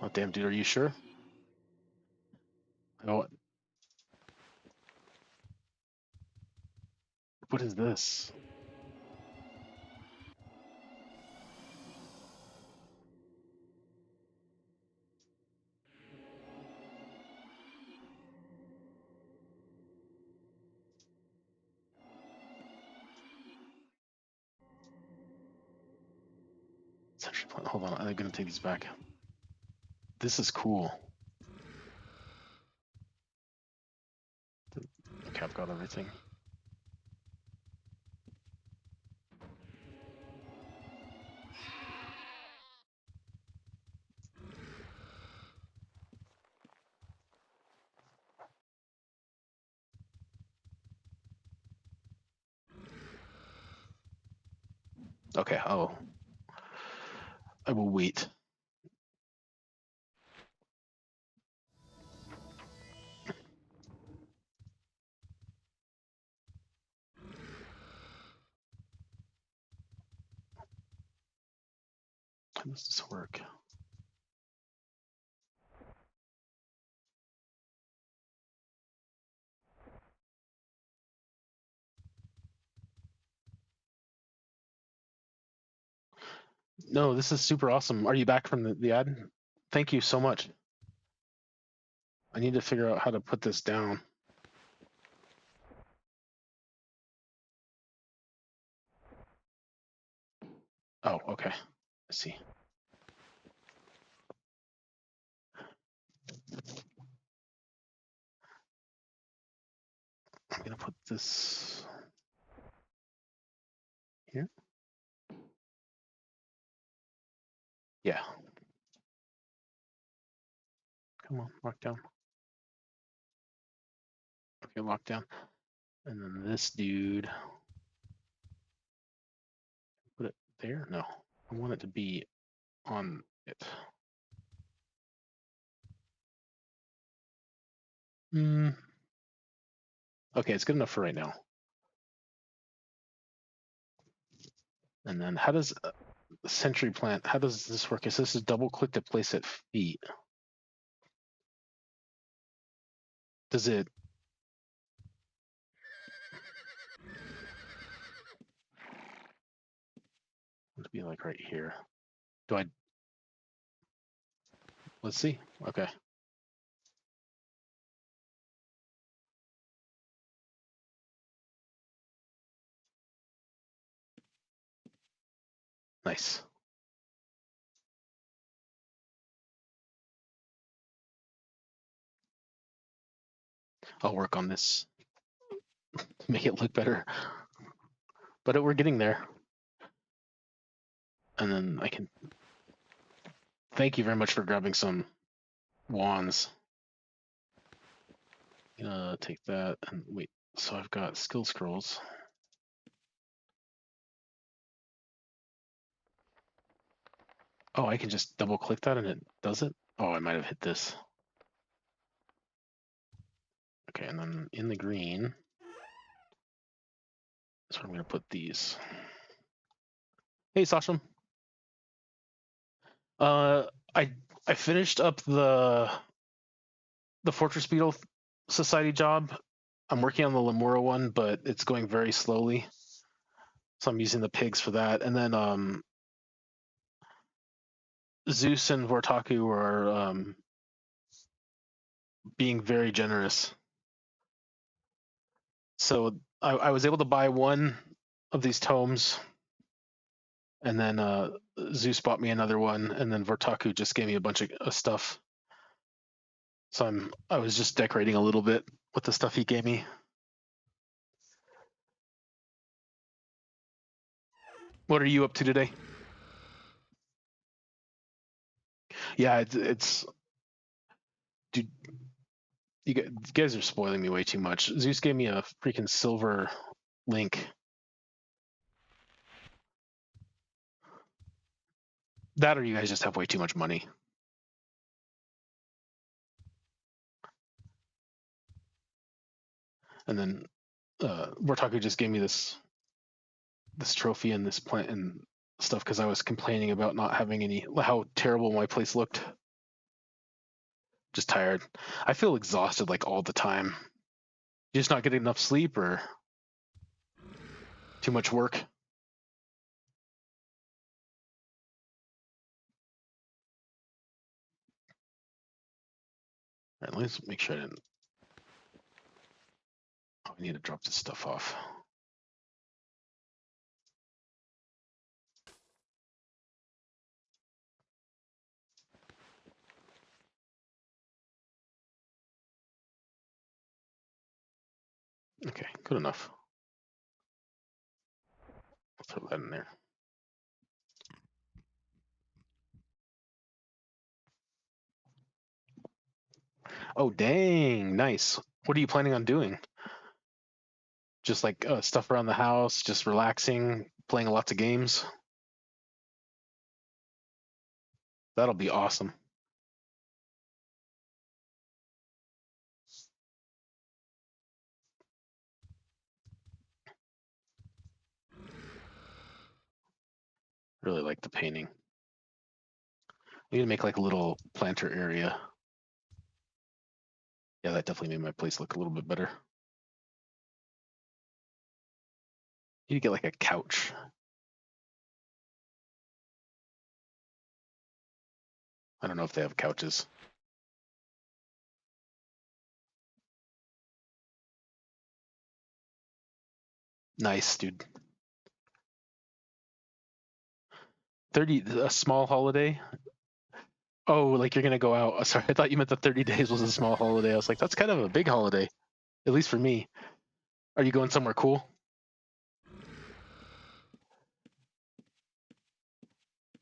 Oh, damn, dude, are you sure? Oh, is this? Hold on, I'm gonna take these back. This is cool. Okay, I've got everything. Okay, I will wait. How does this work? No, this is super awesome. Are you back from the ad? Thank you so much. I need to figure out how to put this down. Oh, okay. I see. I'm gonna put this here. Yeah. Come on, lock down. Okay, lock down. And then this dude. Put it there? No. I want it to be on it. Okay, it's good enough for right now. And then how does Sentry Plant, how does this work? Is this a double click to place at feet? Does it? To be like right here. Do I? Let's see. Okay. Nice. I'll work on this to make it look better. But we're getting there. And then I can. Thank you very much for grabbing some wands. Take that and wait. So I've got skill scrolls. Oh, I can just double click that and it does it? Oh, I might have hit this. Okay, and then in the green, that's where I'm going to put these. Hey, Sasham. I finished up the Fortress Beetle Society job. I'm working on the Lemura one, but it's going very slowly. So I'm using the pigs for that. And then Zeus and Vortaku are being very generous. So I was able to buy one of these tomes, and then Zeus bought me another one, and then Vortaku just gave me a bunch of stuff. So I was just decorating a little bit with the stuff he gave me. What are you up to today? Yeah, it's dude, you guys are spoiling me way too much. Zeus gave me a freaking silver link. That or you guys just have way too much money. And then Vortaku just gave me this trophy and this plant and stuff because I was complaining about not having how terrible my place looked. Just tired. I feel exhausted like all the time. You just not getting enough sleep or? Too much work. All right, let's make sure I didn't. Oh, I need to drop this stuff off. Okay, good enough. I'll throw that in there. Oh, dang, nice. What are you planning on doing? Just like stuff around the house, just relaxing, playing lots of games? That'll be awesome. Really like the painting. We need to make like a little planter area. Yeah, that definitely made my place look a little bit better. You need to get like a couch. I don't know if they have couches. Nice, dude. 30, a small holiday? Oh, like you're gonna go out. Sorry, I thought you meant the 30 days was a small holiday. I was like, that's kind of a big holiday, at least for me. Are you going somewhere cool?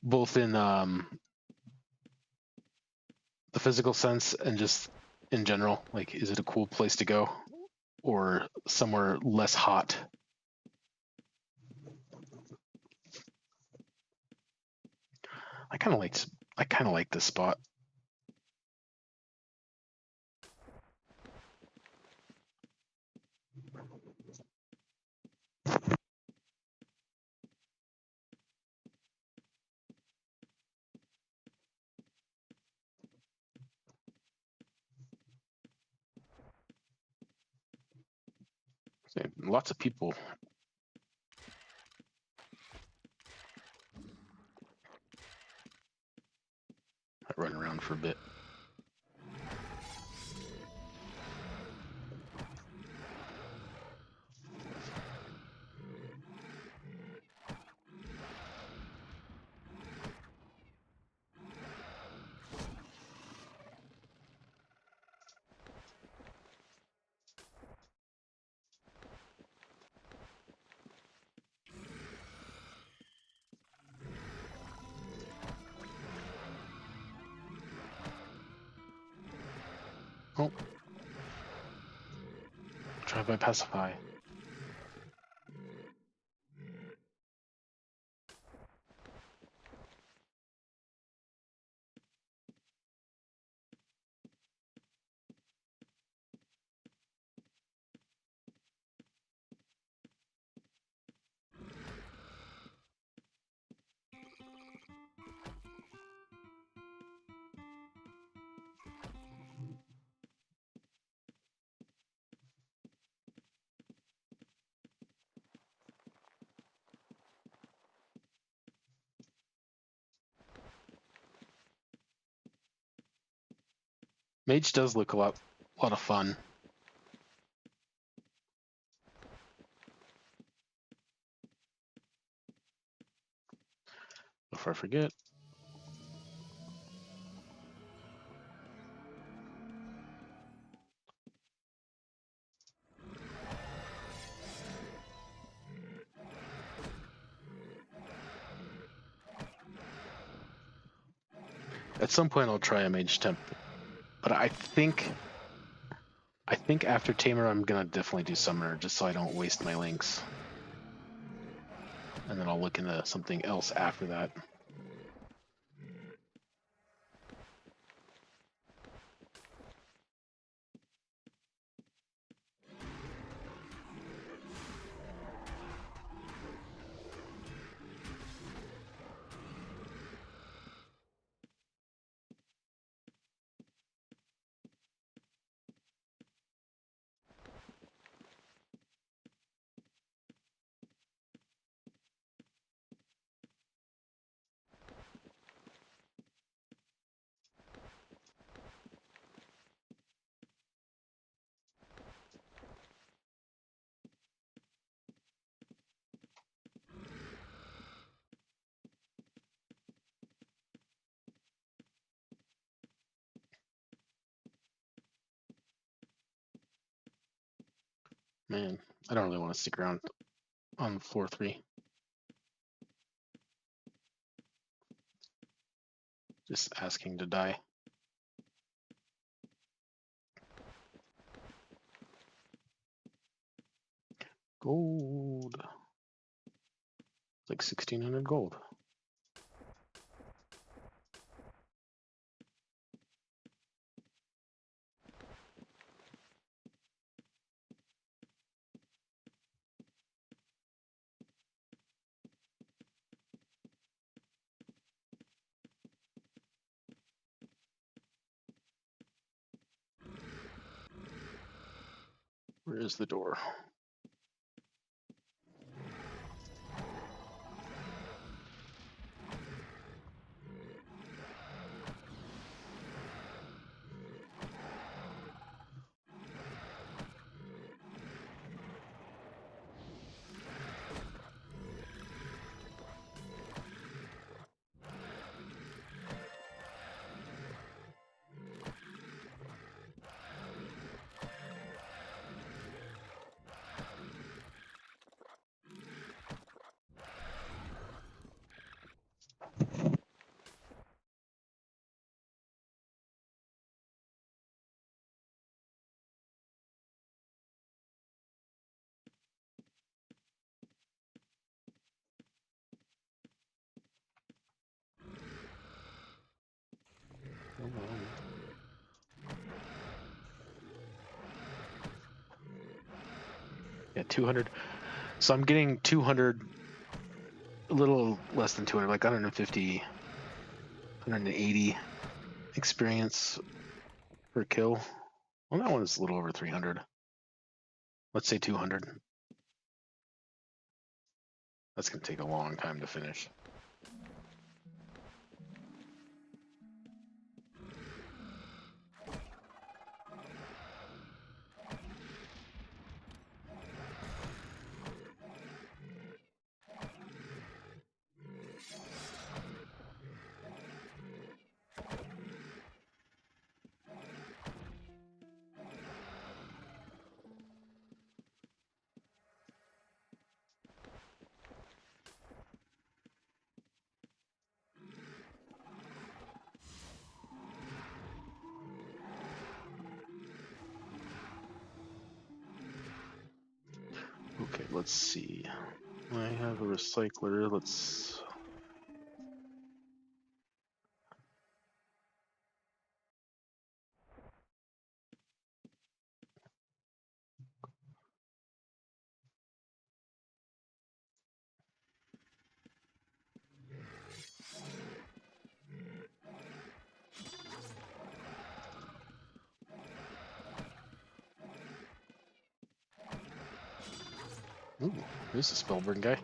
Both in the physical sense and just in general? Like, is it a cool place to go or somewhere less hot? I kind of like this spot. Lots of people run around for a bit. Oh, drive by pacify. Mage does look a lot of fun. Before I forget, at some point I'll try a mage temp, but I think after tamer I'm gonna definitely do summoner just so I don't waste my links, and then I'll look into something else after that. Man, I don't really want to stick around on floor 3. Just asking to die. Gold. It's like 1,600 gold. Where is the door? Yeah, 200. So I'm getting 200, a little less than 200, like 150, 180 experience per kill. Well, that one's a little over 300. Let's say 200. That's going to take a long time to finish. Okay, let's see. I have a recycler. Let's... Ooh, there's a Spellburn guy.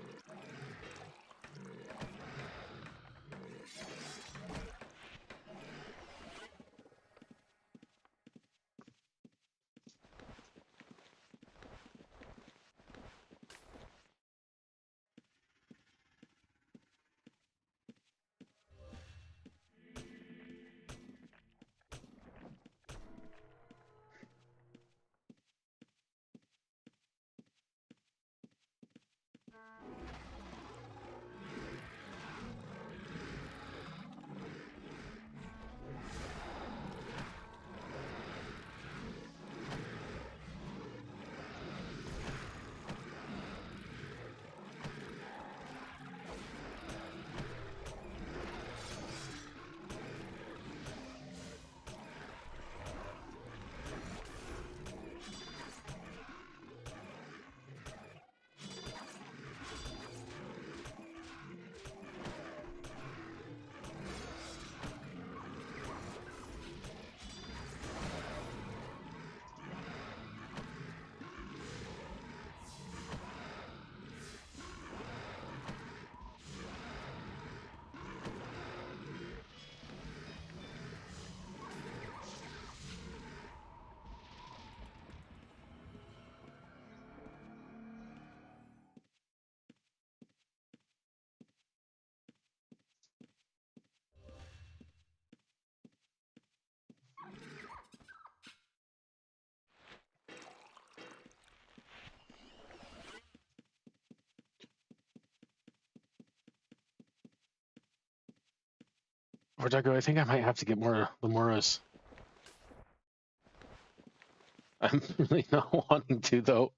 Vordago, I think I might have to get more Lemuras. I'm really not wanting to, though.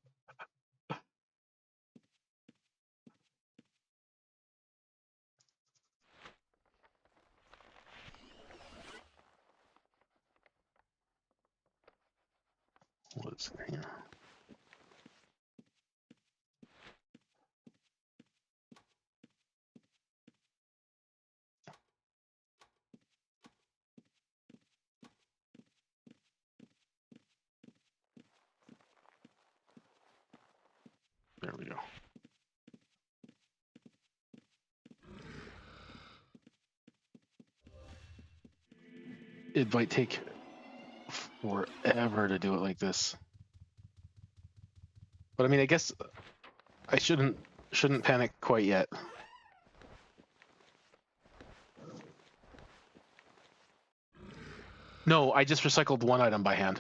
What's here? There we go. It might take forever to do it like this. But I mean, I guess I shouldn't panic quite yet. No, I just recycled one item by hand.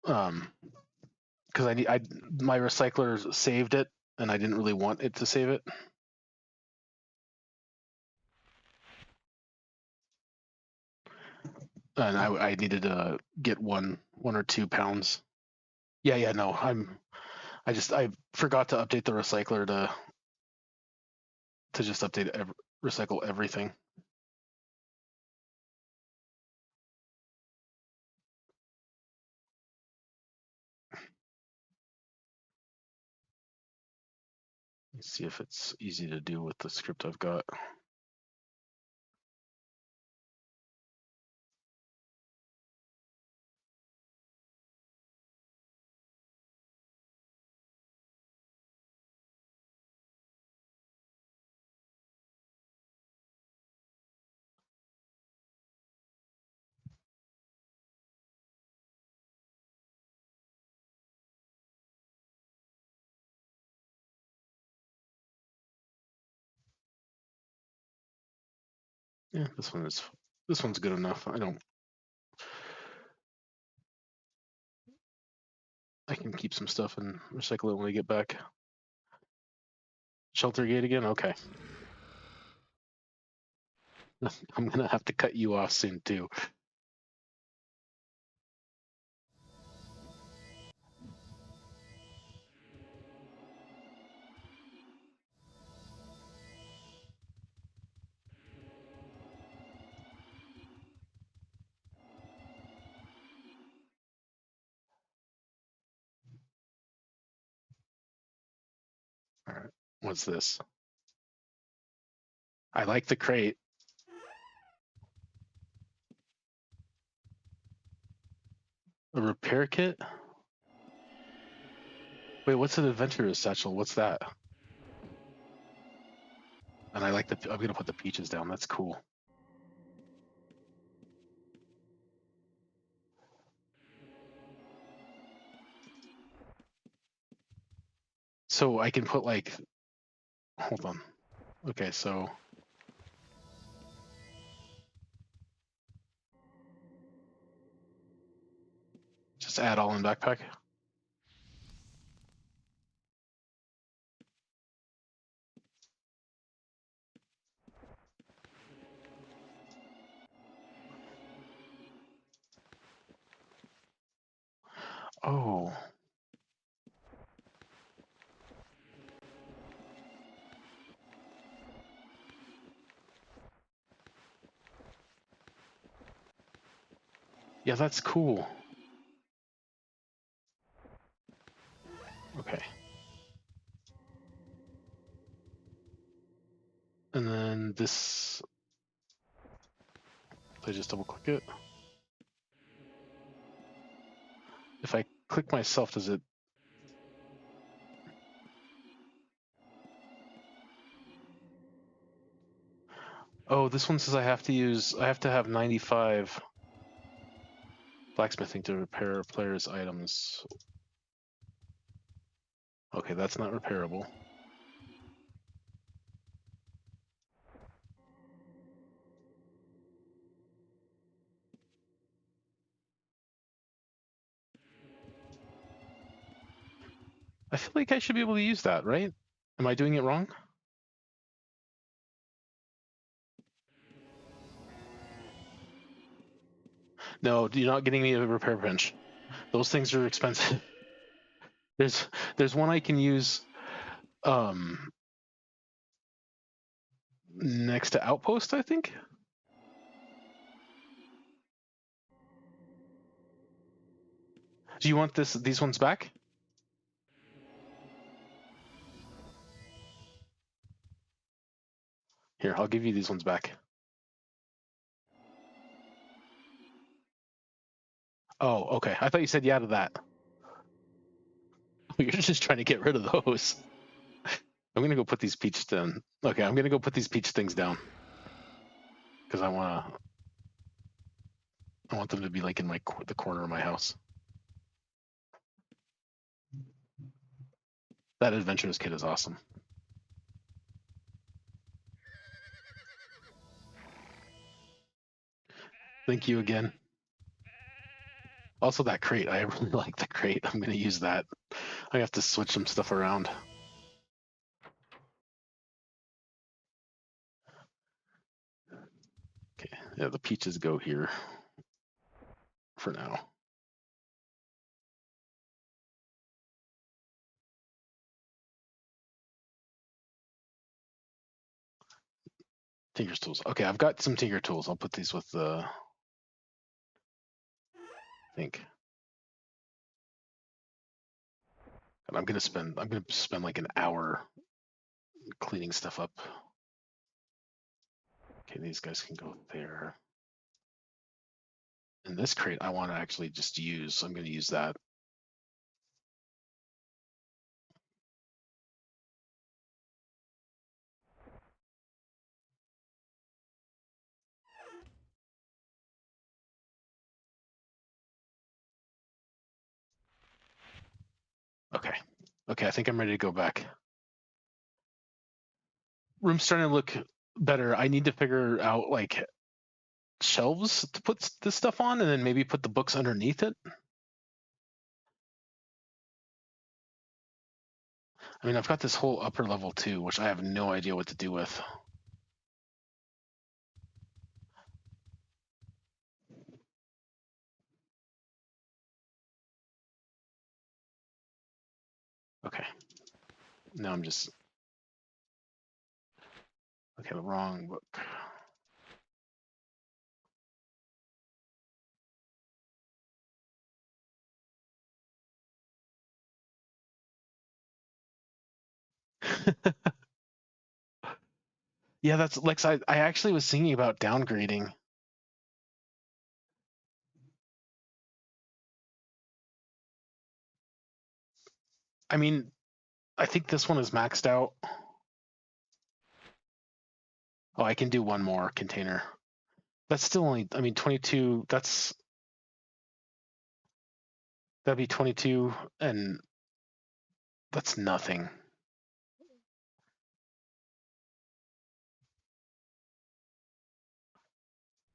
Because my recycler saved it, and I didn't really want it to save it. And I needed to get one or 2 pounds. Yeah, no, I forgot to update the recycler to just update recycle everything. Let's see if it's easy to do with the script I've got. Yeah, this one's good enough. I can keep some stuff and recycle it when we get back. Shelter gate again? Okay. I'm gonna have to cut you off soon too. All right. What's this? I like the crate. A repair kit? Wait, what's an adventurer's satchel? What's that? And I like I'm gonna put the peaches down. That's cool. So I can put hold on. Okay, so just add all in backpack. Oh. Yeah, that's cool. Okay. And then this, I just double click it. If I click myself, does it? Oh, this one says I have to have 95 blacksmithing to repair players' items. Okay, that's not repairable. I feel like I should be able to use that, right? Am I doing it wrong? No, you're not getting me a repair bench. Those things are expensive. There's one I can use next to Outpost, I think. Do you want these ones back? Here, I'll give you these ones back. Oh, okay. I thought you said yeah to that. You're just trying to get rid of those. I'm gonna go put these peach down. Okay, I'm gonna go put these peach things down because I want them to be like in the corner of my house. That adventurous kit is awesome. Thank you again. Also, that crate. I really like the crate. I'm gonna use that. I have to switch some stuff around. Okay, yeah, the peaches go here for now. Tinker's tools. Okay, I've got some Tinker tools. I'll put these with the. I think. And I'm gonna spend like an hour cleaning stuff up. Okay, these guys can go there. And this crate I want to actually just use. So I'm going to use that. Okay. Okay, I think I'm ready to go back. Room's starting to look better. I need to figure out like shelves to put this stuff on and then maybe put the books underneath it. I mean, I've got this whole upper level too, which I have no idea what to do with. Okay. Now I'm just. Okay, the wrong book. Yeah, that's Lex. I actually was thinking about downgrading. I mean, I think this one is maxed out. Oh, I can do one more container. That's still only, I mean, 22, that'd be 22, and that's nothing.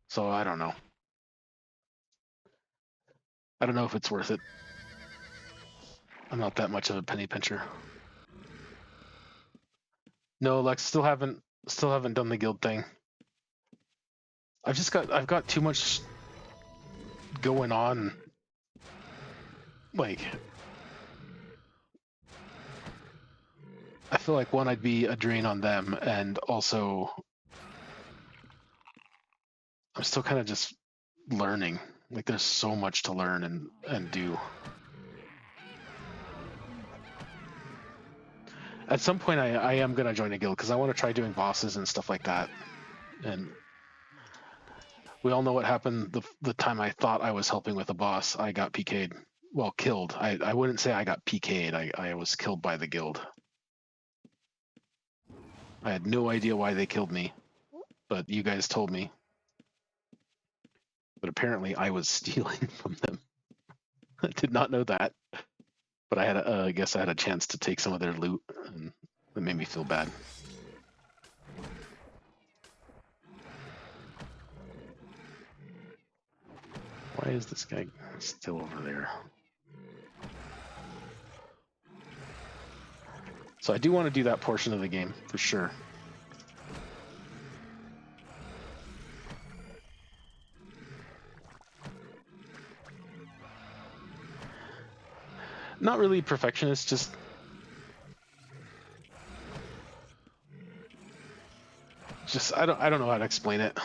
So I don't know. I don't know if it's worth it. I'm not that much of a penny pincher. No, Lex, still haven't done the guild thing. I've got too much going on. Like, I feel like one, I'd be a drain on them, and also I'm still kind of just learning. Like, there's so much to learn and do. At some point, I am gonna join a guild because I want to try doing bosses and stuff like that. And we all know what happened the time I thought I was helping with a boss. I got PK'd. Well, killed. I wouldn't say I got PK'd. I was killed by the guild. I had no idea why they killed me, but you guys told me. But apparently I was stealing from them. I did not know that. But I guess I had a chance to take some of their loot, and it made me feel bad. Why is this guy still over there? So I do want to do that portion of the game for sure. Not really perfectionist, just I don't know how to explain it.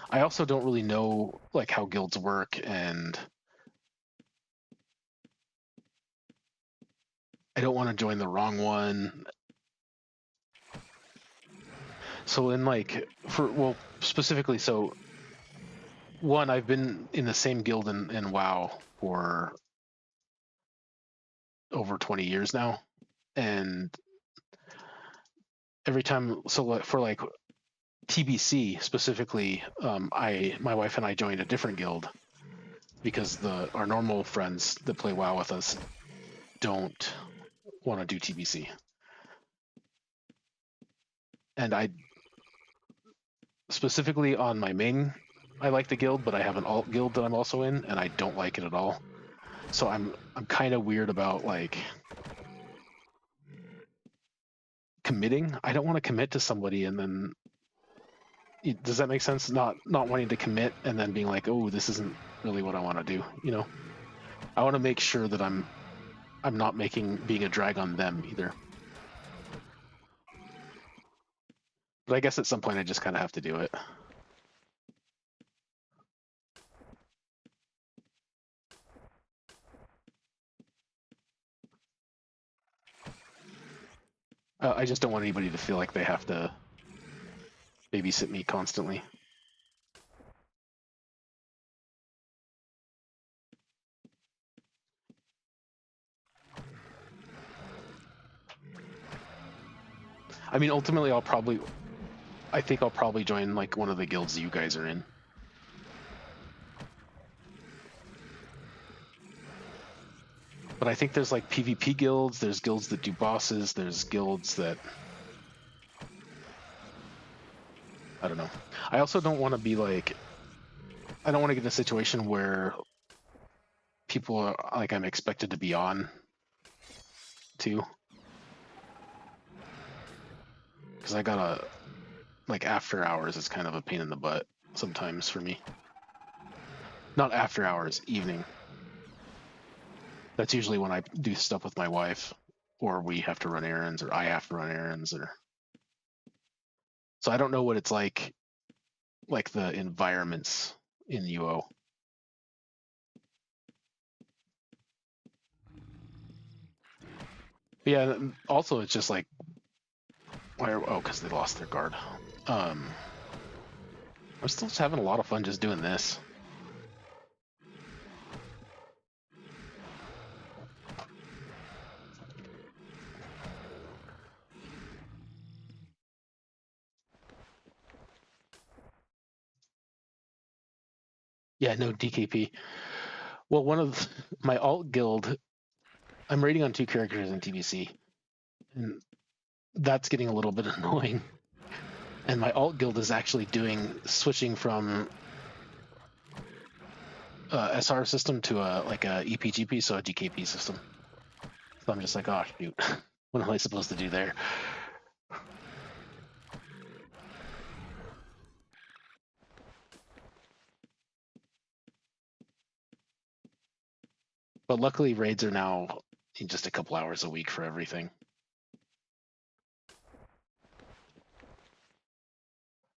I also don't really know like how guilds work, and I don't want to join the wrong one. So in like well specifically, so one, I've been in the same guild in WoW for over 20 years now, and every time, so like, for like TBC specifically, my wife and I joined a different guild because our normal friends that play WoW with us don't want to do TBC, and I specifically on my main, I like the guild, but I have an alt guild that I'm also in, and I don't like it at all. So I'm kind of weird about like committing. I don't want to commit to somebody and then does that make sense? Not wanting to commit and then being like, oh, this isn't really what I want to do. You know, I want to make sure that I'm not being a drag on them either. But I guess at some point I just kind of have to do it. I just don't want anybody to feel like they have to babysit me constantly. I mean, ultimately, I think I'll probably join like one of the guilds you guys are in. But I think there's like PvP guilds, there's guilds that do bosses, there's guilds that I don't know. I also don't want to be like, I don't want to get in a situation where people are like I'm expected to be on too. Because I gotta, like, after hours is kind of a pain in the butt sometimes for me. Not after hours, evening. That's usually when I do stuff with my wife, or we have to run errands, or I have to run errands, or. So I don't know what it's like the environments in UO. But yeah, also it's just like, because they lost their guard. I'm still just having a lot of fun just doing this. Yeah, no DKP. Well, one of my alt guild, I'm raiding on 2 characters in TBC, and that's getting a little bit annoying. And my alt guild is actually switching from SR system to a EPGP, so a DKP system. So I'm just like, oh shoot, what am I supposed to do there? But luckily, raids are now in just a couple hours a week for everything.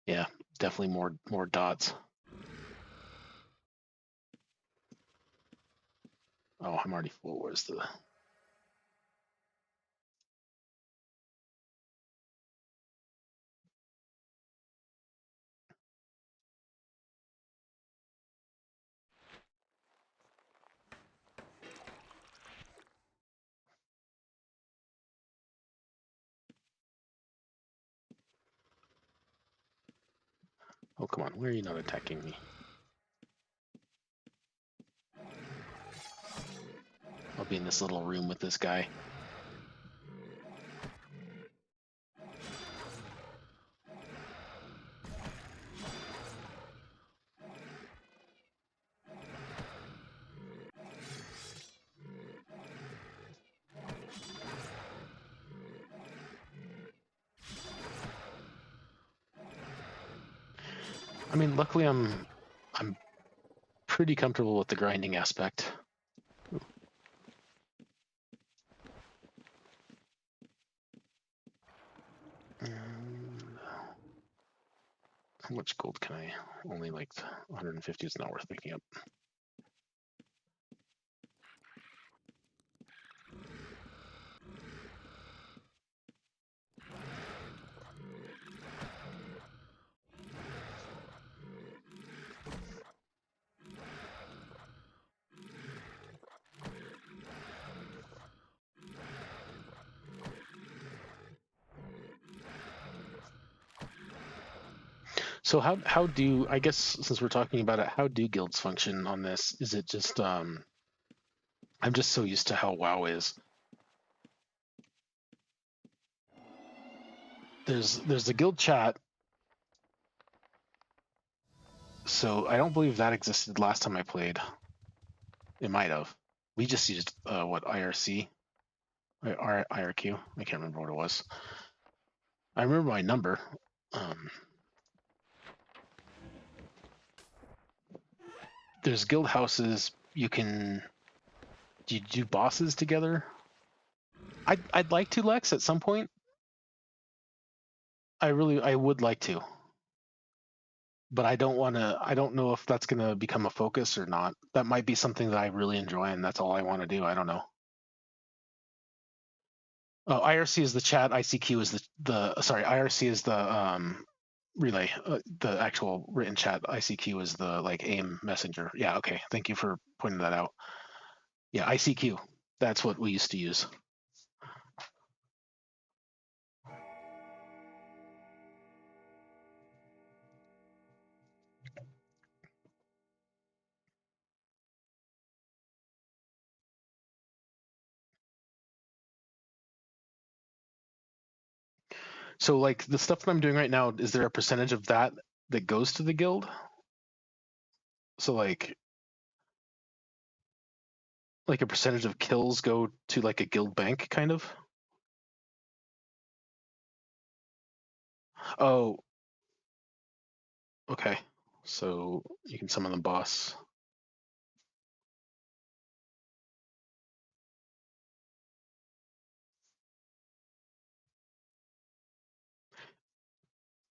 Yeah, definitely more dots. Oh, I'm already full. Where's the? Oh, come on. Where are you not attacking me? I'll be in this little room with this guy. I mean, luckily I'm pretty comfortable with the grinding aspect. And how much gold can I? Only like 150 is not worth picking up. So how do, I guess since we're talking about it, how do guilds function on this? Is it just I'm just so used to how WoW is. There's the guild chat. So I don't believe that existed last time I played. It might have. We just used what, IRC? IRQ? I can't remember what it was. I remember my number. There's guild houses. Do you do bosses together? I'd like to, Lex, at some point. I would like to, but I don't want to. I don't know if that's going to become a focus or not. That might be something that I really enjoy, and that's all I want to do. I don't know. Oh, IRC is the chat. ICQ is the sorry. IRC is the relay. The actual written chat. ICQ is the like AIM messenger. Yeah. Okay. Thank you for pointing that out. Yeah. ICQ. That's what we used to use. So like the stuff that I'm doing right now, is there a percentage of that that goes to the guild? So like a percentage of kills go to like a guild bank kind of? Oh, okay. So you can summon the boss.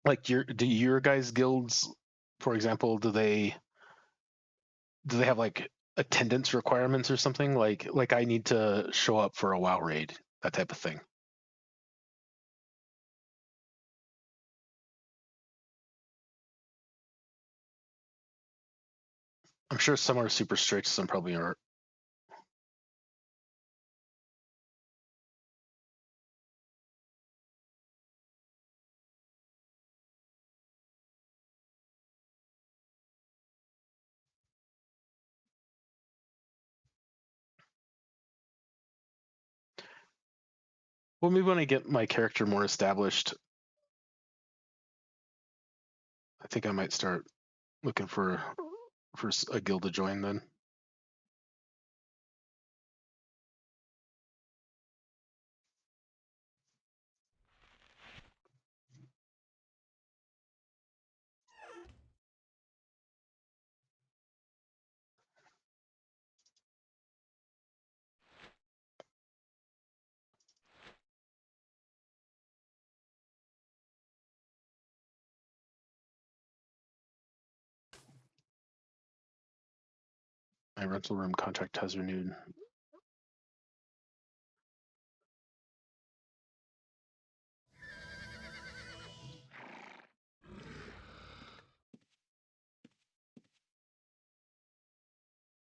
Like do your guys' guilds, for example, do they have like attendance requirements or something? Like I need to show up for a WoW raid, that type of thing. I'm sure some are super strict, some probably aren't. Well, maybe when I get my character more established, I think I might start looking for a guild to join then. My rental room contract has renewed.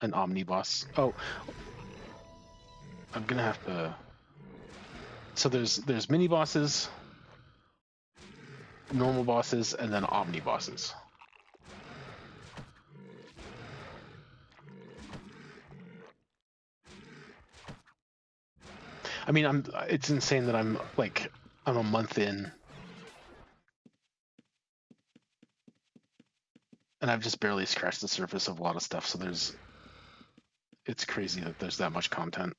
An omnibus. Oh, I'm gonna have to. So there's mini bosses, normal bosses, and then omni bosses. I mean, it's insane that I'm a month in, and I've just barely scratched the surface of a lot of stuff. So it's crazy that there's that much content.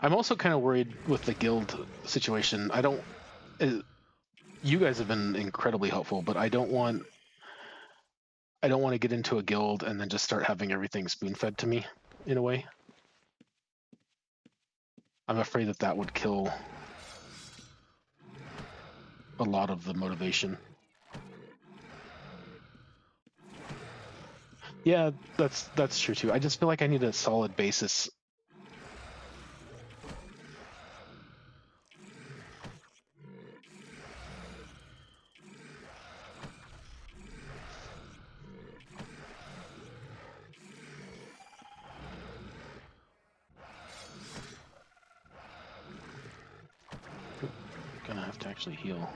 I'm also kind of worried with the guild situation. I don't. you guys have been incredibly helpful, but I don't want to get into a guild and then just start having everything spoon-fed to me in a way. I'm afraid that that would kill a lot of the motivation. Yeah, that's true too. I just feel like I need a solid basis. Gonna have to actually heal.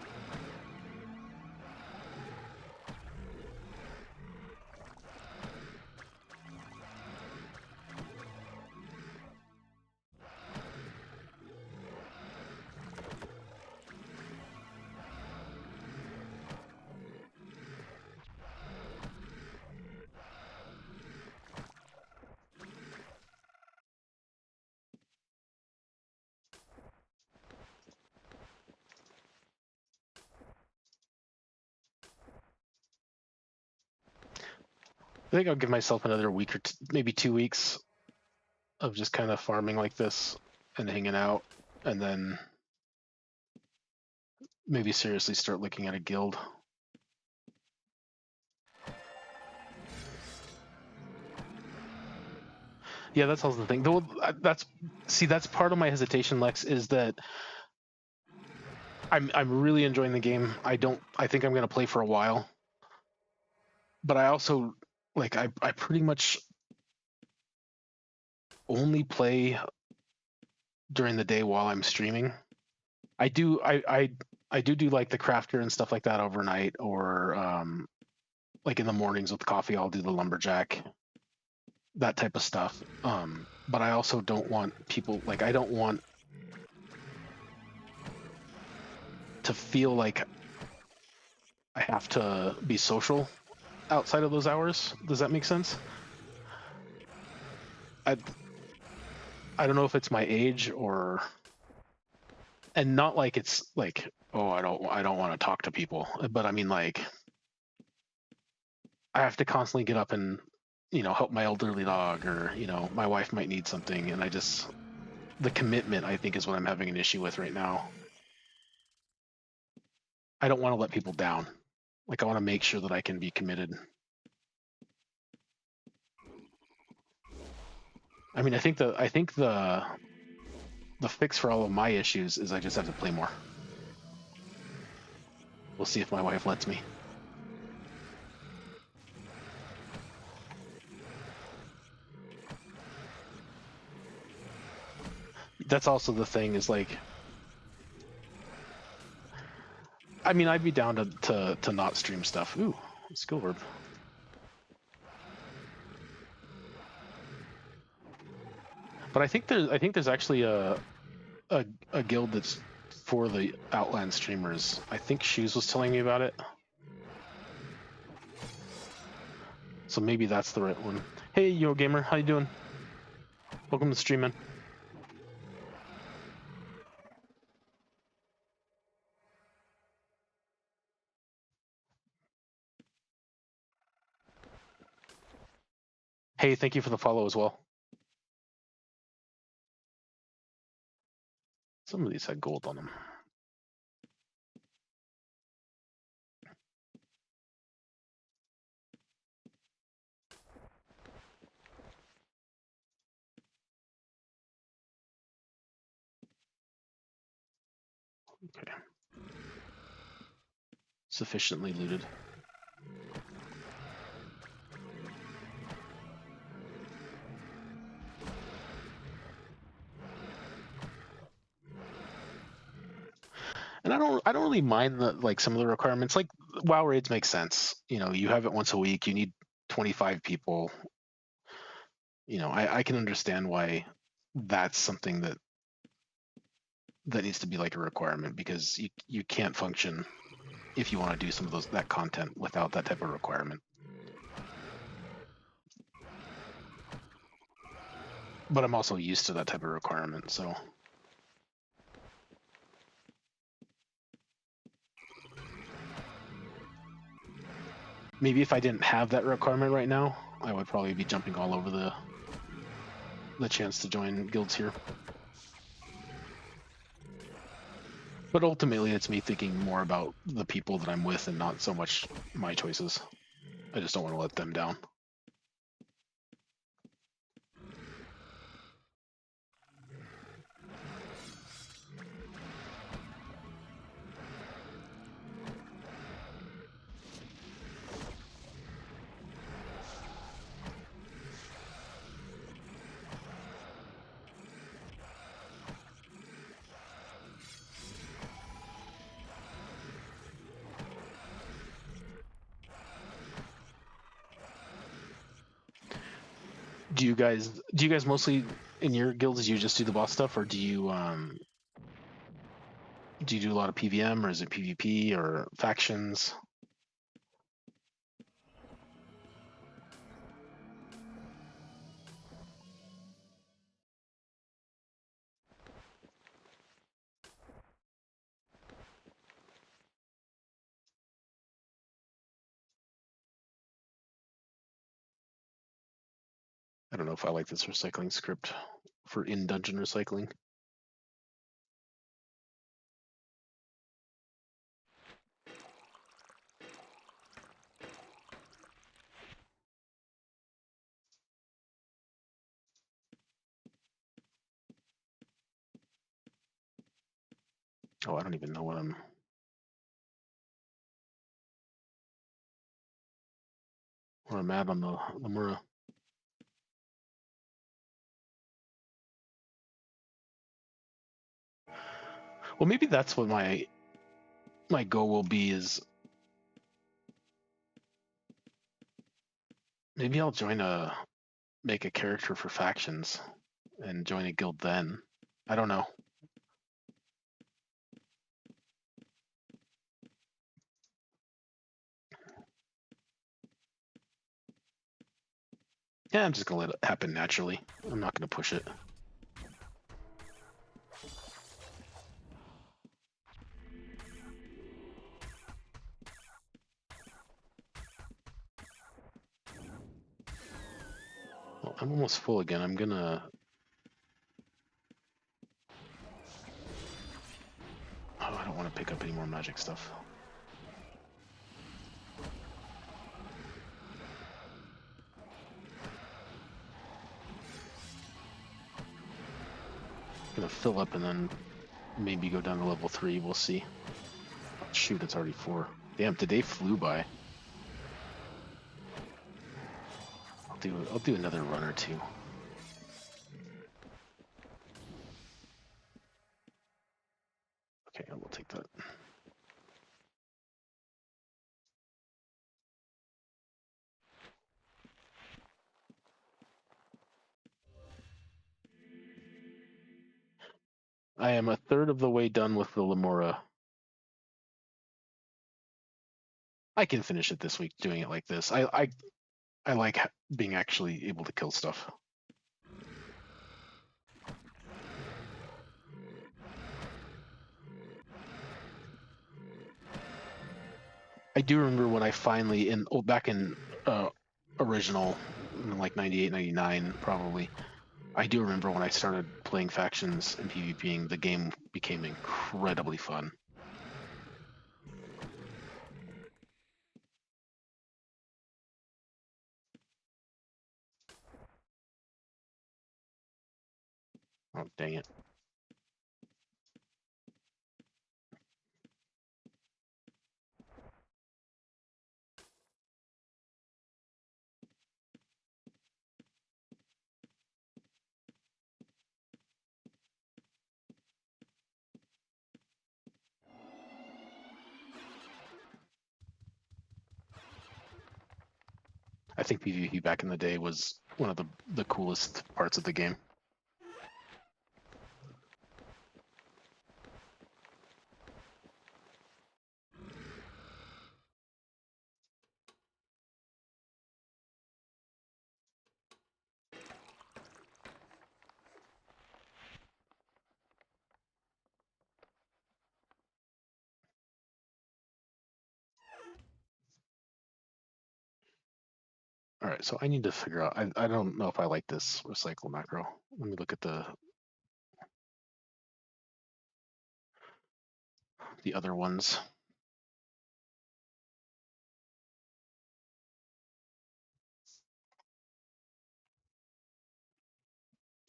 I think I'll give myself another week or maybe 2 weeks of just kind of farming like this and hanging out, and then maybe seriously start looking at a guild. Yeah, that's also the thing. Though that's part of my hesitation, Lex, is that I'm really enjoying the game. I think I'm gonna play for a while, but I also like I pretty much only play during the day while I'm streaming. I do like the crafter and stuff like that overnight, or like in the mornings with coffee, I'll do the lumberjack, that type of stuff. But I also don't want people I don't want to feel like I have to be social outside of those hours. Does that make sense? I I don't know if it's my age or, and not like it's like, oh, I don't want to talk to people, but I mean like I have to constantly get up and help my elderly dog, or my wife might need something, and the commitment, I think, is what I'm having an issue with right now. I don't want to let people down. Like, I want to make sure that I can be committed. I mean, I think the fix for all of my issues is I just have to play more. We'll see if my wife lets me. That's also the thing, is like, I mean, I'd be down to not stream stuff. Ooh, skill verb. But I think there's actually a guild that's for the Outland streamers. I think Shoes was telling me about it. So maybe that's the right one. Hey, UO Gamer, how you doing? Welcome to streaming. Hey, thank you for the follow as well. Some of these had gold on them. Okay. Sufficiently looted. And I don't really mind some of the requirements. Like, WoW raids make sense. You have it once a week. You need 25 people. I can understand why that's something that needs to be like a requirement, because you can't function if you want to do some of that content without that type of requirement. But I'm also used to that type of requirement, so. maybe if I didn't have that requirement right now, I would probably be jumping all over the chance to join guilds here. But ultimately, it's me thinking more about the people that I'm with and not so much my choices. I just don't want to let them down. Do you guys mostly in your guilds, do you just do the boss stuff, or do you do a lot of PVM, or is it PvP or factions? I don't know if I like this recycling script for in-dungeon recycling. Oh, I don't even know what I'm at on the Lemura. Well, maybe that's what my goal will be, is maybe I'll make a character for factions and join a guild then. I don't know. Yeah, I'm just gonna let it happen naturally. I'm not gonna push it. Well, I'm almost full again. I'm gonna. Oh, I don't want to pick up any more magic stuff. Gonna fill up and then maybe go down to level 3. We'll see. Shoot, it's already 4. Damn, today flew by. I'll do another run or two. Okay, I will take that. I am a third of the way done with the Lemura. I can finish it this week doing it like this. I like being actually able to kill stuff. I do remember when I finally back in original, like 98, 99 probably. I do remember when I started playing factions and PvPing, the game became incredibly fun. Oh, dang it. I think PvP back in the day was one of the coolest parts of the game. right, so I need to figure out. I don't know if I like this recycle macro. Let me look at the other ones.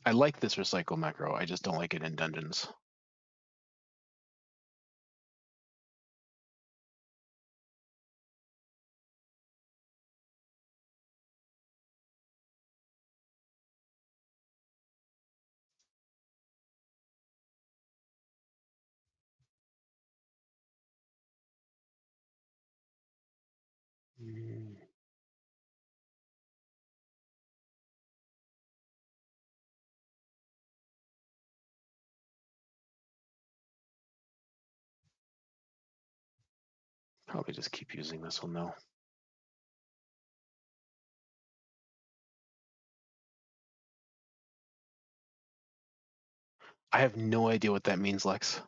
I like this recycle macro. I just don't like it in dungeons. Mm, Probably just keep using this one though. I have no idea what that means, Lex.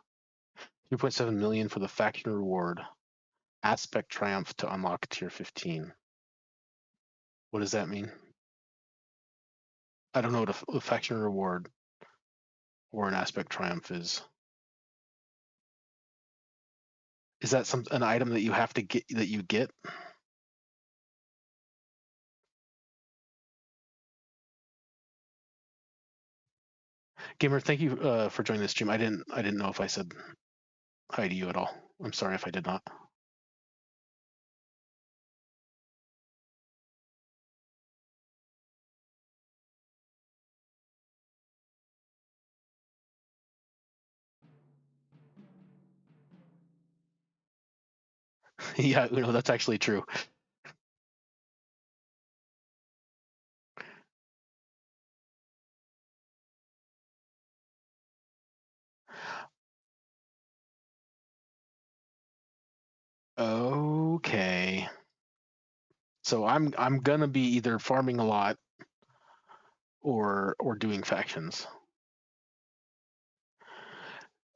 3.7 million for the faction reward. Aspect Triumph to unlock tier 15. What does that mean? I don't know what a faction reward or an Aspect Triumph is. Is that an item that you have to get, that you get? Gamer, thank you for joining the stream. I didn't know if I said hi to you at all. I'm sorry if I did not. Yeah, Uno, that's actually true. Okay. So I'm gonna be either farming a lot or doing factions.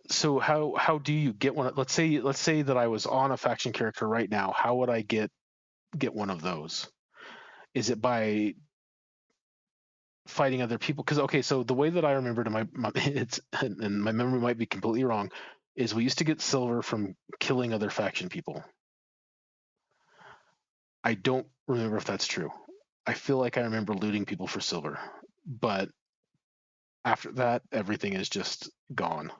So how do you get one? Let's say that I was on a faction character right now. How would I get one of those? Is it by fighting other people? Because okay, so the way that I remember to my it's and my memory might be completely wrong, is we used to get silver from killing other faction people. I don't remember if that's true. I feel like I remember looting people for silver, but after that, everything is just gone.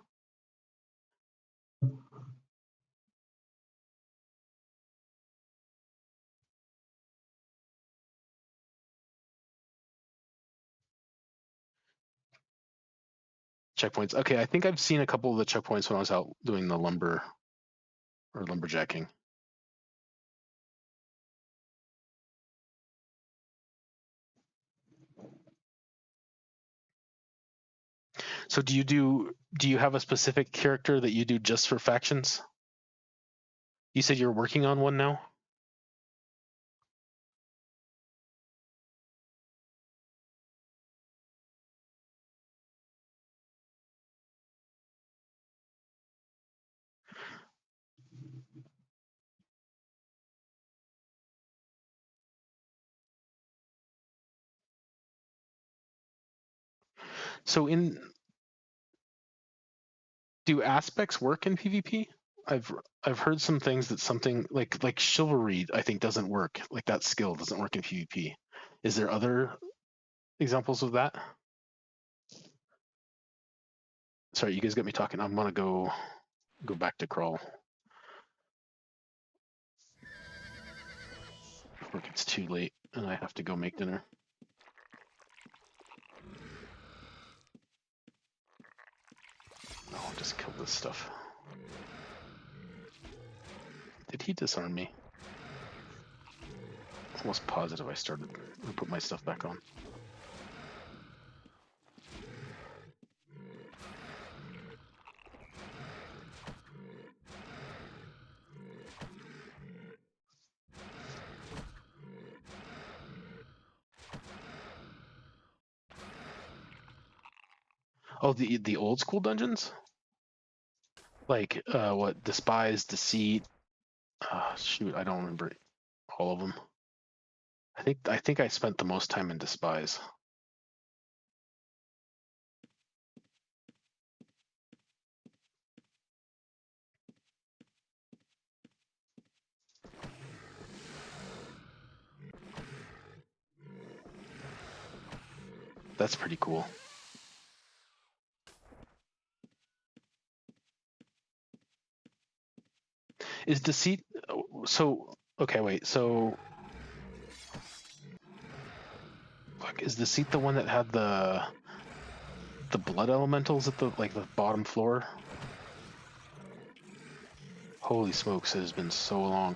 Checkpoints. Okay, I think I've seen a couple of the checkpoints when I was out doing the lumber or lumberjacking. So do you have a specific character that you do just for factions? You said you're working on one now? So in do aspects work in PvP? I've heard some things that something like chivalry I think doesn't work. Like that skill doesn't work in PvP. Is there other examples of that? Sorry, you guys got me talking. I'm gonna go back to crawl before it gets too late and I have to go make dinner. Oh, I'll just kill this stuff. Did he disarm me? Almost positive I started and put my stuff back on. Oh, the old school dungeons? Like what? Despise, deceit. Shoot, I don't remember all of them. I think I spent the most time in Despise. That's pretty cool. Is Deceit... So, okay, wait. So, fuck, is Deceit the one that had the blood elementals at the bottom floor? Holy smokes, it has been so long.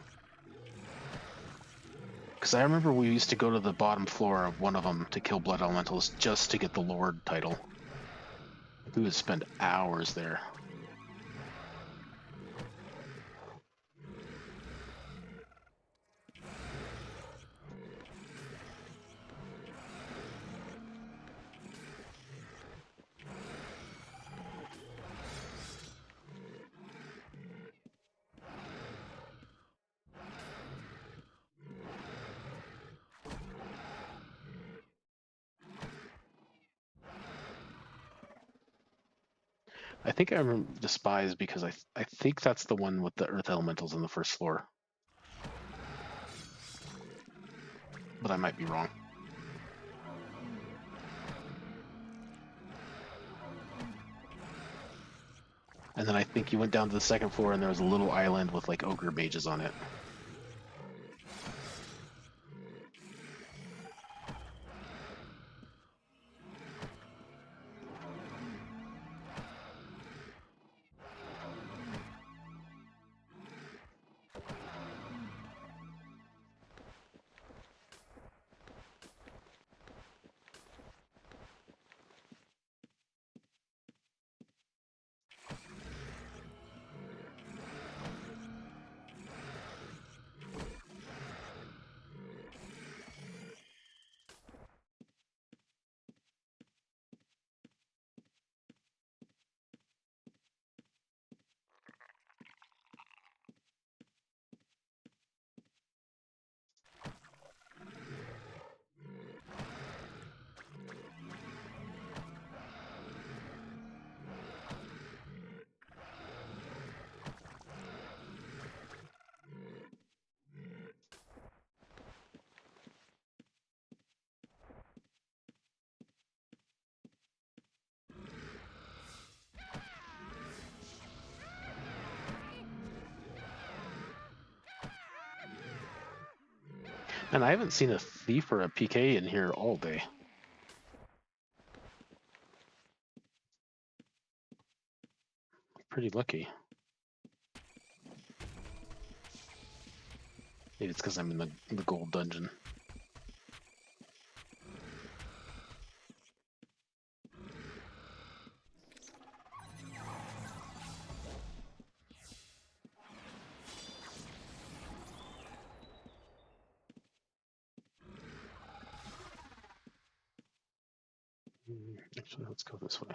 Because I remember we used to go to the bottom floor of one of them to kill blood elementals just to get the Lord title. We would spend hours there. I think I remember Despise because I think that's the one with the earth elementals on the first floor. But I might be wrong. And then I think you went down to the second floor and there was a little island with like ogre mages on it. And I haven't seen a thief or a PK in here all day. Pretty lucky. Maybe it's because I'm in the gold dungeon. Actually, let's go this way.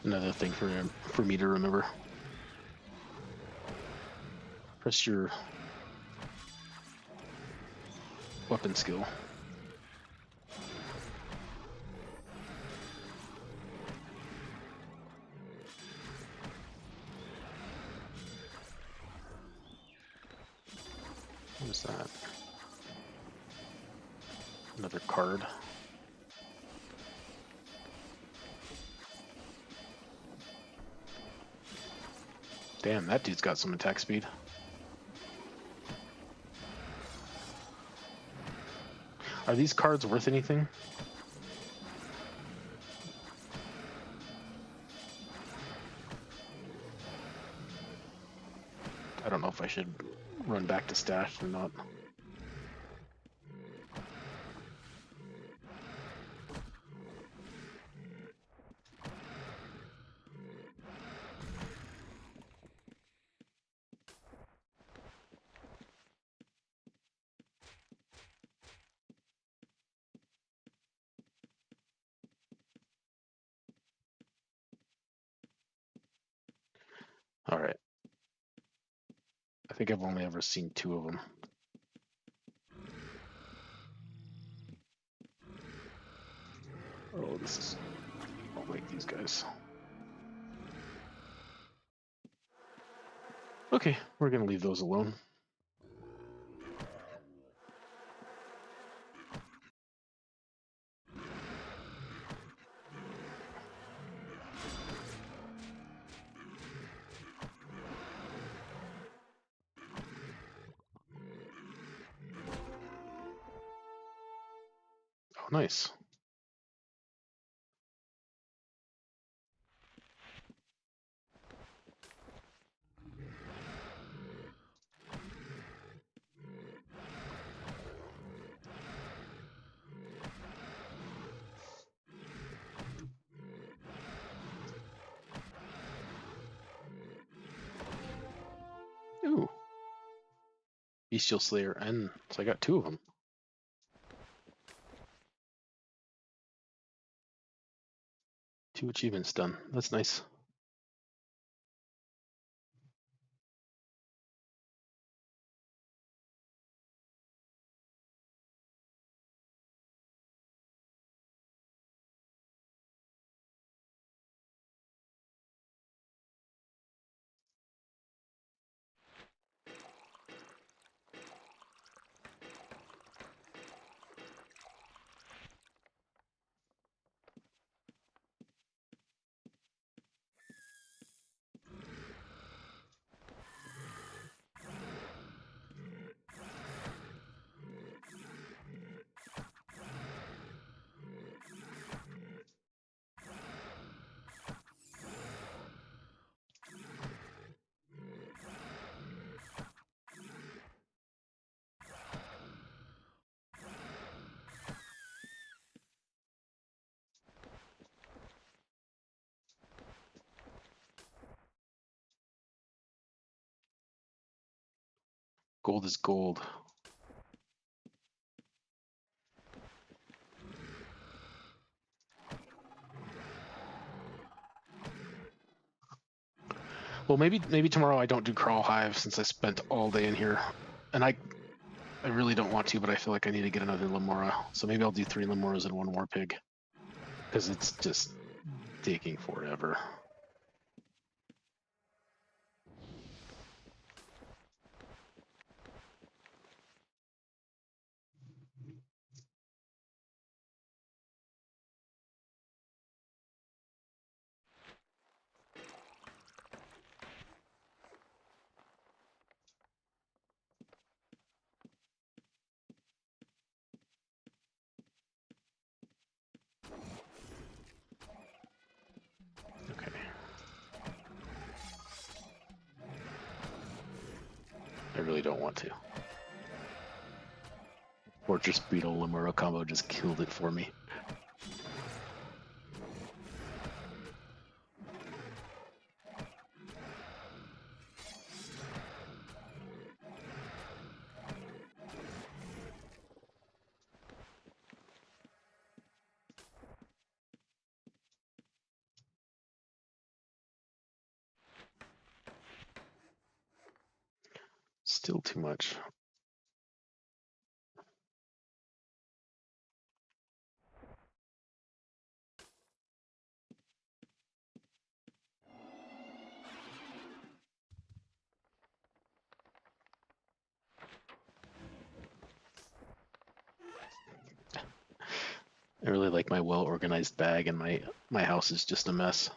Another thing for me to remember. Press your weapon skill. What is that? Another card. Damn, that dude's got some attack speed. Are these cards worth anything? I don't know if I should run back to stash or not. think I've only ever seen 2 of them. Oh, this is... I don't like these guys. Okay, we're gonna leave those alone. Oh, nice. Ooh. Bestial Slayer, and so I got 2 of them. Two achievements done. That's nice. Gold is gold. Well, maybe tomorrow I don't do Crawl Hive since I spent all day in here, and I really don't want to, but I feel like I need to get another Lemora. So maybe I'll do 3 Lemoras and 1 more pig, because it's just taking forever. Okay. I really don't want to. Fortress Beetle Lemura combo just killed it for me. Still too much. I really like my well-organized bag, and my house is just a mess.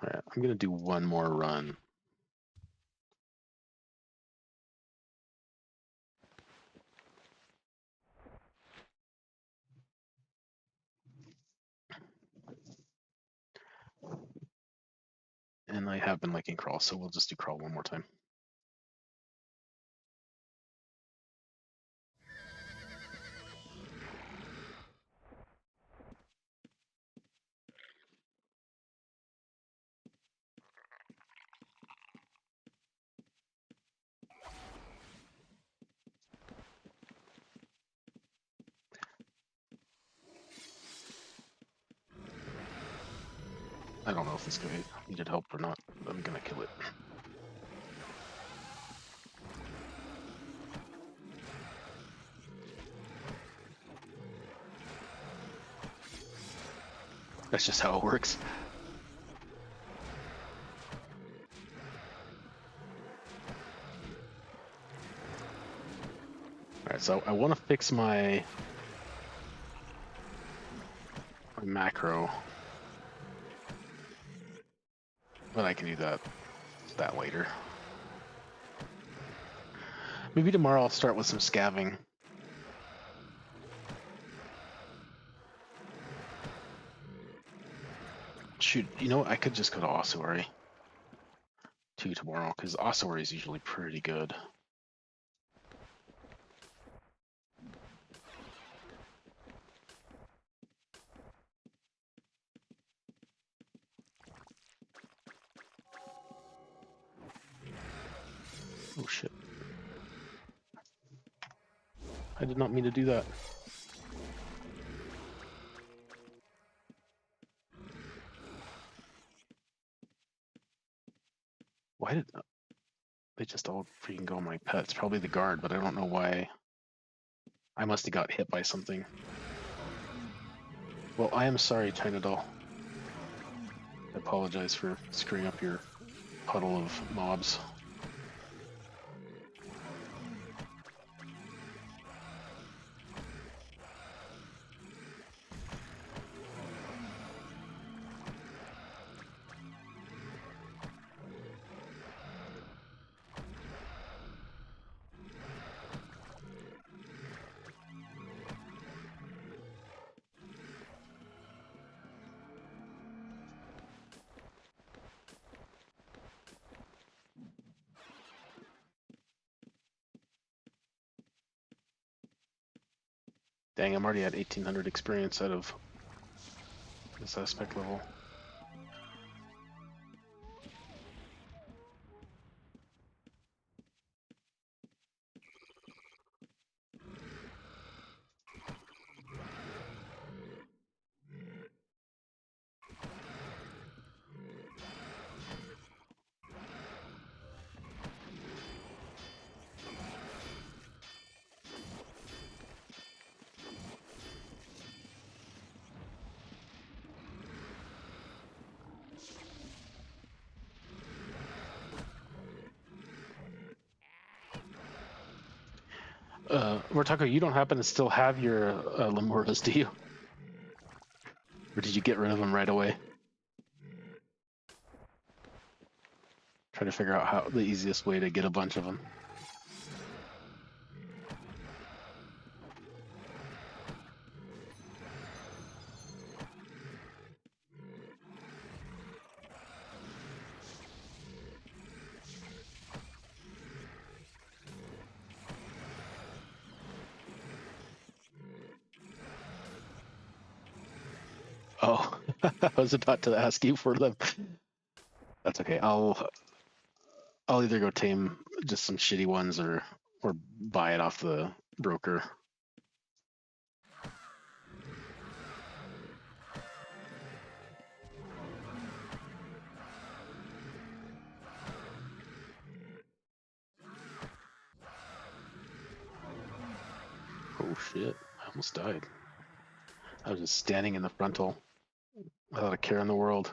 All right, I'm gonna do 1 more run. And I have been liking Crawl, so we'll just do Crawl 1 more time. I don't know if this guy needed help or not. I'm gonna kill it. That's just how it works. Alright, so I want to fix my macro. But I can do that later. Maybe tomorrow I'll start with some scaving. Shoot, you know what? I could just go to ossuary 2 tomorrow, because ossuary is usually pretty good. Oh shit. I did not mean to do that. Why did they just all freaking go on my pets? Probably the guard, but I don't know why. I must have got hit by something. Well, I am sorry, China Doll. I apologize for screwing up your puddle of mobs. Dang, I'm already at 1800 experience out of this aspect level. Mortako, you don't happen to still have your Lemuras, do you? Or did you get rid of them right away? Trying to figure out how the easiest way to get a bunch of them. Oh, I was about to ask you for them. That's okay. I'll either go tame just some shitty ones or buy it off the broker. Oh shit! I almost died. I was just standing in the frontal without a care in the world.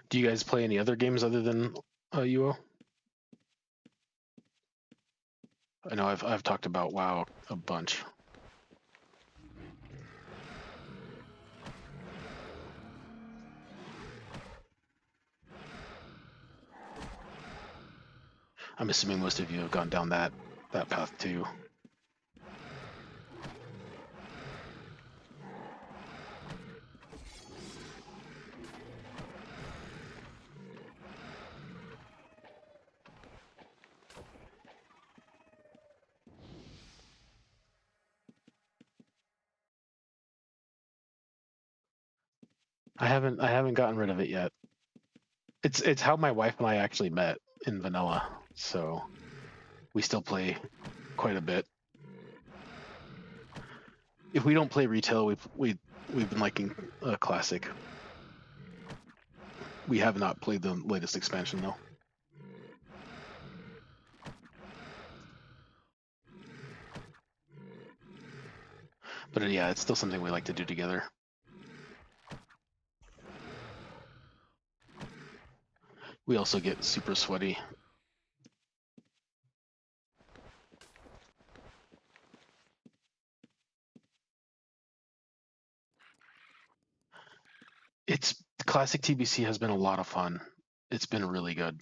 Do you guys play any other games other than UO? I know I've talked about WoW a bunch. I'm assuming most of you have gone down that path too. I haven't gotten rid of it yet. It's how my wife and I actually met in vanilla, so we still play quite a bit. If we don't play retail, we've been liking classic. We have not played the latest expansion though. But yeah, it's still something we like to do together. We also get super sweaty. It's classic TBC has been a lot of fun. It's been really good.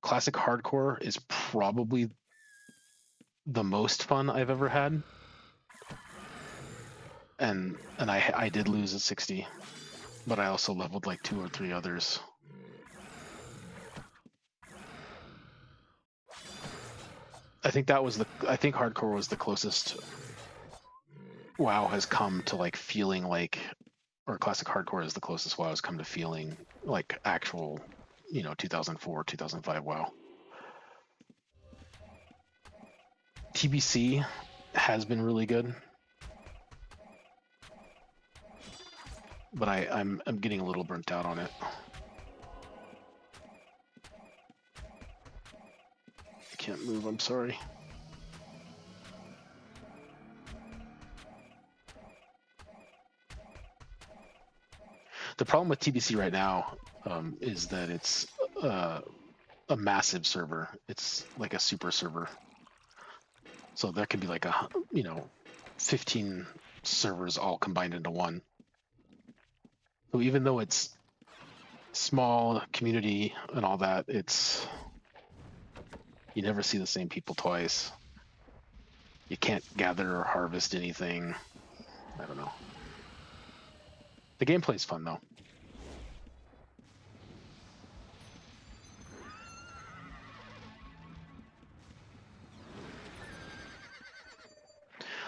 Classic hardcore is probably the most fun I've ever had. And I did lose at 60, but I also leveled like 2 or 3 others. I think hardcore was the closest WoW has come to like feeling like, or classic hardcore is the closest WoW has come to feeling like actual, 2004, 2005 WoW. TBC has been really good, but I'm getting a little burnt out on it. I can't move, I'm sorry. The problem with TBC right now is that it's a massive server. It's like a super server. So there could be like 15 servers all combined into one. So even though it's small community and all that, you never see the same people twice. You can't gather or harvest anything. I don't know. The gameplay's fun though.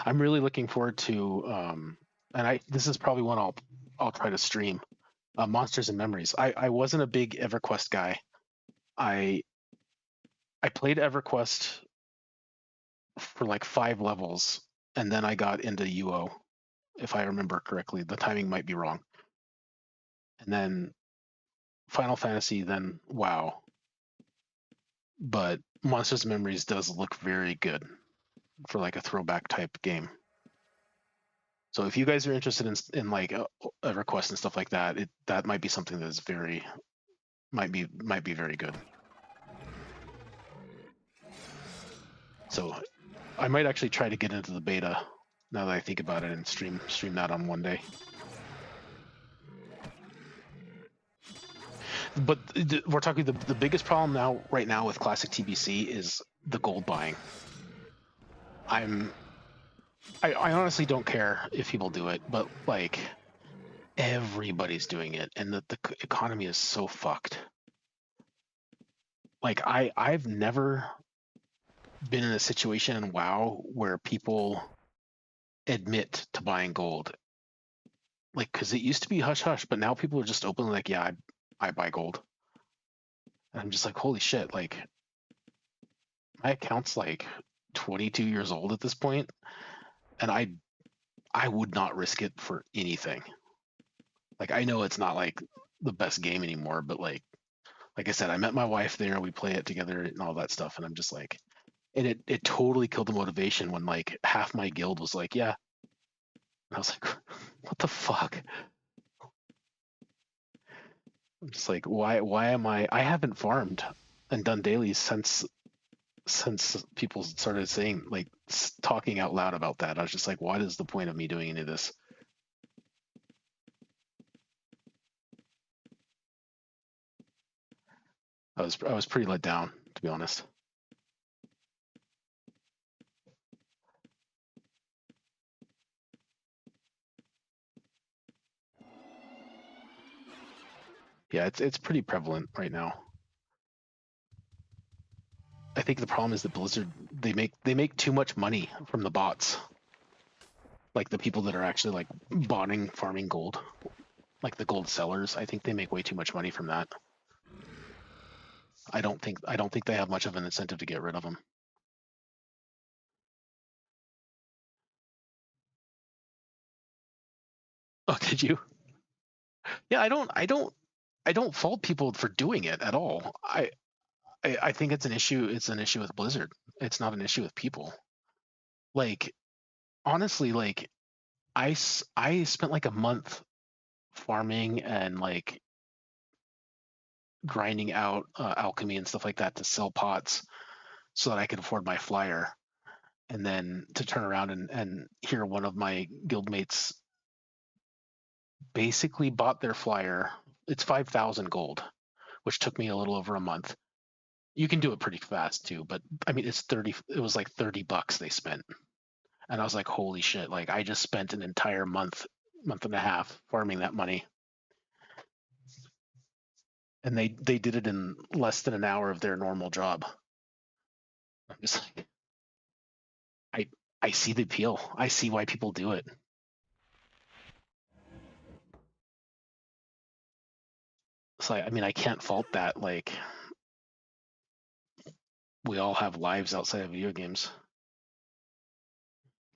I'm really looking forward to, and this is probably one I'll try to stream. Monsters and Memories. I wasn't a big EverQuest guy. I played EverQuest for like 5 levels, and then I got into UO, if I remember correctly. The timing might be wrong. And then Final Fantasy, then WoW. But Monsters and Memories does look very good for like a throwback type game. So if you guys are interested in like EverQuest and stuff like that, that might be something that's might be very good. So I might actually try to get into the beta now that I think about it and stream that on one day. But we're talking the biggest problem right now with classic TBC is the gold buying. I honestly don't care if people do it, but like everybody's doing it, and the economy is so fucked. Like I've never been in a situation in WoW where people admit to buying gold. Like, because it used to be hush hush, but now people are just openly like, yeah, I buy gold. And I'm just like, holy shit! Like, my account's like 22 years old at this point, and I would not risk it for anything. Like, I know it's not like the best game anymore, but like I said, I met my wife there, we play it together and all that stuff, and I'm just like, and it totally killed the motivation when like half my guild was like, yeah. And I was like, what the fuck? I'm just like, why am I haven't farmed and done dailies since people started saying like talking out loud about that. I was just like, what is the point of me doing any of this? I was pretty let down, to be honest. Yeah, it's pretty prevalent right now. I think the problem is that Blizzard they make too much money from the bots. Like the people that are actually like botting farming gold, like the gold sellers. I think they make way too much money from that. I don't think they have much of an incentive to get rid of them. Oh, did you? Yeah, I don't fault people for doing it at all. I think it's an issue. It's an issue with Blizzard. It's not an issue with people. Like honestly, like I spent like a month farming and like grinding out alchemy and stuff like that to sell pots so that I could afford my flyer. And then to turn around and hear one of my guildmates basically bought their flyer. It's 5,000 gold, which took me a little over a month. You can do it pretty fast too, but I mean, it was like $30 they spent. And I was like, holy shit, like I just spent an entire month and a half farming that money. And they did it in less than an hour of their normal job. I'm just like, I I see the appeal. I see why people do it. So I mean, I can't fault that. Like we all have lives outside of video games.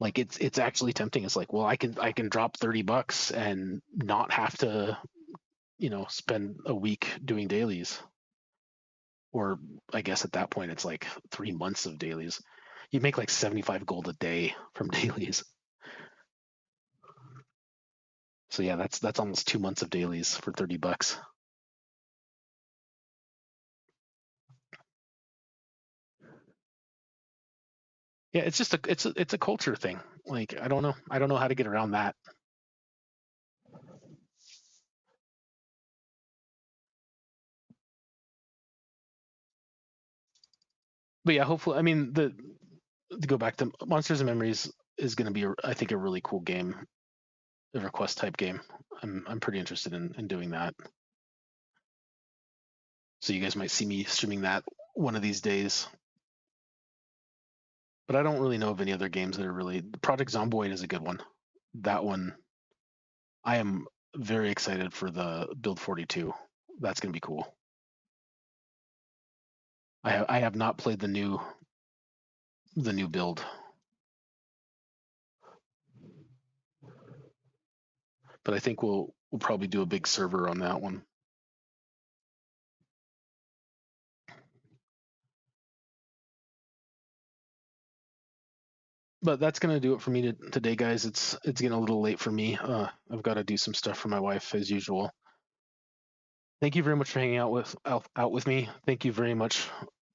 Like it's actually tempting. It's like, well, I can drop $30 and not have to, spend a week doing dailies. Or I guess at that point it's like 3 months of dailies. You make like 75 gold a day from dailies. So yeah, that's almost 2 months of dailies for $30. Yeah, it's just it's a culture thing. Like I don't know how to get around that. But yeah, hopefully, I mean the to go back to Monsters and Memories is going to be I think a really cool game, a request type game. I'm pretty interested in doing that. So you guys might see me streaming that one of these days. But I don't really know of any other games that are really. Project Zomboid is a good one. That one, I am very excited for the Build 42. That's going to be cool. I have not played the new build, but I think we'll probably do a big server on that one. But that's gonna do it for me today, guys. It's getting a little late for me. I've got to do some stuff for my wife as usual. Thank you very much for hanging out with me. Thank you very much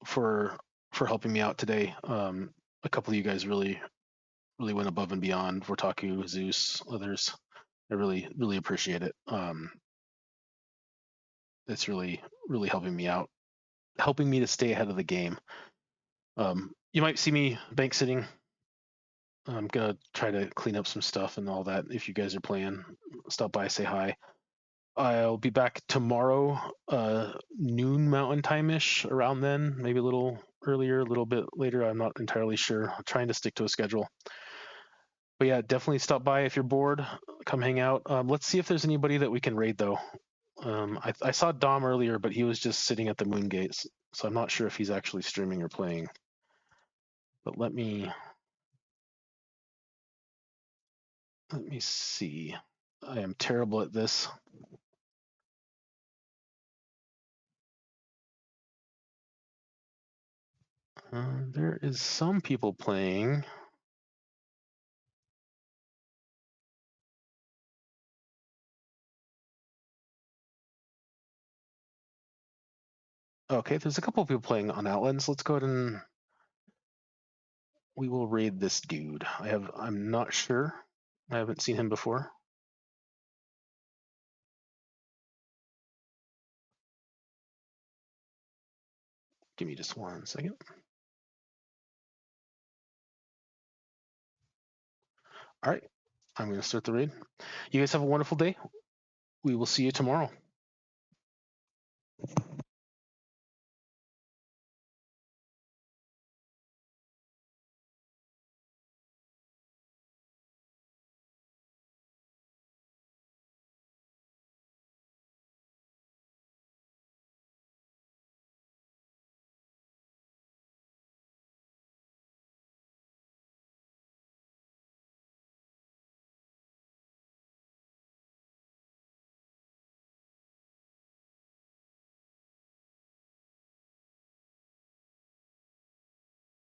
for helping me out today. A couple of you guys really went above and beyond. Vortaku, Zeus, others. I really appreciate it. It's really helping me out, helping me to stay ahead of the game. You might see me bank sitting. I'm gonna try to clean up some stuff and all that. If you guys are playing, stop by, say hi. I'll be back tomorrow, noon Mountain Time ish, around then, maybe a little earlier, a little bit later. I'm not entirely sure. I'm trying to stick to a schedule. But yeah, definitely stop by if you're bored. Come hang out. Let's see if there's anybody that we can raid though. I saw Dom earlier, but he was just sitting at the Moon Gates, so I'm not sure if he's actually streaming or playing. But let me see. I am terrible at this. There is some people playing. Okay, there's a couple of people playing on Outlands. Let's go ahead and we will raid this dude. I'm not sure. I haven't seen him before. Give me just 1 second. All right, I'm going to start the raid. You guys have a wonderful day. We will see you tomorrow.